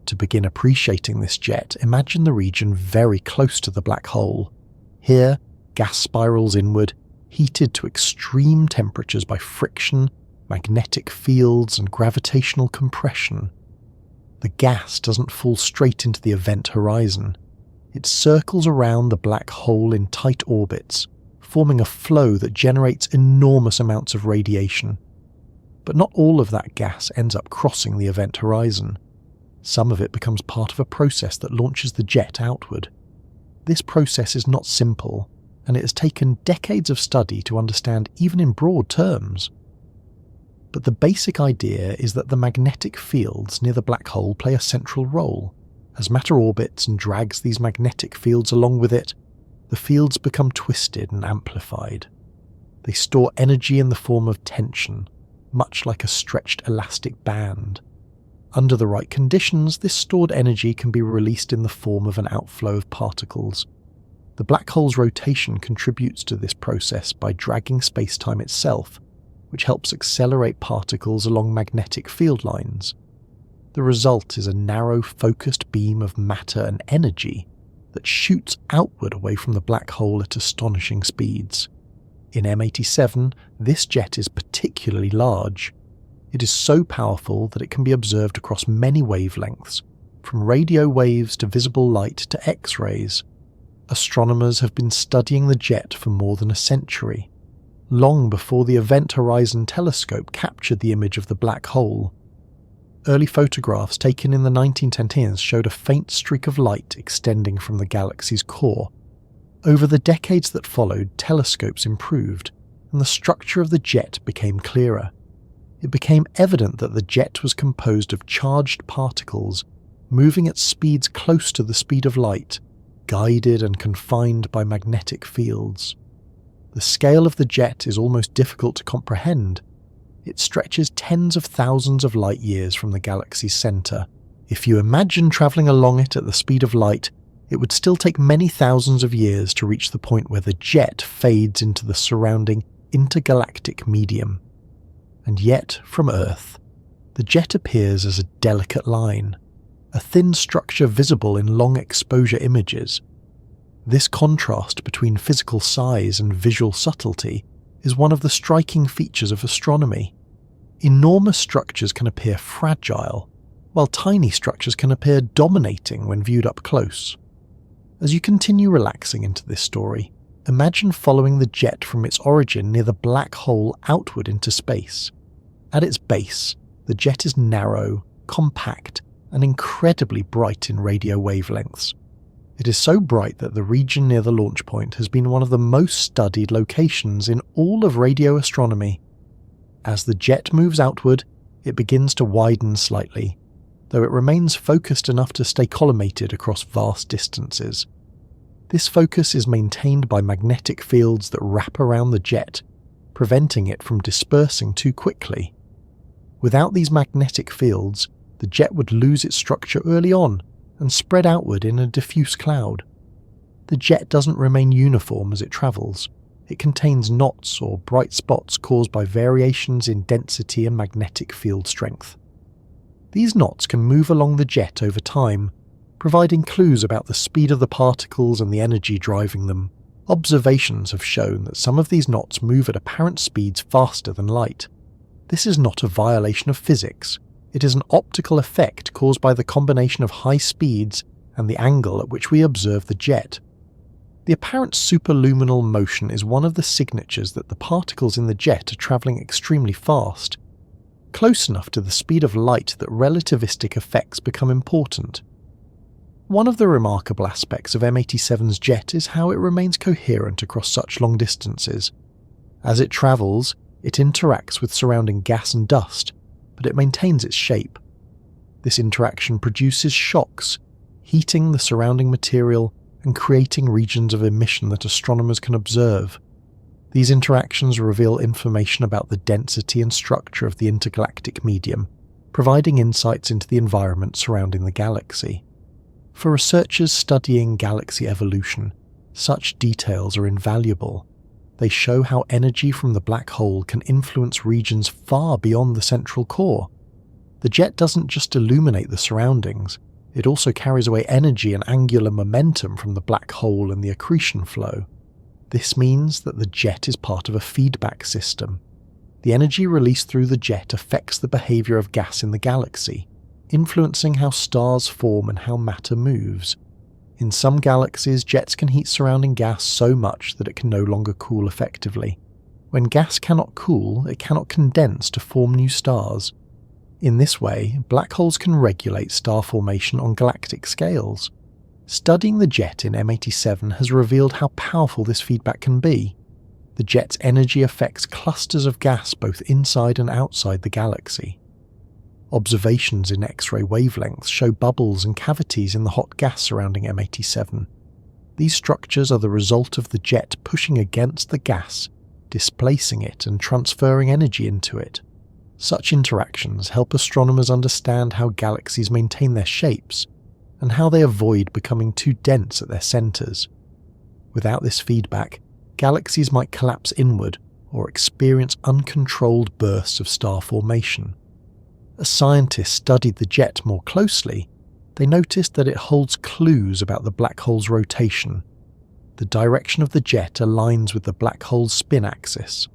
To begin appreciating this jet, imagine the region very close to the black hole. Here, gas spirals inward, heated to extreme temperatures by friction, magnetic fields, and gravitational compression. The gas doesn't fall straight into the event horizon. It circles around the black hole in tight orbits, forming a flow that generates enormous amounts of radiation. But not all of that gas ends up crossing the event horizon. Some of it becomes part of a process that launches the jet outward. This process is not simple, and it has taken decades of study to understand even in broad terms. But the basic idea is that the magnetic fields near the black hole play a central role. As matter orbits and drags these magnetic fields along with it, the fields become twisted and amplified. They store energy in the form of tension, much like a stretched elastic band. Under the right conditions, this stored energy can be released in the form of an outflow of particles. The black hole's rotation contributes to this process by dragging spacetime itself, which helps accelerate particles along magnetic field lines. The result is a narrow, focused beam of matter and energy that shoots outward away from the black hole at astonishing speeds. In M87, this jet is particularly large. It is so powerful that it can be observed across many wavelengths, from radio waves to visible light to X-rays. Astronomers have been studying the jet for more than a century, long before the Event Horizon telescope captured the image of the black hole. Early photographs taken in the 1910s showed a faint streak of light extending from the galaxy's core. Over the decades that followed, telescopes improved, and the structure of the jet became clearer. It became evident that the jet was composed of charged particles, moving at speeds close to the speed of light, guided and confined by magnetic fields. The scale of the jet is almost difficult to comprehend. It stretches tens of thousands of light years from the galaxy's centre. If you imagine travelling along it at the speed of light, it would still take many thousands of years to reach the point where the jet fades into the surrounding intergalactic medium. And yet, from Earth, the jet appears as a delicate line, a thin structure visible in long exposure images. This contrast between physical size and visual subtlety is one of the striking features of astronomy. Enormous structures can appear fragile, while tiny structures can appear dominating when viewed up close. As you continue relaxing into this story, imagine following the jet from its origin near the black hole outward into space. At its base, the jet is narrow, compact, and incredibly bright in radio wavelengths. It is so bright that the region near the launch point has been one of the most studied locations in all of radio astronomy. As the jet moves outward, it begins to widen slightly, though it remains focused enough to stay collimated across vast distances. This focus is maintained by magnetic fields that wrap around the jet, preventing it from dispersing too quickly. Without these magnetic fields, the jet would lose its structure early on and spread outward in a diffuse cloud. The jet doesn't remain uniform as it travels. It contains knots or bright spots caused by variations in density and magnetic field strength. These knots can move along the jet over time, providing clues about the speed of the particles and the energy driving them. Observations have shown that some of these knots move at apparent speeds faster than light. This is not a violation of physics. It is an optical effect caused by the combination of high speeds and the angle at which we observe the jet. The apparent superluminal motion is one of the signatures that the particles in the jet are travelling extremely fast, close enough to the speed of light that relativistic effects become important. One of the remarkable aspects of M87's jet is how it remains coherent across such long distances. As it travels, it interacts with surrounding gas and dust, but it maintains its shape. This interaction produces shocks, heating the surrounding material and creating regions of emission that astronomers can observe. These interactions reveal information about the density and structure of the intergalactic medium, providing insights into the environment surrounding the galaxy. For researchers studying galaxy evolution, such details are invaluable. They show how energy from the black hole can influence regions far beyond the central core. The jet doesn't just illuminate the surroundings, it also carries away energy and angular momentum from the black hole and the accretion flow. This means that the jet is part of a feedback system. The energy released through the jet affects the behavior of gas in the galaxy, influencing how stars form and how matter moves. In some galaxies, jets can heat surrounding gas so much that it can no longer cool effectively. When gas cannot cool, it cannot condense to form new stars. In this way, black holes can regulate star formation on galactic scales. Studying the jet in M87 has revealed how powerful this feedback can be. The jet's energy affects clusters of gas both inside and outside the galaxy. Observations in X-ray wavelengths show bubbles and cavities in the hot gas surrounding M87. These structures are the result of the jet pushing against the gas, displacing it and transferring energy into it. Such interactions help astronomers understand how galaxies maintain their shapes and how they avoid becoming too dense at their centres. Without this feedback, galaxies might collapse inward or experience uncontrolled bursts of star formation. As scientists studied the jet more closely, they noticed that it holds clues about the black hole's rotation. The direction of the jet aligns with the black hole's spin axis.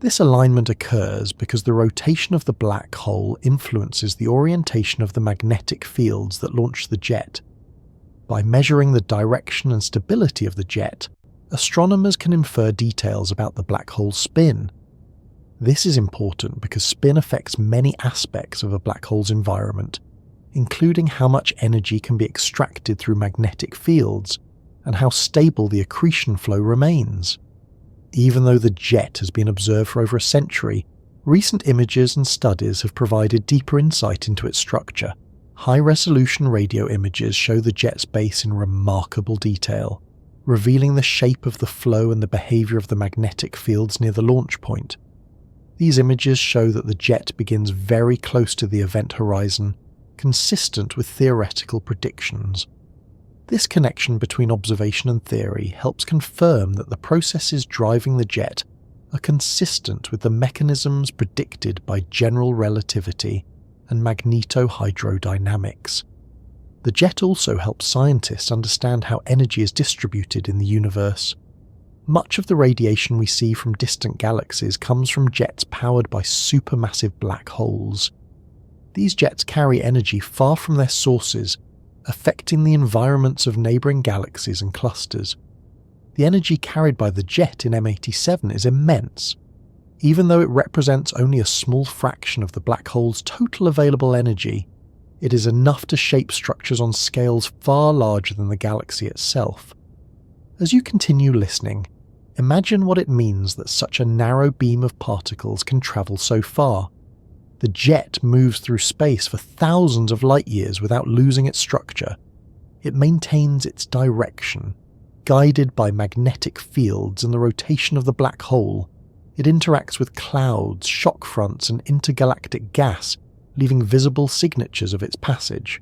This alignment occurs because the rotation of the black hole influences the orientation of the magnetic fields that launch the jet. By measuring the direction and stability of the jet, astronomers can infer details about the black hole's spin. This is important because spin affects many aspects of a black hole's environment, including how much energy can be extracted through magnetic fields and how stable the accretion flow remains. Even though the jet has been observed for over a century, recent images and studies have provided deeper insight into its structure. High-resolution radio images show the jet's base in remarkable detail, revealing the shape of the flow and the behaviour of the magnetic fields near the launch point. These images show that the jet begins very close to the event horizon, consistent with theoretical predictions. This connection between observation and theory helps confirm that the processes driving the jet are consistent with the mechanisms predicted by general relativity and magnetohydrodynamics. The jet also helps scientists understand how energy is distributed in the universe. Much of the radiation we see from distant galaxies comes from jets powered by supermassive black holes. These jets carry energy far from their sources, affecting the environments of neighbouring galaxies and clusters. The energy carried by the jet in M87 is immense. Even though it represents only a small fraction of the black hole's total available energy, it is enough to shape structures on scales far larger than the galaxy itself. As you continue listening, imagine what it means that such a narrow beam of particles can travel so far. The jet moves through space for thousands of light years without losing its structure. It maintains its direction. Guided by magnetic fields and the rotation of the black hole, it interacts with clouds, shock fronts, and intergalactic gas, leaving visible signatures of its passage.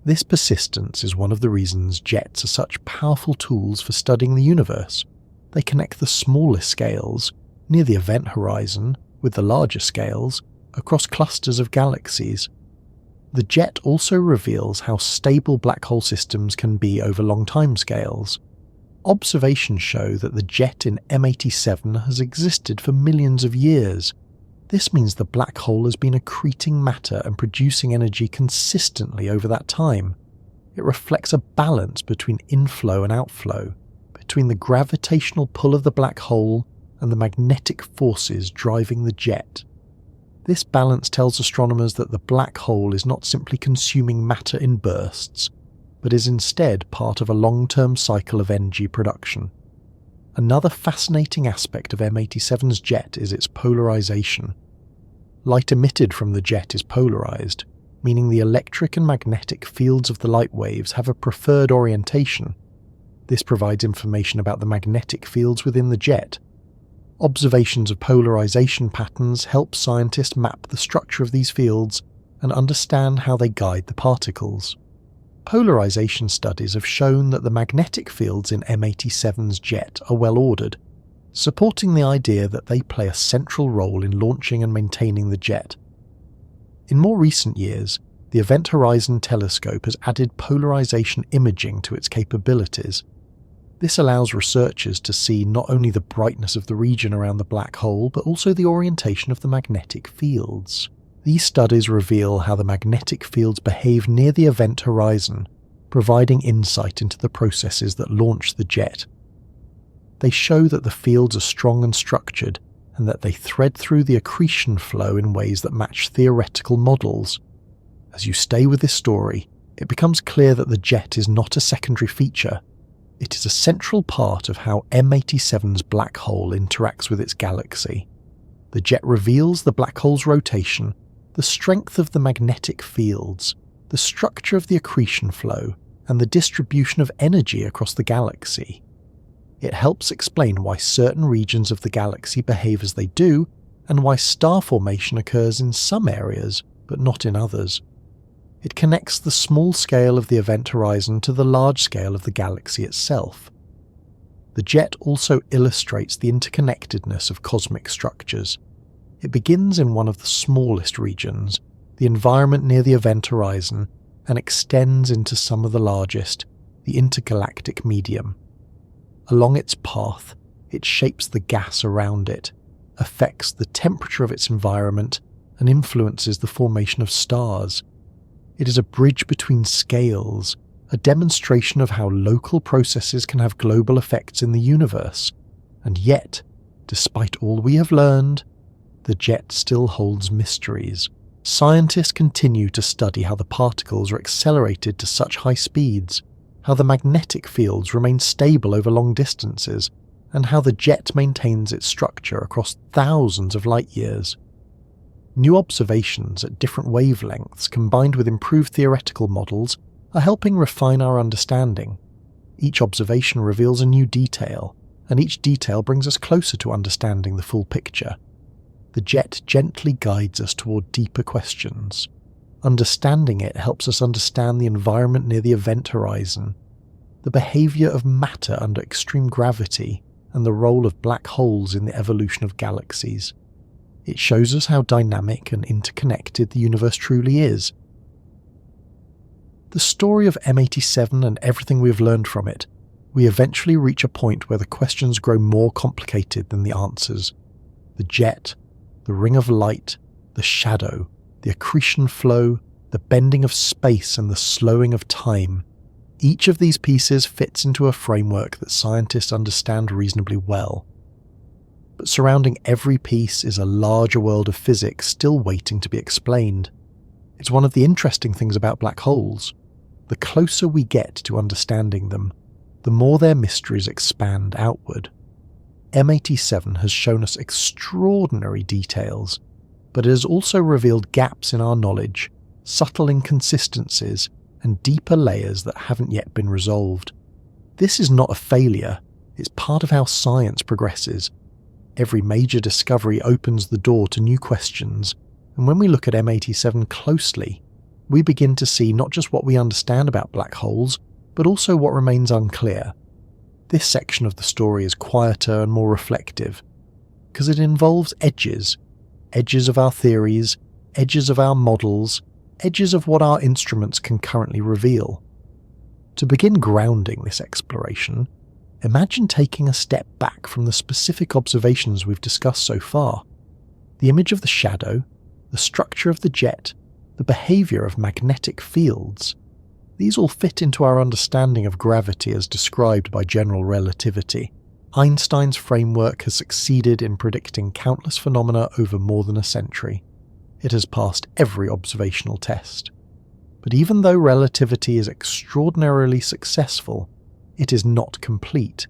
This persistence is one of the reasons jets are such powerful tools for studying the universe. They connect the smallest scales, near the event horizon, with the larger scales, across clusters of galaxies. The jet also reveals how stable black hole systems can be over long timescales. Observations show that the jet in M87 has existed for millions of years. This means the black hole has been accreting matter and producing energy consistently over that time. It reflects a balance between inflow and outflow, between the gravitational pull of the black hole and the magnetic forces driving the jet. This balance tells astronomers that the black hole is not simply consuming matter in bursts, but is instead part of a long-term cycle of energy production. Another fascinating aspect of M87's jet is its polarization. Light emitted from the jet is polarized, meaning the electric and magnetic fields of the light waves have a preferred orientation. This provides information about the magnetic fields within the jet. Observations of polarization patterns help scientists map the structure of these fields and understand how they guide the particles. Polarization studies have shown that the magnetic fields in M87's jet are well ordered, supporting the idea that they play a central role in launching and maintaining the jet. In more recent years, the Event Horizon Telescope has added polarization imaging to its capabilities. This allows researchers to see not only the brightness of the region around the black hole, but also the orientation of the magnetic fields. These studies reveal how the magnetic fields behave near the event horizon, providing insight into the processes that launch the jet. They show that the fields are strong and structured, and that they thread through the accretion flow in ways that match theoretical models. As you stay with this story, it becomes clear that the jet is not a secondary feature. It is a central part of how M87's black hole interacts with its galaxy. The jet reveals the black hole's rotation, the strength of the magnetic fields, the structure of the accretion flow, and the distribution of energy across the galaxy. It helps explain why certain regions of the galaxy behave as they do, and why star formation occurs in some areas but not in others. It connects the small scale of the event horizon to the large scale of the galaxy itself. The jet also illustrates the interconnectedness of cosmic structures. It begins in one of the smallest regions, the environment near the event horizon, and extends into some of the largest, the intergalactic medium. Along its path, it shapes the gas around it, affects the temperature of its environment, and influences the formation of stars. It is a bridge between scales, a demonstration of how local processes can have global effects in the universe. And yet, despite all we have learned, the jet still holds mysteries. Scientists continue to study how the particles are accelerated to such high speeds, how the magnetic fields remain stable over long distances, and how the jet maintains its structure across thousands of light years. New observations at different wavelengths combined with improved theoretical models are helping refine our understanding. Each observation reveals a new detail, and each detail brings us closer to understanding the full picture. The jet gently guides us toward deeper questions. Understanding it helps us understand the environment near the event horizon, the behavior of matter under extreme gravity, and the role of black holes in the evolution of galaxies. It shows us how dynamic and interconnected the universe truly is. The story of M87 and everything we've learned from it, we eventually reach a point where the questions grow more complicated than the answers. The jet, the ring of light, the shadow, the accretion flow, the bending of space and the slowing of time. Each of these pieces fits into a framework that scientists understand reasonably well. But surrounding every piece is a larger world of physics still waiting to be explained. It's one of the interesting things about black holes. The closer we get to understanding them, the more their mysteries expand outward. M87 has shown us extraordinary details, but it has also revealed gaps in our knowledge, subtle inconsistencies, and deeper layers that haven't yet been resolved. This is not a failure, it's part of how science progresses. Every major discovery opens the door to new questions, and when we look at M87 closely, we begin to see not just what we understand about black holes, but also what remains unclear. This section of the story is quieter and more reflective, because it involves edges of our theories, edges of our models, edges of what our instruments can currently reveal. To begin grounding this exploration, imagine taking a step back from the specific observations we've discussed so far. The image of the shadow, the structure of the jet, the behavior of magnetic fields. These all fit into our understanding of gravity as described by general relativity. Einstein's framework has succeeded in predicting countless phenomena over more than a century. It has passed every observational test. But even though relativity is extraordinarily successful, it is not complete.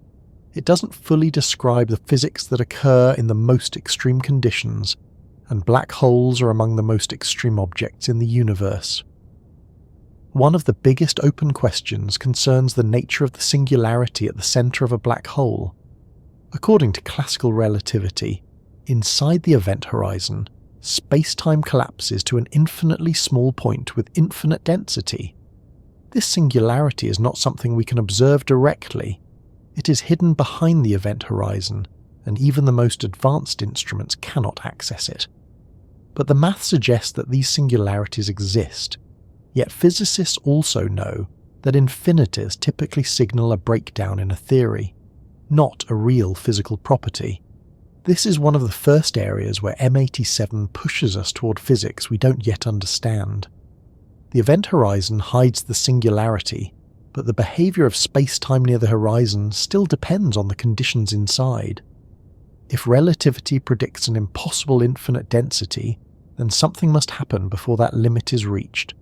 It doesn't fully describe the physics that occur in the most extreme conditions, and black holes are among the most extreme objects in the universe. One of the biggest open questions concerns the nature of the singularity at the centre of a black hole. According to classical relativity, inside the event horizon, space-time collapses to an infinitely small point with infinite density. This singularity is not something we can observe directly. It is hidden behind the event horizon, and even the most advanced instruments cannot access it. But the math suggests that these singularities exist, yet physicists also know that infinities typically signal a breakdown in a theory, not a real physical property. This is one of the first areas where M87 pushes us toward physics we don't yet understand. The event horizon hides the singularity, but the behavior of space-time near the horizon still depends on the conditions inside. If relativity predicts an impossible infinite density, then something must happen before that limit is reached,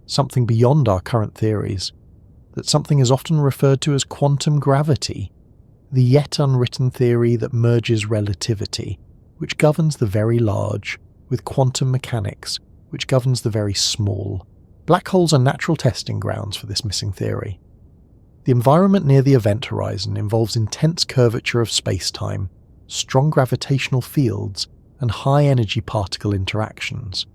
something beyond our current theories. That something is often referred to as quantum gravity, the yet unwritten theory that merges relativity, which governs the very large, with quantum mechanics, which governs the very small. Black holes are natural testing grounds for this missing theory. The environment near the event horizon involves intense curvature of space-time, strong gravitational fields, and high-energy particle interactions.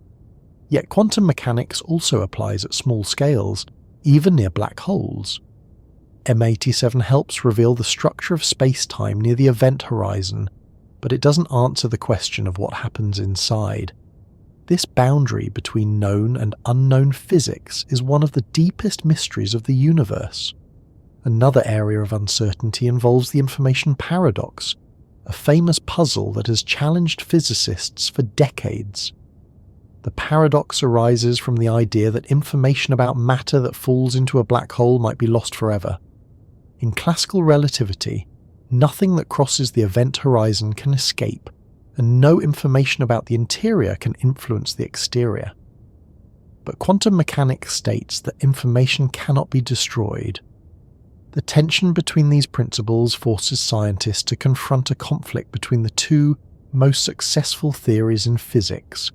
Yet quantum mechanics also applies at small scales, even near black holes. M87 helps reveal the structure of space-time near the event horizon, but it doesn't answer the question of what happens inside. This boundary between known and unknown physics is one of the deepest mysteries of the universe. Another area of uncertainty involves the information paradox, a famous puzzle that has challenged physicists for decades. The paradox arises from the idea that information about matter that falls into a black hole might be lost forever. In classical relativity, nothing that crosses the event horizon can escape, and no information about the interior can influence the exterior. But quantum mechanics states that information cannot be destroyed. The tension between these principles forces scientists to confront a conflict between the two most successful theories in physics.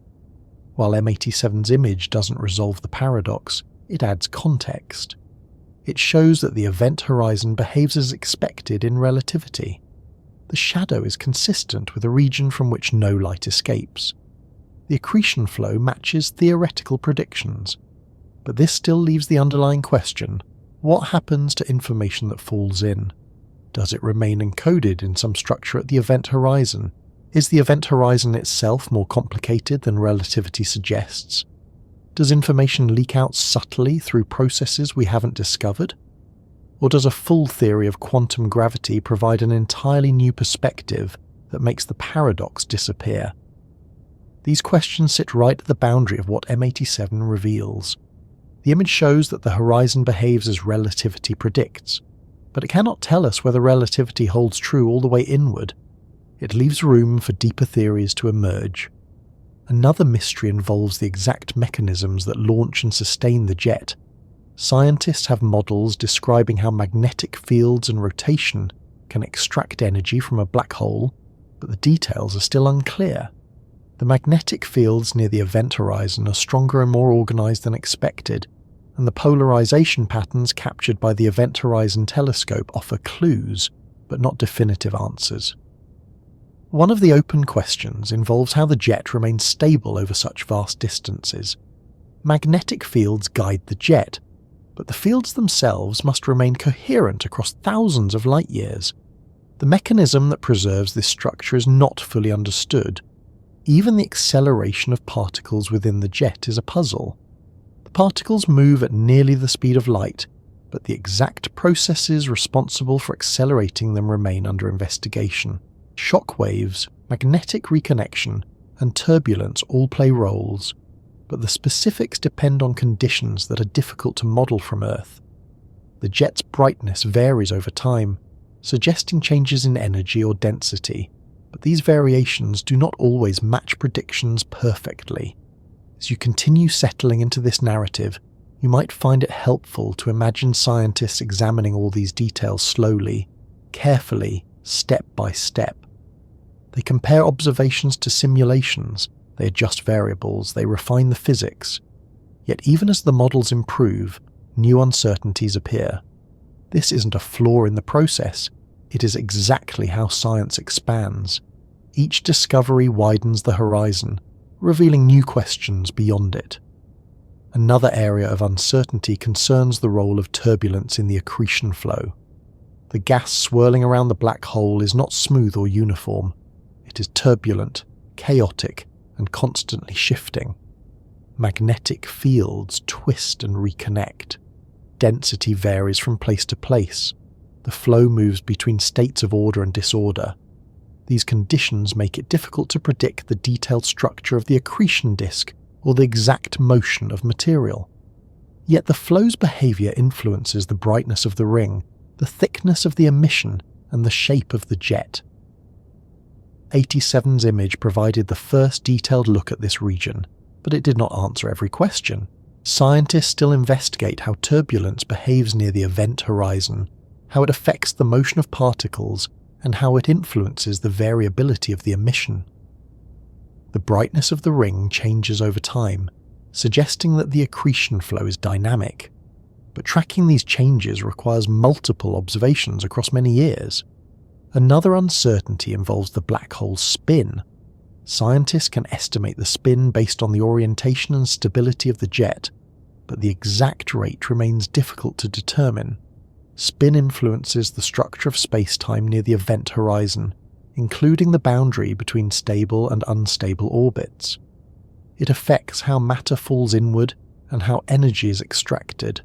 While M87's image doesn't resolve the paradox, it adds context. It shows that the event horizon behaves as expected in relativity. The shadow is consistent with a region from which no light escapes. The accretion flow matches theoretical predictions. But this still leaves the underlying question: what happens to information that falls in? Does it remain encoded in some structure at the event horizon? Is the event horizon itself more complicated than relativity suggests? Does information leak out subtly through processes we haven't discovered? Or does a full theory of quantum gravity provide an entirely new perspective that makes the paradox disappear? These questions sit right at the boundary of what M87 reveals. The image shows that the horizon behaves as relativity predicts, but it cannot tell us whether relativity holds true all the way inward. It leaves room for deeper theories to emerge. Another mystery involves the exact mechanisms that launch and sustain the jet. Scientists have models describing how magnetic fields and rotation can extract energy from a black hole, but the details are still unclear. The magnetic fields near the event horizon are stronger and more organized than expected, and the polarization patterns captured by the Event Horizon Telescope offer clues, but not definitive answers. One of the open questions involves how the jet remains stable over such vast distances. Magnetic fields guide the jet, but the fields themselves must remain coherent across thousands of light years. The mechanism that preserves this structure is not fully understood. Even the acceleration of particles within the jet is a puzzle. The particles move at nearly the speed of light, but the exact processes responsible for accelerating them remain under investigation. Shock waves, magnetic reconnection, and turbulence all play roles, but the specifics depend on conditions that are difficult to model from Earth. The jet's brightness varies over time, suggesting changes in energy or density, but these variations do not always match predictions perfectly. As you continue settling into this narrative, you might find it helpful to imagine scientists examining all these details slowly, carefully, step by step. They compare observations to simulations, they adjust variables, they refine the physics. Yet even as the models improve, new uncertainties appear. This isn't a flaw in the process, it is exactly how science expands. Each discovery widens the horizon, revealing new questions beyond it. Another area of uncertainty concerns the role of turbulence in the accretion flow. The gas swirling around the black hole is not smooth or uniform. It is turbulent, chaotic, and constantly shifting. Magnetic fields twist and reconnect. Density varies from place to place. The flow moves between states of order and disorder. These conditions make it difficult to predict the detailed structure of the accretion disk or the exact motion of material. Yet the flow's behavior influences the brightness of the ring, the thickness of the emission, and the shape of the jet. 87's image provided the first detailed look at this region, but it did not answer every question. Scientists still investigate how turbulence behaves near the event horizon, how it affects the motion of particles, and how it influences the variability of the emission. The brightness of the ring changes over time, suggesting that the accretion flow is dynamic. But tracking these changes requires multiple observations across many years. Another uncertainty involves the black hole's spin. Scientists can estimate the spin based on the orientation and stability of the jet, but the exact rate remains difficult to determine. Spin influences the structure of spacetime near the event horizon, including the boundary between stable and unstable orbits. It affects how matter falls inward and how energy is extracted,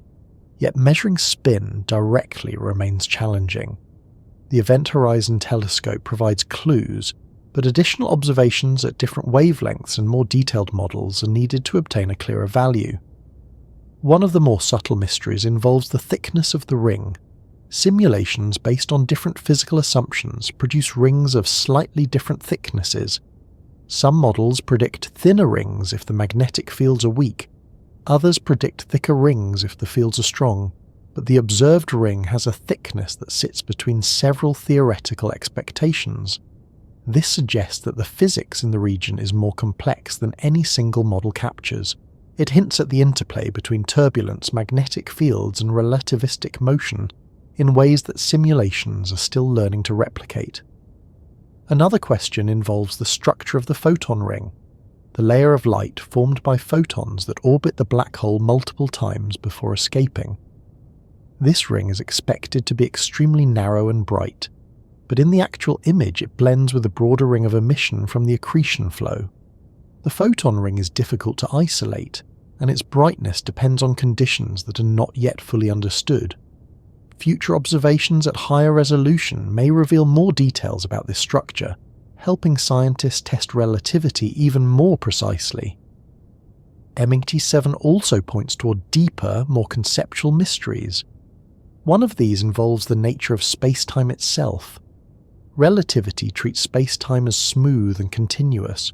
yet measuring spin directly remains challenging. The Event Horizon Telescope provides clues, but additional observations at different wavelengths and more detailed models are needed to obtain a clearer value. One of the more subtle mysteries involves the thickness of the ring. Simulations based on different physical assumptions produce rings of slightly different thicknesses. Some models predict thinner rings if the magnetic fields are weak, others predict thicker rings if the fields are strong, but the observed ring has a thickness that sits between several theoretical expectations. This suggests that the physics in the region is more complex than any single model captures. It hints at the interplay between turbulence, magnetic fields, and relativistic motion in ways that simulations are still learning to replicate. Another question involves the structure of the photon ring, the layer of light formed by photons that orbit the black hole multiple times before escaping. This ring is expected to be extremely narrow and bright, but in the actual image it blends with the broader ring of emission from the accretion flow. The photon ring is difficult to isolate, and its brightness depends on conditions that are not yet fully understood. Future observations at higher resolution may reveal more details about this structure, helping scientists test relativity even more precisely. M87 also points toward deeper, more conceptual mysteries. One of these involves the nature of spacetime itself. Relativity treats spacetime as smooth and continuous,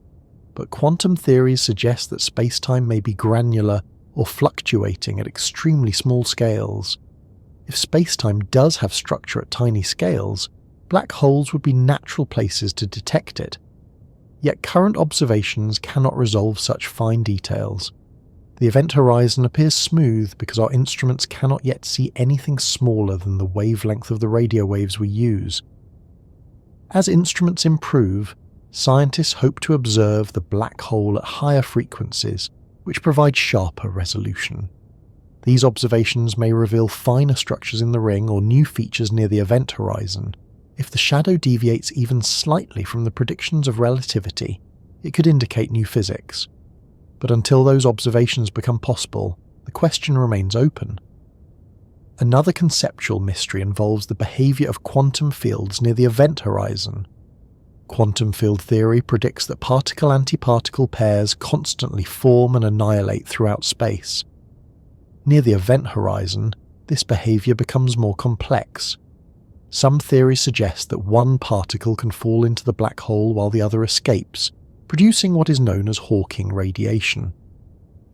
but quantum theories suggest that spacetime may be granular or fluctuating at extremely small scales. If spacetime does have structure at tiny scales, black holes would be natural places to detect it. Yet current observations cannot resolve such fine details. The event horizon appears smooth because our instruments cannot yet see anything smaller than the wavelength of the radio waves we use. As instruments improve, scientists hope to observe the black hole at higher frequencies, which provide sharper resolution. These observations may reveal finer structures in the ring or new features near the event horizon. If the shadow deviates even slightly from the predictions of relativity, it could indicate new physics. But until those observations become possible, the question remains open. Another conceptual mystery involves the behavior of quantum fields near the event horizon. Quantum field theory predicts that particle-antiparticle pairs constantly form and annihilate throughout space. Near the event horizon, this behavior becomes more complex. Some theories suggest that one particle can fall into the black hole while the other escapes, producing what is known as Hawking radiation.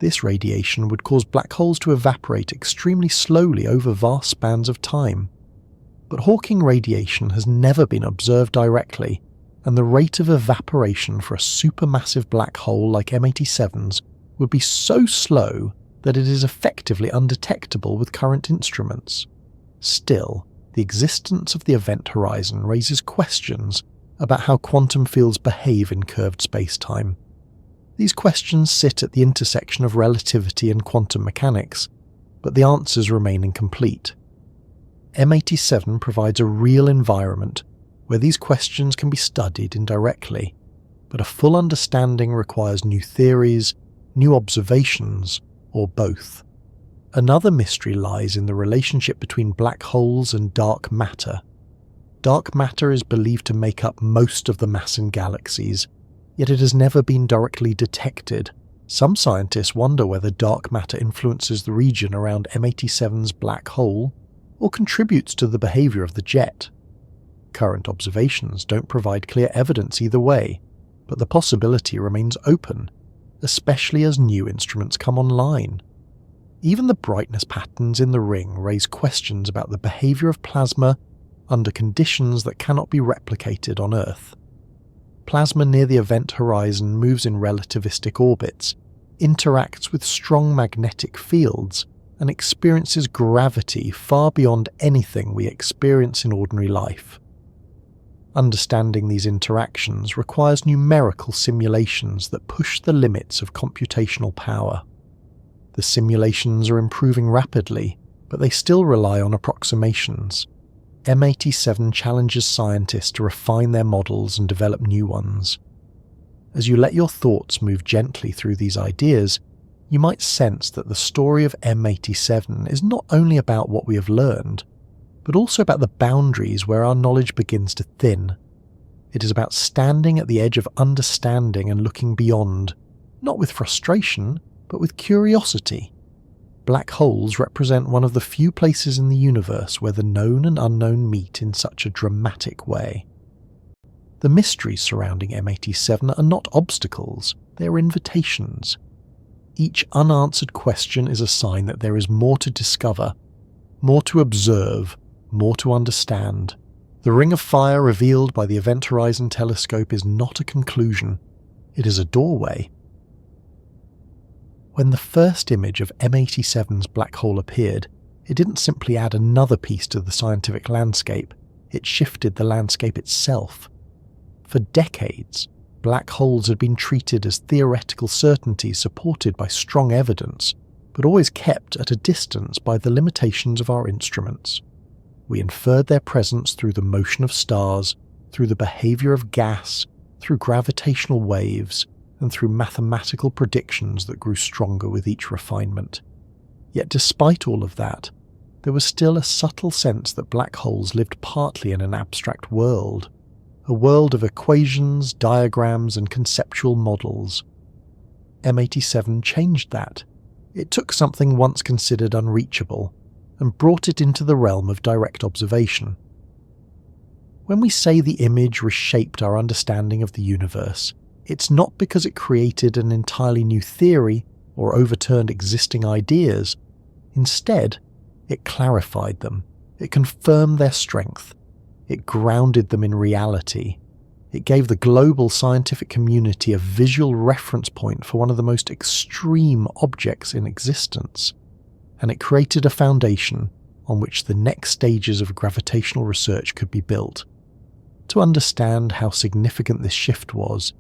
This radiation would cause black holes to evaporate extremely slowly over vast spans of time. But Hawking radiation has never been observed directly, and the rate of evaporation for a supermassive black hole like M87's would be so slow that it is effectively undetectable with current instruments. Still, the existence of the event horizon raises questions about how quantum fields behave in curved spacetime. These questions sit at the intersection of relativity and quantum mechanics, but the answers remain incomplete. M87 provides a real environment where these questions can be studied indirectly, but a full understanding requires new theories, new observations, or both. Another mystery lies in the relationship between black holes and dark matter. Dark matter is believed to make up most of the mass in galaxies, yet it has never been directly detected. Some scientists wonder whether dark matter influences the region around M87's black hole, or contributes to the behavior of the jet. Current observations don't provide clear evidence either way, but the possibility remains open, especially as new instruments come online. Even the brightness patterns in the ring raise questions about the behavior of plasma under conditions that cannot be replicated on Earth. Plasma near the event horizon moves in relativistic orbits, interacts with strong magnetic fields, and experiences gravity far beyond anything we experience in ordinary life. Understanding these interactions requires numerical simulations that push the limits of computational power. The simulations are improving rapidly, but they still rely on approximations. M87 challenges scientists to refine their models and develop new ones. As you let your thoughts move gently through these ideas, you might sense that the story of M87 is not only about what we have learned, but also about the boundaries where our knowledge begins to thin. It is about standing at the edge of understanding and looking beyond, not with frustration, but with curiosity. Black holes represent one of the few places in the universe where the known and unknown meet in such a dramatic way. The mysteries surrounding M87 are not obstacles, they are invitations. Each unanswered question is a sign that there is more to discover, more to observe, more to understand. The ring of fire revealed by the Event Horizon Telescope is not a conclusion, it is a doorway. When the first image of M87's black hole appeared, it didn't simply add another piece to the scientific landscape, it shifted the landscape itself. For decades, black holes had been treated as theoretical certainties supported by strong evidence, but always kept at a distance by the limitations of our instruments. We inferred their presence through the motion of stars, through the behavior of gas, through gravitational waves, and through mathematical predictions that grew stronger with each refinement. Yet despite all of that, there was still a subtle sense that black holes lived partly in an abstract world, a world of equations, diagrams, and conceptual models. M87 changed that. It took something once considered unreachable and brought it into the realm of direct observation. When we say the image reshaped our understanding of the universe, it's not because it created an entirely new theory or overturned existing ideas. Instead, it clarified them, it confirmed their strength, it grounded them in reality. It gave the global scientific community a visual reference point for one of the most extreme objects in existence, and it created a foundation on which the next stages of gravitational research could be built. To understand how significant this shift was,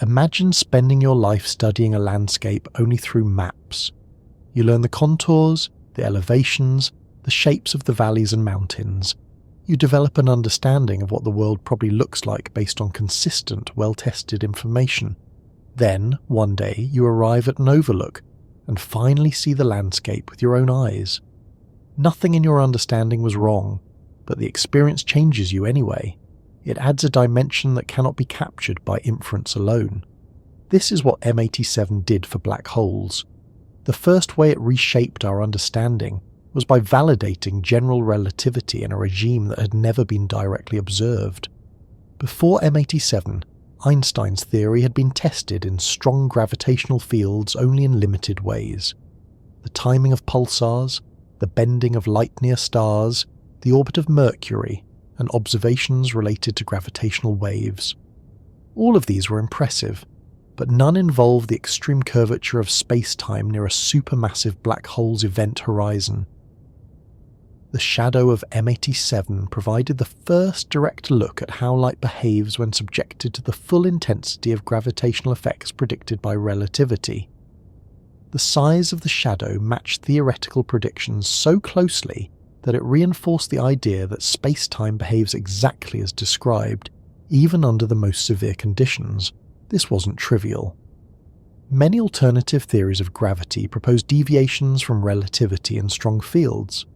imagine spending your life studying a landscape only through maps. You learn the contours, the elevations, the shapes of the valleys and mountains. You develop an understanding of what the world probably looks like based on consistent, well-tested information. Then, one day, you arrive at an overlook and finally see the landscape with your own eyes. Nothing in your understanding was wrong, but the experience changes you anyway. It adds a dimension that cannot be captured by inference alone. This is what M87 did for black holes. The first way it reshaped our understanding was by validating general relativity in a regime that had never been directly observed. Before M87, Einstein's theory had been tested in strong gravitational fields only in limited ways. The timing of pulsars, the bending of light-near stars, the orbit of Mercury, and observations related to gravitational waves. All of these were impressive, but none involved the extreme curvature of spacetime near a supermassive black hole's event horizon. The shadow of M87 provided the first direct look at how light behaves when subjected to the full intensity of gravitational effects predicted by relativity. The size of the shadow matched theoretical predictions so closely that it reinforced the idea that space-time behaves exactly as described, even under the most severe conditions. This wasn't trivial. Many alternative theories of gravity propose deviations from relativity in strong fields.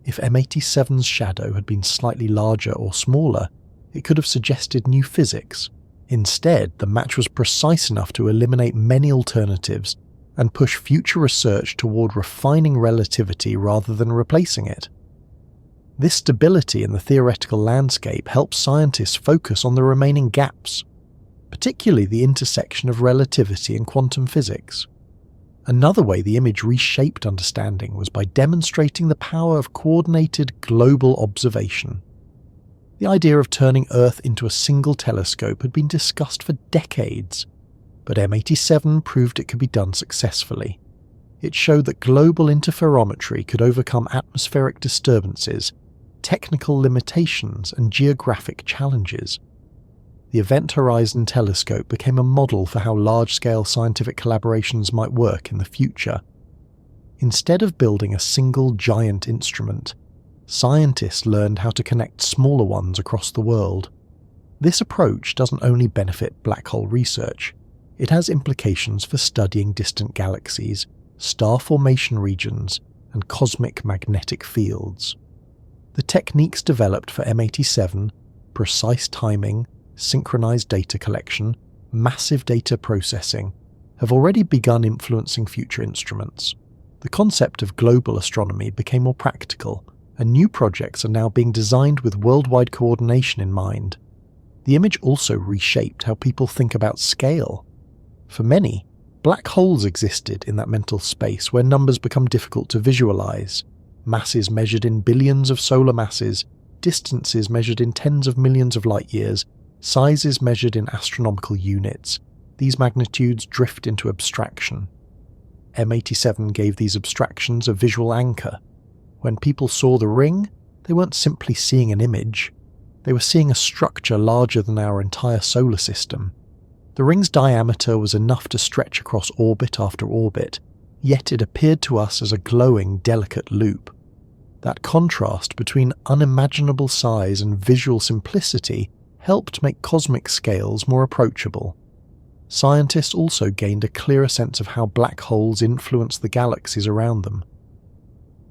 If M87's shadow had been slightly larger or smaller, it could have suggested new physics. Instead, the match was precise enough to eliminate many alternatives and push future research toward refining relativity rather than replacing it. This stability in the theoretical landscape helps scientists focus on the remaining gaps, particularly the intersection of relativity and quantum physics. Another way the image reshaped understanding was by demonstrating the power of coordinated global observation. The idea of turning Earth into a single telescope had been discussed for decades, but M87 proved it could be done successfully. It showed that global interferometry could overcome atmospheric disturbances, technical limitations and geographic challenges. The Event Horizon Telescope became a model for how large-scale scientific collaborations might work in the future. Instead of building a single giant instrument, scientists learned how to connect smaller ones across the world. This approach doesn't only benefit black hole research, it has implications for studying distant galaxies, star formation regions, and cosmic magnetic fields. The techniques developed for M87, precise timing, synchronized data collection, massive data processing, have already begun influencing future instruments. The concept of global astronomy became more practical, and new projects are now being designed with worldwide coordination in mind. The image also reshaped how people think about scale. For many, black holes existed in that mental space where numbers become difficult to visualize. Masses measured in billions of solar masses, distances measured in tens of millions of light years, sizes measured in astronomical units. These magnitudes drift into abstraction. M87 gave these abstractions a visual anchor. When people saw the ring, they weren't simply seeing an image. They were seeing a structure larger than our entire solar system. The ring's diameter was enough to stretch across orbit after orbit, yet it appeared to us as a glowing, delicate loop. That contrast between unimaginable size and visual simplicity helped make cosmic scales more approachable. Scientists also gained a clearer sense of how black holes influence the galaxies around them.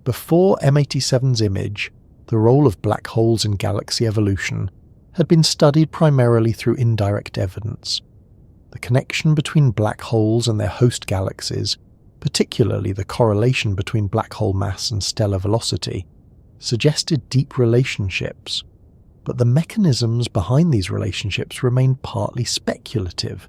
Before M87's image, the role of black holes in galaxy evolution had been studied primarily through indirect evidence. The connection between black holes and their host galaxies, particularly the correlation between black hole mass and stellar velocity, suggested deep relationships, but the mechanisms behind these relationships remained partly speculative.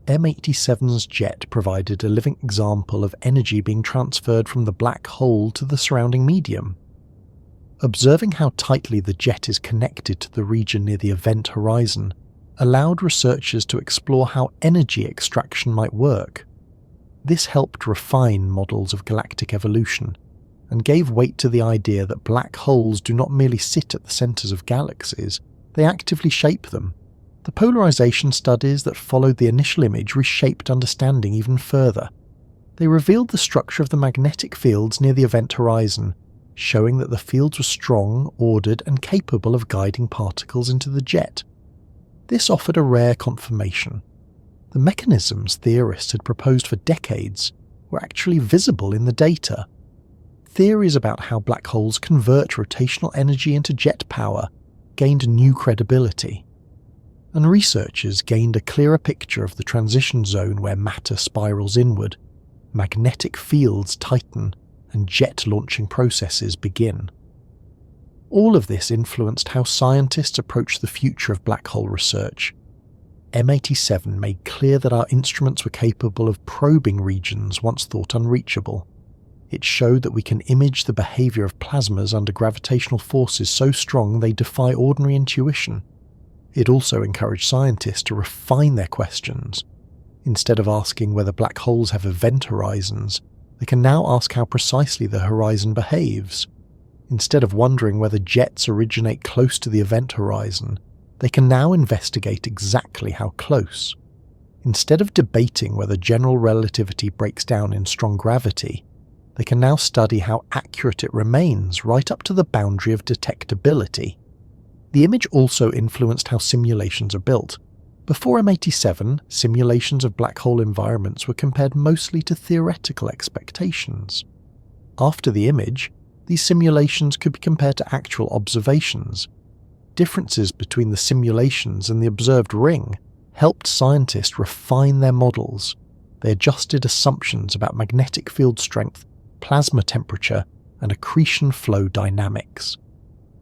M87's jet provided a living example of energy being transferred from the black hole to the surrounding medium. Observing how tightly the jet is connected to the region near the event horizon allowed researchers to explore how energy extraction might work. This helped refine models of galactic evolution, and gave weight to the idea that black holes do not merely sit at the centres of galaxies, they actively shape them. The polarization studies that followed the initial image reshaped understanding even further. They revealed the structure of the magnetic fields near the event horizon, showing that the fields were strong, ordered, and capable of guiding particles into the jet. This offered a rare confirmation. The mechanisms theorists had proposed for decades were actually visible in the data. Theories about how black holes convert rotational energy into jet power gained new credibility, and researchers gained a clearer picture of the transition zone where matter spirals inward, magnetic fields tighten, and jet launching processes begin. All of this influenced how scientists approach the future of black hole research. M87 made clear that our instruments were capable of probing regions once thought unreachable. It showed that we can image the behaviour of plasmas under gravitational forces so strong they defy ordinary intuition. It also encouraged scientists to refine their questions. Instead of asking whether black holes have event horizons, they can now ask how precisely the horizon behaves. Instead of wondering whether jets originate close to the event horizon, they can now investigate exactly how close. Instead of debating whether general relativity breaks down in strong gravity, they can now study how accurate it remains right up to the boundary of detectability. The image also influenced how simulations are built. Before M87, simulations of black hole environments were compared mostly to theoretical expectations. After the image, these simulations could be compared to actual observations. Differences between the simulations and the observed ring helped scientists refine their models. They adjusted assumptions about magnetic field strength, plasma temperature, and accretion flow dynamics.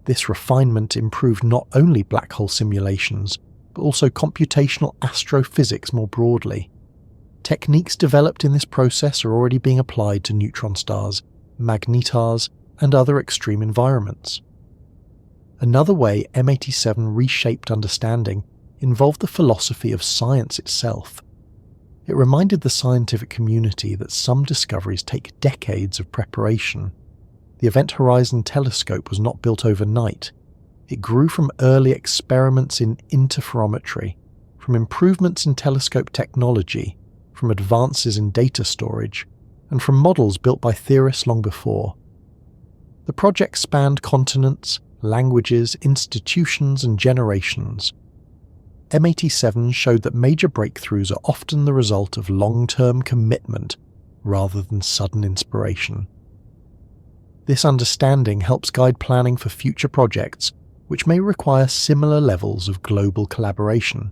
This refinement improved not only black hole simulations, but also computational astrophysics more broadly. Techniques developed in this process are already being applied to neutron stars, magnetars, and other extreme environments. Another way M87 reshaped understanding involved the philosophy of science itself. It reminded the scientific community that some discoveries take decades of preparation. The Event Horizon Telescope was not built overnight. It grew from early experiments in interferometry, from improvements in telescope technology, from advances in data storage, and from models built by theorists long before. The project spanned continents, languages, institutions, and generations. M87 showed that major breakthroughs are often the result of long-term commitment rather than sudden inspiration. This understanding helps guide planning for future projects which may require similar levels of global collaboration.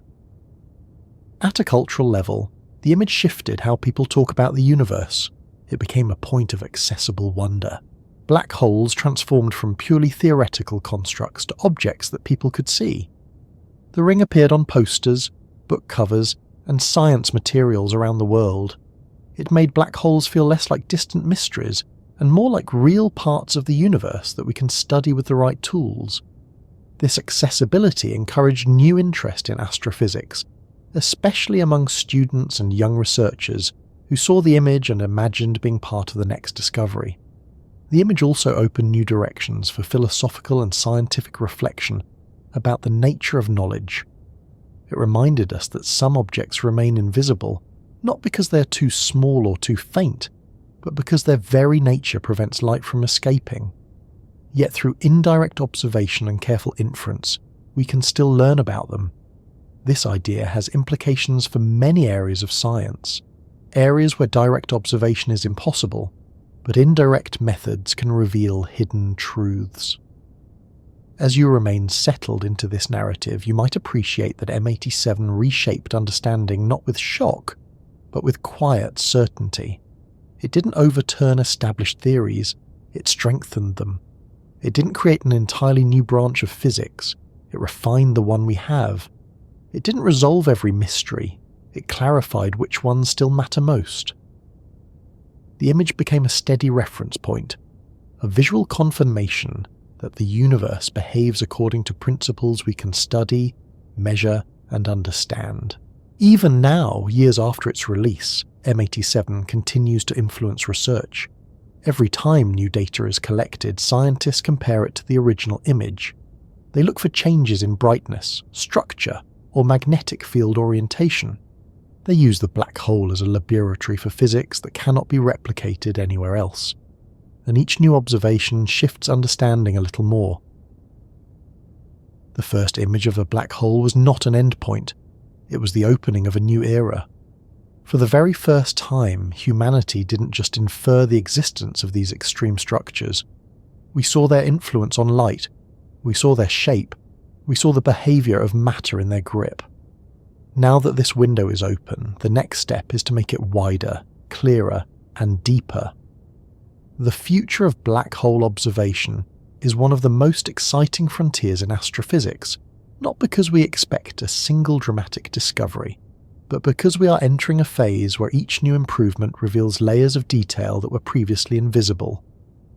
At a cultural level, the image shifted how people talk about the universe. It became a point of accessible wonder. Black holes transformed from purely theoretical constructs to objects that people could see. The ring appeared on posters, book covers, and science materials around the world. It made black holes feel less like distant mysteries and more like real parts of the universe that we can study with the right tools. This accessibility encouraged new interest in astrophysics, especially among students and young researchers who saw the image and imagined being part of the next discovery. The image also opened new directions for philosophical and scientific reflection about the nature of knowledge. It reminded us that some objects remain invisible, not because they're too small or too faint, but because their very nature prevents light from escaping. Yet through indirect observation and careful inference, we can still learn about them. This idea has implications for many areas of science, areas where direct observation is impossible, but indirect methods can reveal hidden truths. As you remain settled into this narrative, you might appreciate that M87 reshaped understanding not with shock, but with quiet certainty. It didn't overturn established theories, it strengthened them. It didn't create an entirely new branch of physics, it refined the one we have. It didn't resolve every mystery, it clarified which ones still matter most. The image became a steady reference point, a visual confirmation that the universe behaves according to principles we can study, measure, and understand. Even now, years after its release, M87 continues to influence research. Every time new data is collected, scientists compare it to the original image. They look for changes in brightness, structure, or magnetic field orientation. They use the black hole as a laboratory for physics that cannot be replicated anywhere else. And each new observation shifts understanding a little more. The first image of a black hole was not an endpoint. It was the opening of a new era. For the very first time, humanity didn't just infer the existence of these extreme structures. We saw their influence on light. We saw their shape. We saw the behavior of matter in their grip. Now that this window is open, the next step is to make it wider, clearer, and deeper. The future of black hole observation is one of the most exciting frontiers in astrophysics, not because we expect a single dramatic discovery, but because we are entering a phase where each new improvement reveals layers of detail that were previously invisible.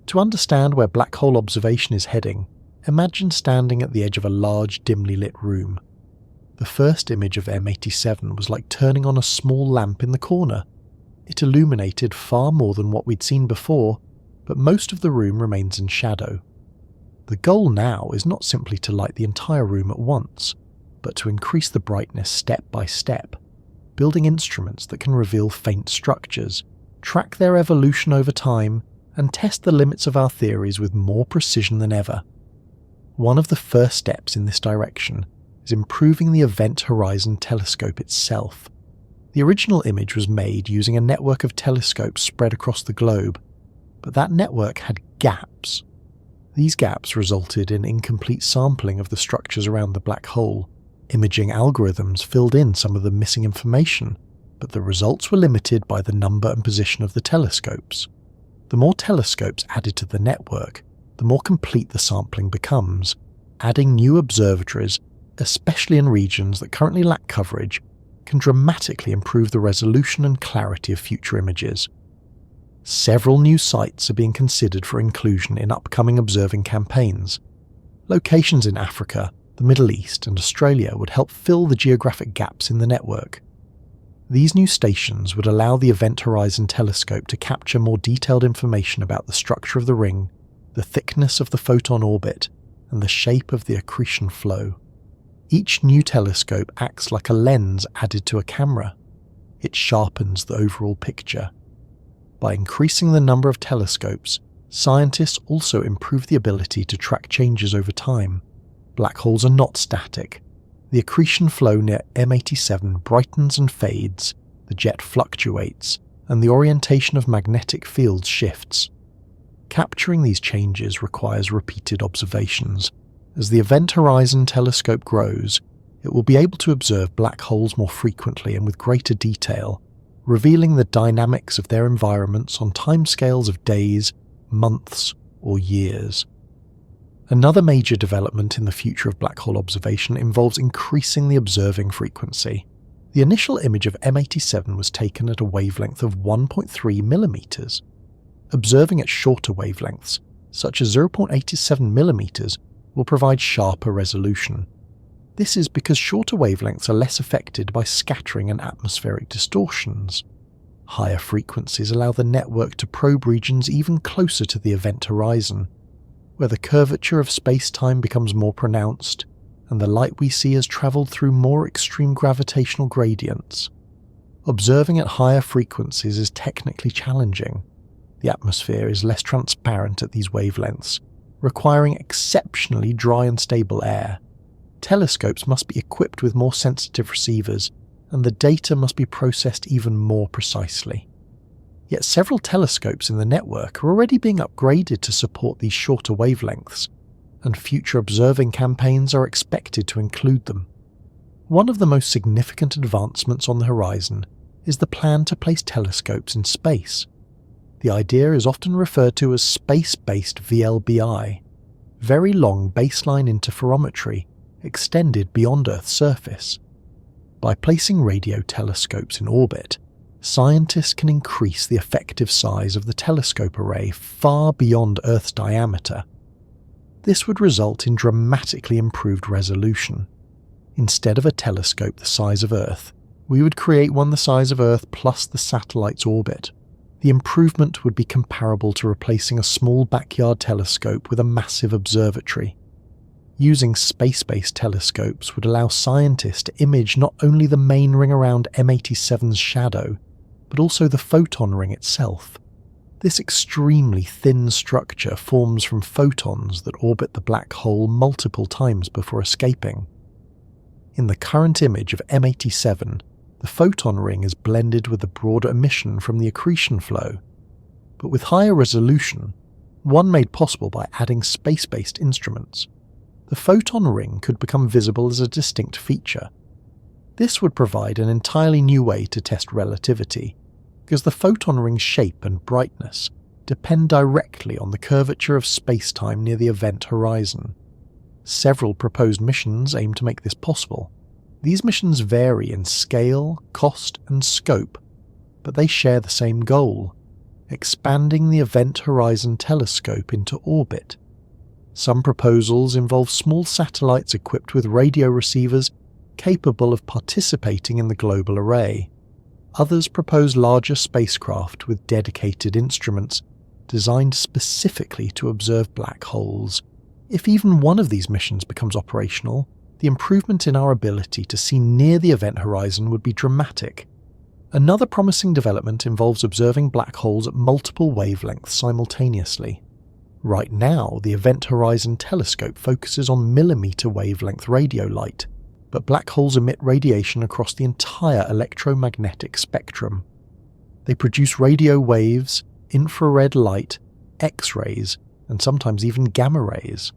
To understand where black hole observation is heading, imagine standing at the edge of a large, dimly lit room. The first image of M87 was like turning on a small lamp in the corner. It illuminated far more than what we'd seen before, but most of the room remains in shadow. The goal now is not simply to light the entire room at once, but to increase the brightness step by step, building instruments that can reveal faint structures, track their evolution over time, and test the limits of our theories with more precision than ever. One of the first steps in this direction is improving the Event Horizon Telescope itself. The original image was made using a network of telescopes spread across the globe, but that network had gaps. These gaps resulted in incomplete sampling of the structures around the black hole. Imaging algorithms filled in some of the missing information, but the results were limited by the number and position of the telescopes. The more telescopes added to the network, the more complete the sampling becomes. Adding new observatories, especially in regions that currently lack coverage, can dramatically improve the resolution and clarity of future images. Several new sites are being considered for inclusion in upcoming observing campaigns. Locations in Africa, the Middle East, and Australia would help fill the geographic gaps in the network. These new stations would allow the Event Horizon Telescope to capture more detailed information about the structure of the ring, the thickness of the photon orbit, and the shape of the accretion flow. Each new telescope acts like a lens added to a camera. It sharpens the overall picture. By increasing the number of telescopes, scientists also improve the ability to track changes over time. Black holes are not static. The accretion flow near M87 brightens and fades, the jet fluctuates, and the orientation of magnetic fields shifts. Capturing these changes requires repeated observations. As the Event Horizon Telescope grows, it will be able to observe black holes more frequently and with greater detail, revealing the dynamics of their environments on timescales of days, months, or years. Another major development in the future of black hole observation involves increasing the observing frequency. The initial image of M87 was taken at a wavelength of 1.3 millimeters. Observing at shorter wavelengths, such as 0.87 millimeters, will provide sharper resolution. This is because shorter wavelengths are less affected by scattering and atmospheric distortions. Higher frequencies allow the network to probe regions even closer to the event horizon, where the curvature of space-time becomes more pronounced, and the light we see has travelled through more extreme gravitational gradients. Observing at higher frequencies is technically challenging. The atmosphere is less transparent at these wavelengths, requiring exceptionally dry and stable air. Telescopes must be equipped with more sensitive receivers, and the data must be processed even more precisely. Yet several telescopes in the network are already being upgraded to support these shorter wavelengths, and future observing campaigns are expected to include them. One of the most significant advancements on the horizon is the plan to place telescopes in space. The idea is often referred to as space-based VLBI, very long baseline interferometry extended beyond Earth's surface. By placing radio telescopes in orbit, scientists can increase the effective size of the telescope array far beyond Earth's diameter. This would result in dramatically improved resolution. Instead of a telescope the size of Earth, we would create one the size of Earth plus the satellite's orbit. The improvement would be comparable to replacing a small backyard telescope with a massive observatory. Using space-based telescopes would allow scientists to image not only the main ring around M87's shadow, but also the photon ring itself. This extremely thin structure forms from photons that orbit the black hole multiple times before escaping. In the current image of M87, the photon ring is blended with the broader emission from the accretion flow, but with higher resolution, one made possible by adding space-based instruments, the photon ring could become visible as a distinct feature. This would provide an entirely new way to test relativity, because the photon ring's shape and brightness depend directly on the curvature of space-time near the event horizon. Several proposed missions aim to make this possible. These missions vary in scale, cost, and scope, but they share the same goal: expanding the Event Horizon Telescope into orbit. Some proposals involve small satellites equipped with radio receivers capable of participating in the global array. Others propose larger spacecraft with dedicated instruments designed specifically to observe black holes. If even one of these missions becomes operational, the improvement in our ability to see near the event horizon would be dramatic. Another promising development involves observing black holes at multiple wavelengths simultaneously. Right now, the Event Horizon Telescope focuses on millimeter wavelength radio light, but black holes emit radiation across the entire electromagnetic spectrum. They produce radio waves, infrared light, X-rays, and sometimes even gamma rays.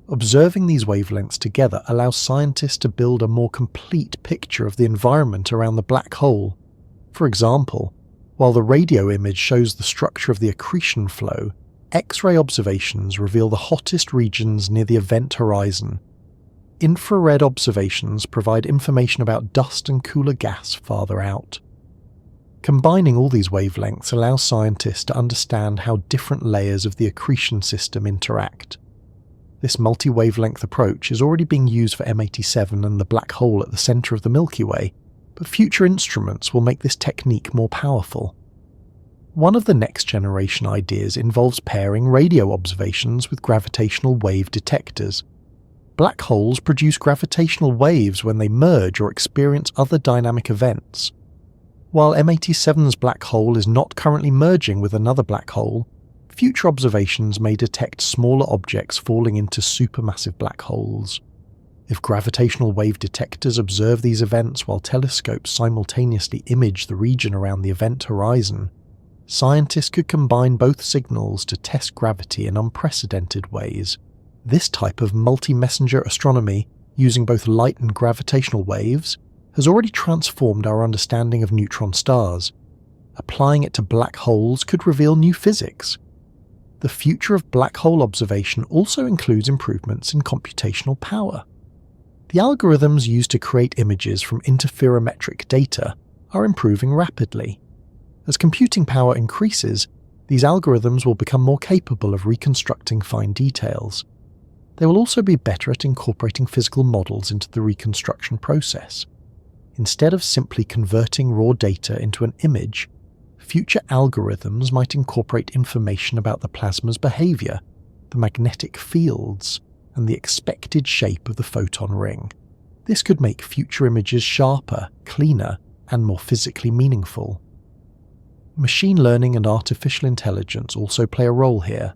Observing these wavelengths together allows scientists to build a more complete picture of the environment around the black hole. For example, while the radio image shows the structure of the accretion flow, X-ray observations reveal the hottest regions near the event horizon. Infrared observations provide information about dust and cooler gas farther out. Combining all these wavelengths allows scientists to understand how different layers of the accretion system interact. This multi-wavelength approach is already being used for M87 and the black hole at the centre of the Milky Way, but future instruments will make this technique more powerful. One of the next generation ideas involves pairing radio observations with gravitational wave detectors. Black holes produce gravitational waves when they merge or experience other dynamic events. While M87's black hole is not currently merging with another black hole, future observations may detect smaller objects falling into supermassive black holes. If gravitational wave detectors observe these events while telescopes simultaneously image the region around the event horizon, scientists could combine both signals to test gravity in unprecedented ways. This type of multi-messenger astronomy, using both light and gravitational waves, has already transformed our understanding of neutron stars. Applying it to black holes could reveal new physics. The future of black hole observation also includes improvements in computational power. The algorithms used to create images from interferometric data are improving rapidly. As computing power increases, these algorithms will become more capable of reconstructing fine details. They will also be better at incorporating physical models into the reconstruction process. Instead of simply converting raw data into an image, future algorithms might incorporate information about the plasma's behavior, the magnetic fields, and the expected shape of the photon ring. This could make future images sharper, cleaner, and more physically meaningful. Machine learning and artificial intelligence also play a role here.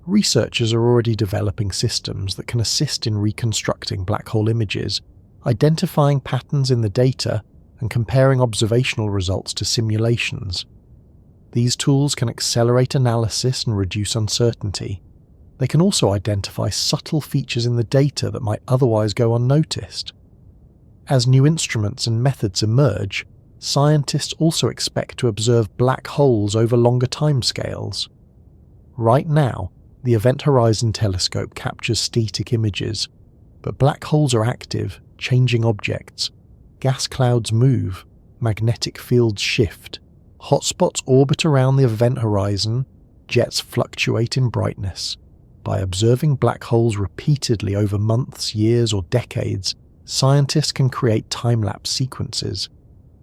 Researchers are already developing systems that can assist in reconstructing black hole images, identifying patterns in the data, and comparing observational results to simulations. These tools can accelerate analysis and reduce uncertainty. They can also identify subtle features in the data that might otherwise go unnoticed. As new instruments and methods emerge, scientists also expect to observe black holes over longer timescales. Right now, the Event Horizon Telescope captures static images, but black holes are active, changing objects. Gas clouds move, magnetic fields shift, hotspots orbit around the event horizon, jets fluctuate in brightness. By observing black holes repeatedly over months, years, or decades, scientists can create time-lapse sequences.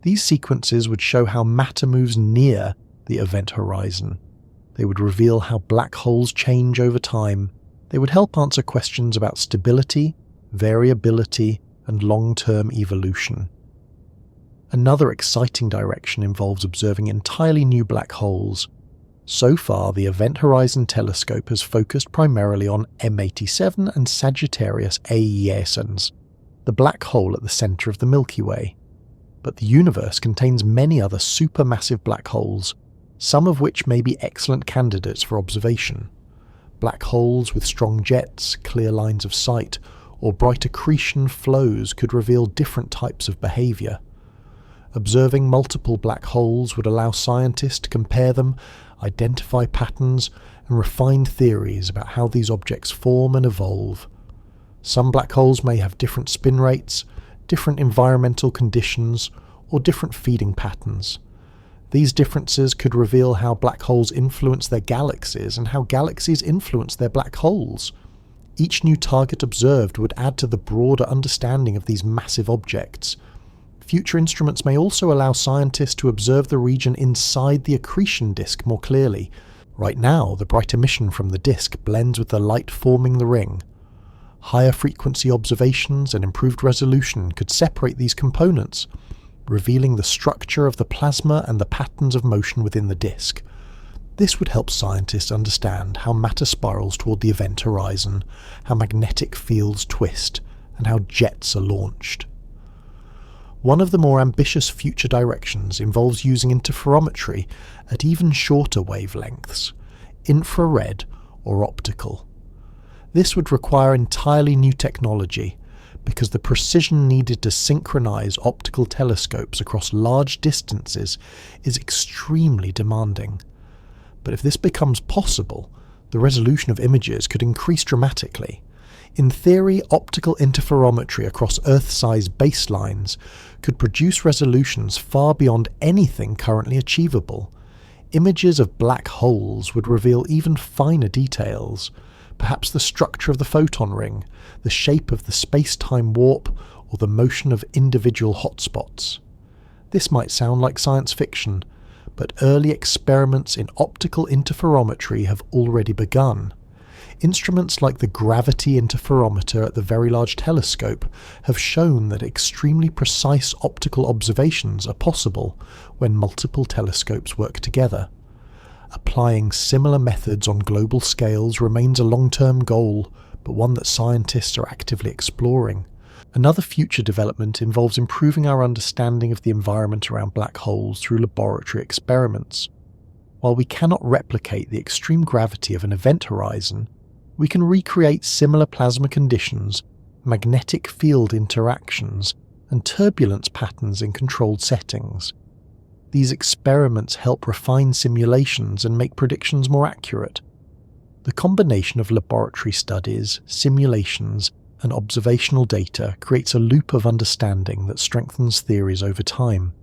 These sequences would show how matter moves near the event horizon. They would reveal how black holes change over time. They would help answer questions about stability, variability, and long-term evolution. Another exciting direction involves observing entirely new black holes. So far, the Event Horizon Telescope has focused primarily on M87 and Sagittarius A/Esens, the black hole at the centre of the Milky Way. But the universe contains many other supermassive black holes, some of which may be excellent candidates for observation. Black holes with strong jets, clear lines of sight, or bright accretion flows could reveal different types of behaviour. Observing multiple black holes would allow scientists to compare them, identify patterns, and refine theories about how these objects form and evolve. Some black holes may have different spin rates, different environmental conditions, or different feeding patterns. These differences could reveal how black holes influence their galaxies and how galaxies influence their black holes. Each new target observed would add to the broader understanding of these massive objects. Future instruments may also allow scientists to observe the region inside the accretion disk more clearly. Right now, the bright emission from the disk blends with the light forming the ring. Higher frequency observations and improved resolution could separate these components, revealing the structure of the plasma and the patterns of motion within the disk. This would help scientists understand how matter spirals toward the event horizon, how magnetic fields twist, and how jets are launched. One of the more ambitious future directions involves using interferometry at even shorter wavelengths, infrared or optical. This would require entirely new technology, because the precision needed to synchronize optical telescopes across large distances is extremely demanding. But if this becomes possible, the resolution of images could increase dramatically. In theory, optical interferometry across Earth-sized baselines could produce resolutions far beyond anything currently achievable. Images of black holes would reveal even finer details, perhaps the structure of the photon ring, the shape of the space-time warp, or the motion of individual hotspots. This might sound like science fiction, but early experiments in optical interferometry have already begun. Instruments like the gravity interferometer at the Very Large Telescope have shown that extremely precise optical observations are possible when multiple telescopes work together. Applying similar methods on global scales remains a long-term goal, but one that scientists are actively exploring. Another future development involves improving our understanding of the environment around black holes through laboratory experiments. While we cannot replicate the extreme gravity of an event horizon, we can recreate similar plasma conditions, magnetic field interactions, and turbulence patterns in controlled settings. These experiments help refine simulations and make predictions more accurate. The combination of laboratory studies, simulations, and observational data creates a loop of understanding that strengthens theories over time.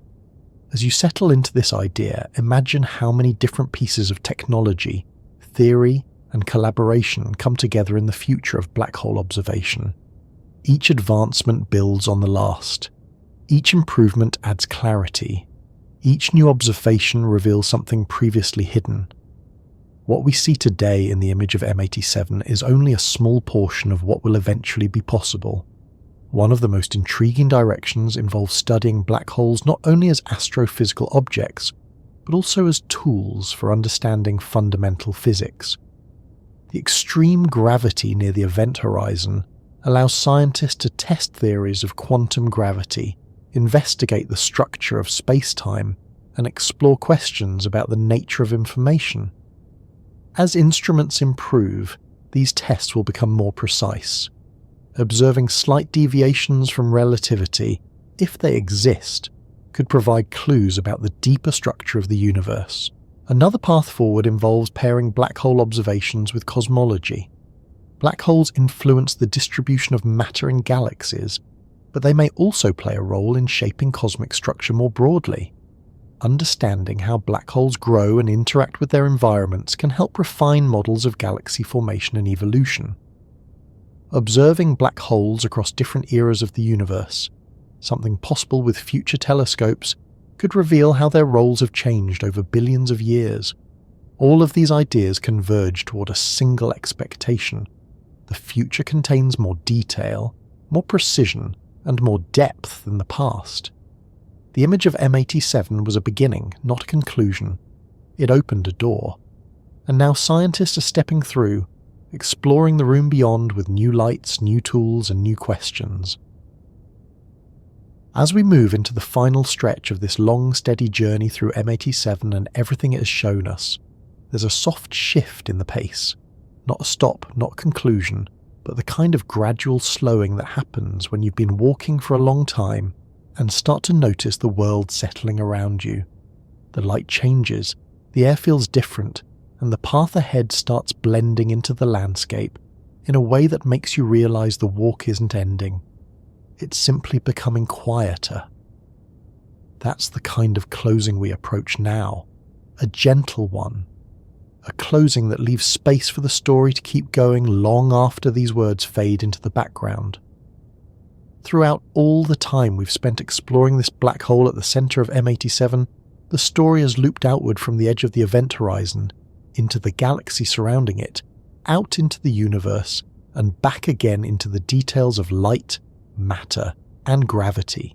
As you settle into this idea, imagine how many different pieces of technology, theory, and collaboration come together in the future of black hole observation. Each advancement builds on the last. Each improvement adds clarity. Each new observation reveals something previously hidden. What we see today in the image of M87 is only a small portion of what will eventually be possible. One of the most intriguing directions involves studying black holes not only as astrophysical objects, but also as tools for understanding fundamental physics. The extreme gravity near the event horizon allows scientists to test theories of quantum gravity, investigate the structure of spacetime, and explore questions about the nature of information. As instruments improve, these tests will become more precise. Observing slight deviations from relativity, if they exist, could provide clues about the deeper structure of the universe. Another path forward involves pairing black hole observations with cosmology. Black holes influence the distribution of matter in galaxies, but they may also play a role in shaping cosmic structure more broadly. Understanding how black holes grow and interact with their environments can help refine models of galaxy formation and evolution. Observing black holes across different eras of the universe, something possible with future telescopes, could reveal how their roles have changed over billions of years. All of these ideas converge toward a single expectation. The future contains more detail, more precision, and more depth than the past. The image of M87 was a beginning, not a conclusion. It opened a door. And now scientists are stepping through, exploring the room beyond with new lights, new tools, and new questions. As we move into the final stretch of this long, steady journey through M87 and everything it has shown us, there's a soft shift in the pace. Not a stop, not a conclusion, but the kind of gradual slowing that happens when you've been walking for a long time and start to notice the world settling around you. The light changes, the air feels different, and the path ahead starts blending into the landscape in a way that makes you realize the walk isn't ending. It's simply becoming quieter. That's the kind of closing we approach now, a gentle one. A closing that leaves space for the story to keep going long after these words fade into the background. Throughout all the time we've spent exploring this black hole at the center of M87, the story has looped outward from the edge of the event horizon, into the galaxy surrounding it, out into the universe, and back again into the details of light, matter, and gravity.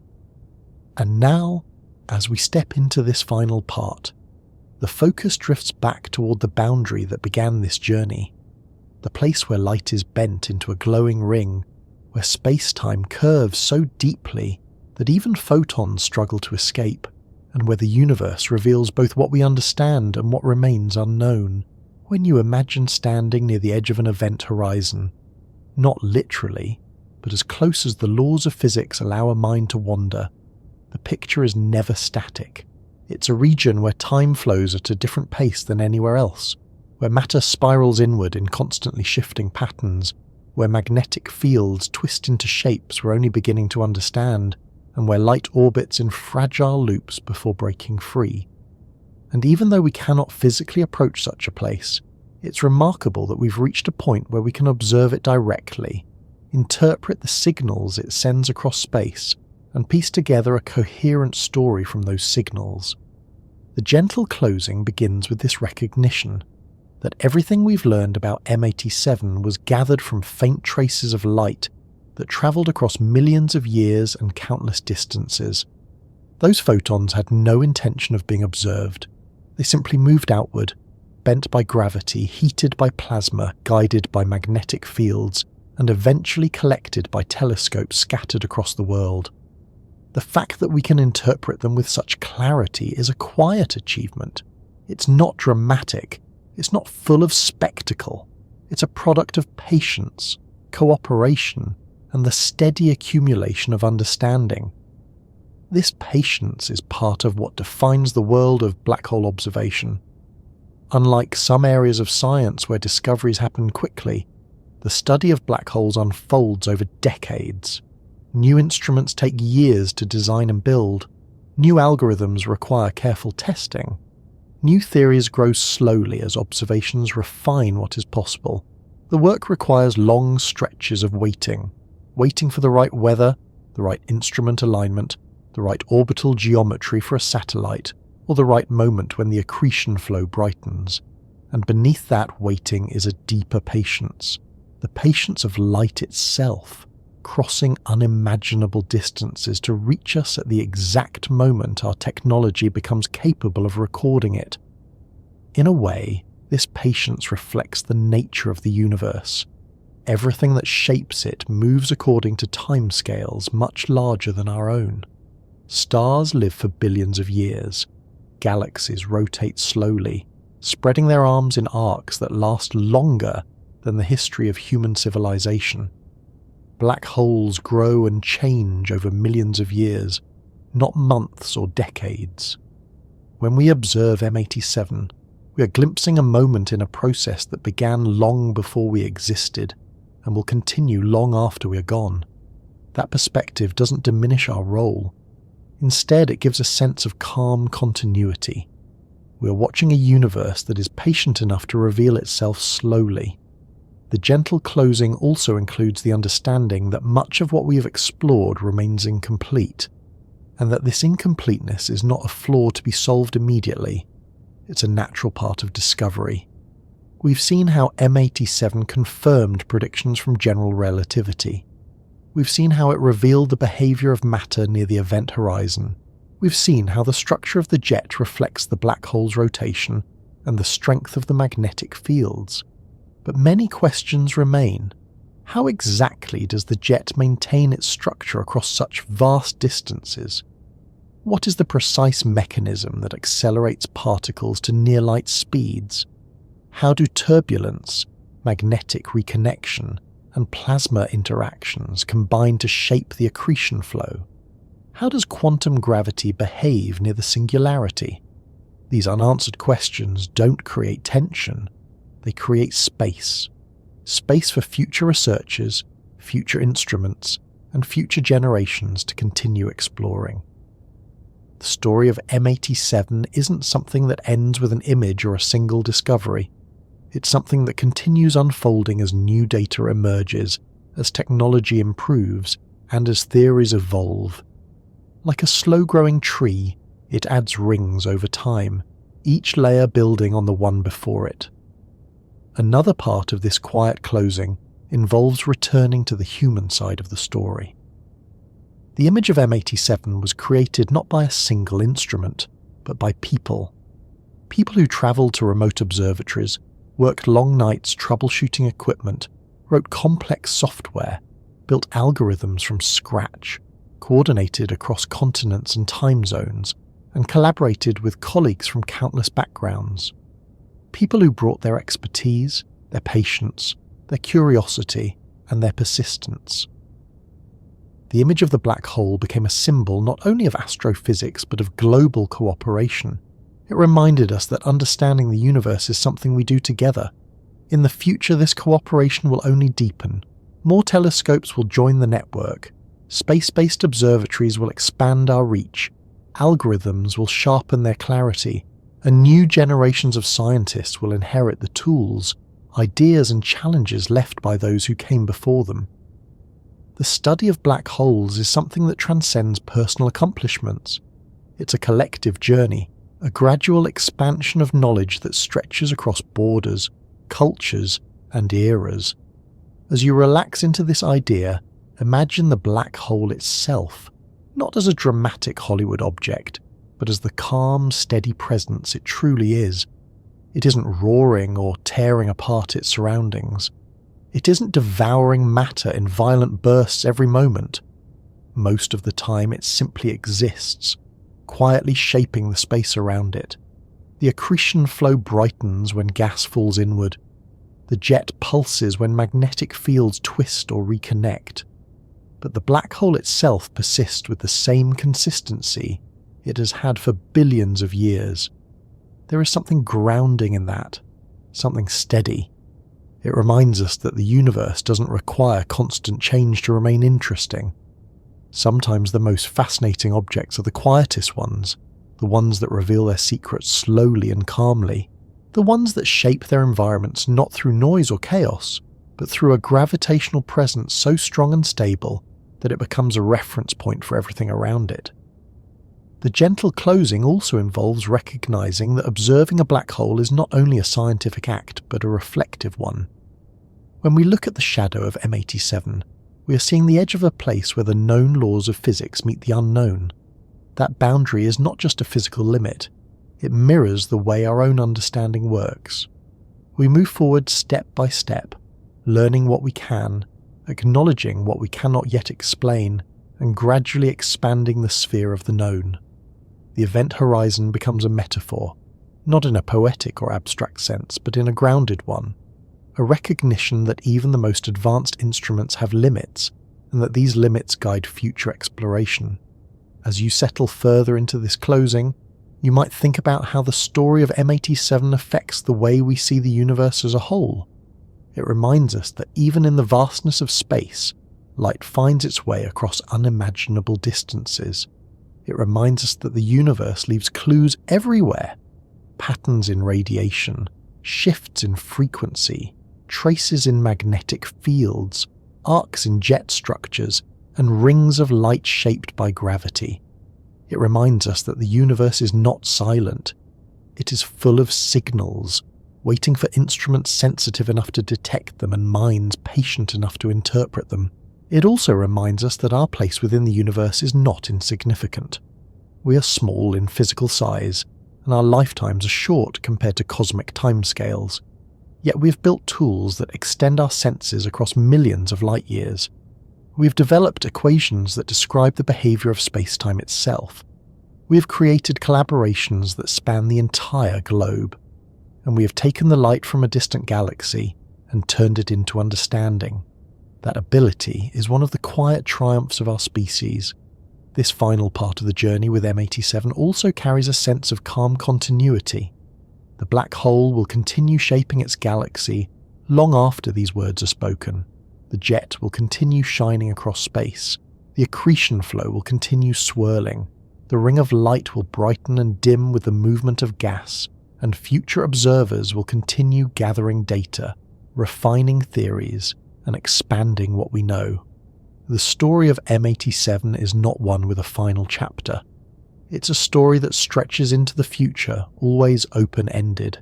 And now, as we step into this final part, the focus drifts back toward the boundary that began this journey, the place where light is bent into a glowing ring, where space-time curves so deeply that even photons struggle to escape, and where the universe reveals both what we understand and what remains unknown. When you imagine standing near the edge of an event horizon, not literally, but as close as the laws of physics allow a mind to wander, the picture is never static. It's a region where time flows at a different pace than anywhere else, where matter spirals inward in constantly shifting patterns, where magnetic fields twist into shapes we're only beginning to understand, and where light orbits in fragile loops before breaking free. And even though we cannot physically approach such a place, it's remarkable that we've reached a point where we can observe it directly, interpret the signals it sends across space, and piece together a coherent story from those signals. The gentle closing begins with this recognition that everything we've learned about M87 was gathered from faint traces of light that travelled across millions of years and countless distances. Those photons had no intention of being observed. They simply moved outward, bent by gravity, heated by plasma, guided by magnetic fields, and eventually collected by telescopes scattered across the world. The fact that we can interpret them with such clarity is a quiet achievement. It's not dramatic. It's not full of spectacle. It's a product of patience, cooperation, and the steady accumulation of understanding. This patience is part of what defines the world of black hole observation. Unlike some areas of science where discoveries happen quickly, the study of black holes unfolds over decades. New instruments take years to design and build. New algorithms require careful testing. New theories grow slowly as observations refine what is possible. The work requires long stretches of waiting for the right weather, the right instrument alignment, the right orbital geometry for a satellite, or the right moment when the accretion flow brightens. And beneath that waiting is a deeper patience, the patience of light itself, crossing unimaginable distances to reach us at the exact moment our technology becomes capable of recording it. In a way, this patience reflects the nature of the universe. Everything that shapes it moves according to timescales much larger than our own. Stars live for billions of years. Galaxies rotate slowly, spreading their arms in arcs that last longer than the history of human civilization. Black holes grow and change over millions of years, not months or decades. When we observe M87, we are glimpsing a moment in a process that began long before we existed and will continue long after we are gone. That perspective doesn't diminish our role. Instead, it gives a sense of calm continuity. We are watching a universe that is patient enough to reveal itself slowly. The gentle closing also includes the understanding that much of what we have explored remains incomplete, and that this incompleteness is not a flaw to be solved immediately. It's a natural part of discovery. We've seen how M87 confirmed predictions from general relativity. We've seen how it revealed the behaviour of matter near the event horizon. We've seen how the structure of the jet reflects the black hole's rotation and the strength of the magnetic fields. But many questions remain. How exactly does the jet maintain its structure across such vast distances? What is the precise mechanism that accelerates particles to near-light speeds? How do turbulence, magnetic reconnection, and plasma interactions combine to shape the accretion flow? How does quantum gravity behave near the singularity? These unanswered questions don't create tension. They create space. Space for future researchers, future instruments, and future generations to continue exploring. The story of M87 isn't something that ends with an image or a single discovery. It's something that continues unfolding as new data emerges, as technology improves, and as theories evolve. Like a slow-growing tree, it adds rings over time, each layer building on the one before it. Another part of this quiet closing involves returning to the human side of the story. The image of M87 was created not by a single instrument, but by people. People who travelled to remote observatories, worked long nights troubleshooting equipment, wrote complex software, built algorithms from scratch, coordinated across continents and time zones, and collaborated with colleagues from countless backgrounds. People who brought their expertise, their patience, their curiosity, and their persistence. The image of the black hole became a symbol not only of astrophysics but of global cooperation. It reminded us that understanding the universe is something we do together. In the future, this cooperation will only deepen. More telescopes will join the network. Space-based observatories will expand our reach. Algorithms will sharpen their clarity. And new generations of scientists will inherit the tools, ideas and challenges left by those who came before them. The study of black holes is something that transcends personal accomplishments. It's a collective journey, a gradual expansion of knowledge that stretches across borders, cultures, and eras. As you relax into this idea, imagine the black hole itself, not as a dramatic Hollywood object, but as the calm, steady presence it truly is. It isn't roaring or tearing apart its surroundings. It isn't devouring matter in violent bursts every moment. Most of the time it simply exists, quietly shaping the space around it. The accretion flow brightens when gas falls inward. The jet pulses when magnetic fields twist or reconnect. But the black hole itself persists with the same consistency it has had for billions of years. There is something grounding in that, something steady. It reminds us that the universe doesn't require constant change to remain interesting. Sometimes the most fascinating objects are the quietest ones, the ones that reveal their secrets slowly and calmly, the ones that shape their environments not through noise or chaos, but through a gravitational presence so strong and stable that it becomes a reference point for everything around it. The gentle closing also involves recognizing that observing a black hole is not only a scientific act, but a reflective one. When we look at the shadow of M87, we are seeing the edge of a place where the known laws of physics meet the unknown. That boundary is not just a physical limit, it mirrors the way our own understanding works. We move forward step by step, learning what we can, acknowledging what we cannot yet explain, and gradually expanding the sphere of the known. The event horizon becomes a metaphor, not in a poetic or abstract sense, but in a grounded one. A recognition that even the most advanced instruments have limits, and that these limits guide future exploration. As you settle further into this closing, you might think about how the story of M87 affects the way we see the universe as a whole. It reminds us that even in the vastness of space, light finds its way across unimaginable distances. It reminds us that the universe leaves clues everywhere. Patterns in radiation, shifts in frequency, traces in magnetic fields, arcs in jet structures, and rings of light shaped by gravity. It reminds us that the universe is not silent. It is full of signals, waiting for instruments sensitive enough to detect them and minds patient enough to interpret them. It also reminds us that our place within the universe is not insignificant. We are small in physical size, and our lifetimes are short compared to cosmic timescales. Yet we've built tools that extend our senses across millions of light years. We've developed equations that describe the behavior of spacetime itself. We have created collaborations that span the entire globe. And we have taken the light from a distant galaxy and turned it into understanding. That ability is one of the quiet triumphs of our species. This final part of the journey with M87 also carries a sense of calm continuity. The black hole will continue shaping its galaxy long after these words are spoken. The jet will continue shining across space. The accretion flow will continue swirling. The ring of light will brighten and dim with the movement of gas, and future observers will continue gathering data, refining theories, and expanding what we know. The story of M87 is not one with a final chapter. It's a story that stretches into the future, always open-ended.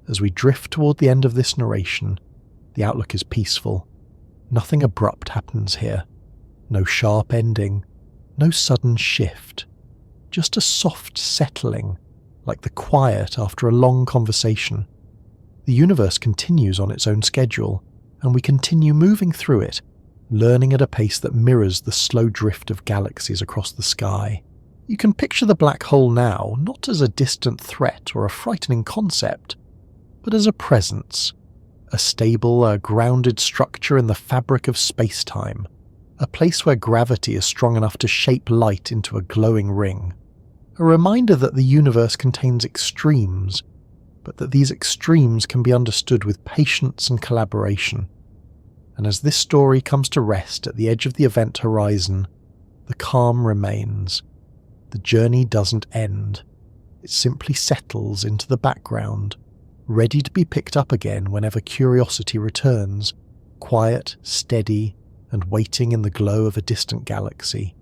As we drift toward the end of this narration, the outlook is peaceful. Nothing abrupt happens here. No sharp ending, no sudden shift. Just a soft settling, like the quiet after a long conversation. The universe continues on its own schedule, and we continue moving through it, learning at a pace that mirrors the slow drift of galaxies across the sky. You can picture the black hole now not as a distant threat or a frightening concept, but as a presence, a stable, a grounded structure in the fabric of space-time, a place where gravity is strong enough to shape light into a glowing ring. A reminder that the universe contains extremes, but that these extremes can be understood with patience and collaboration. And as this story comes to rest at the edge of the event horizon, the calm remains. The journey doesn't end. It simply settles into the background, ready to be picked up again whenever curiosity returns, quiet, steady, and waiting in the glow of a distant galaxy.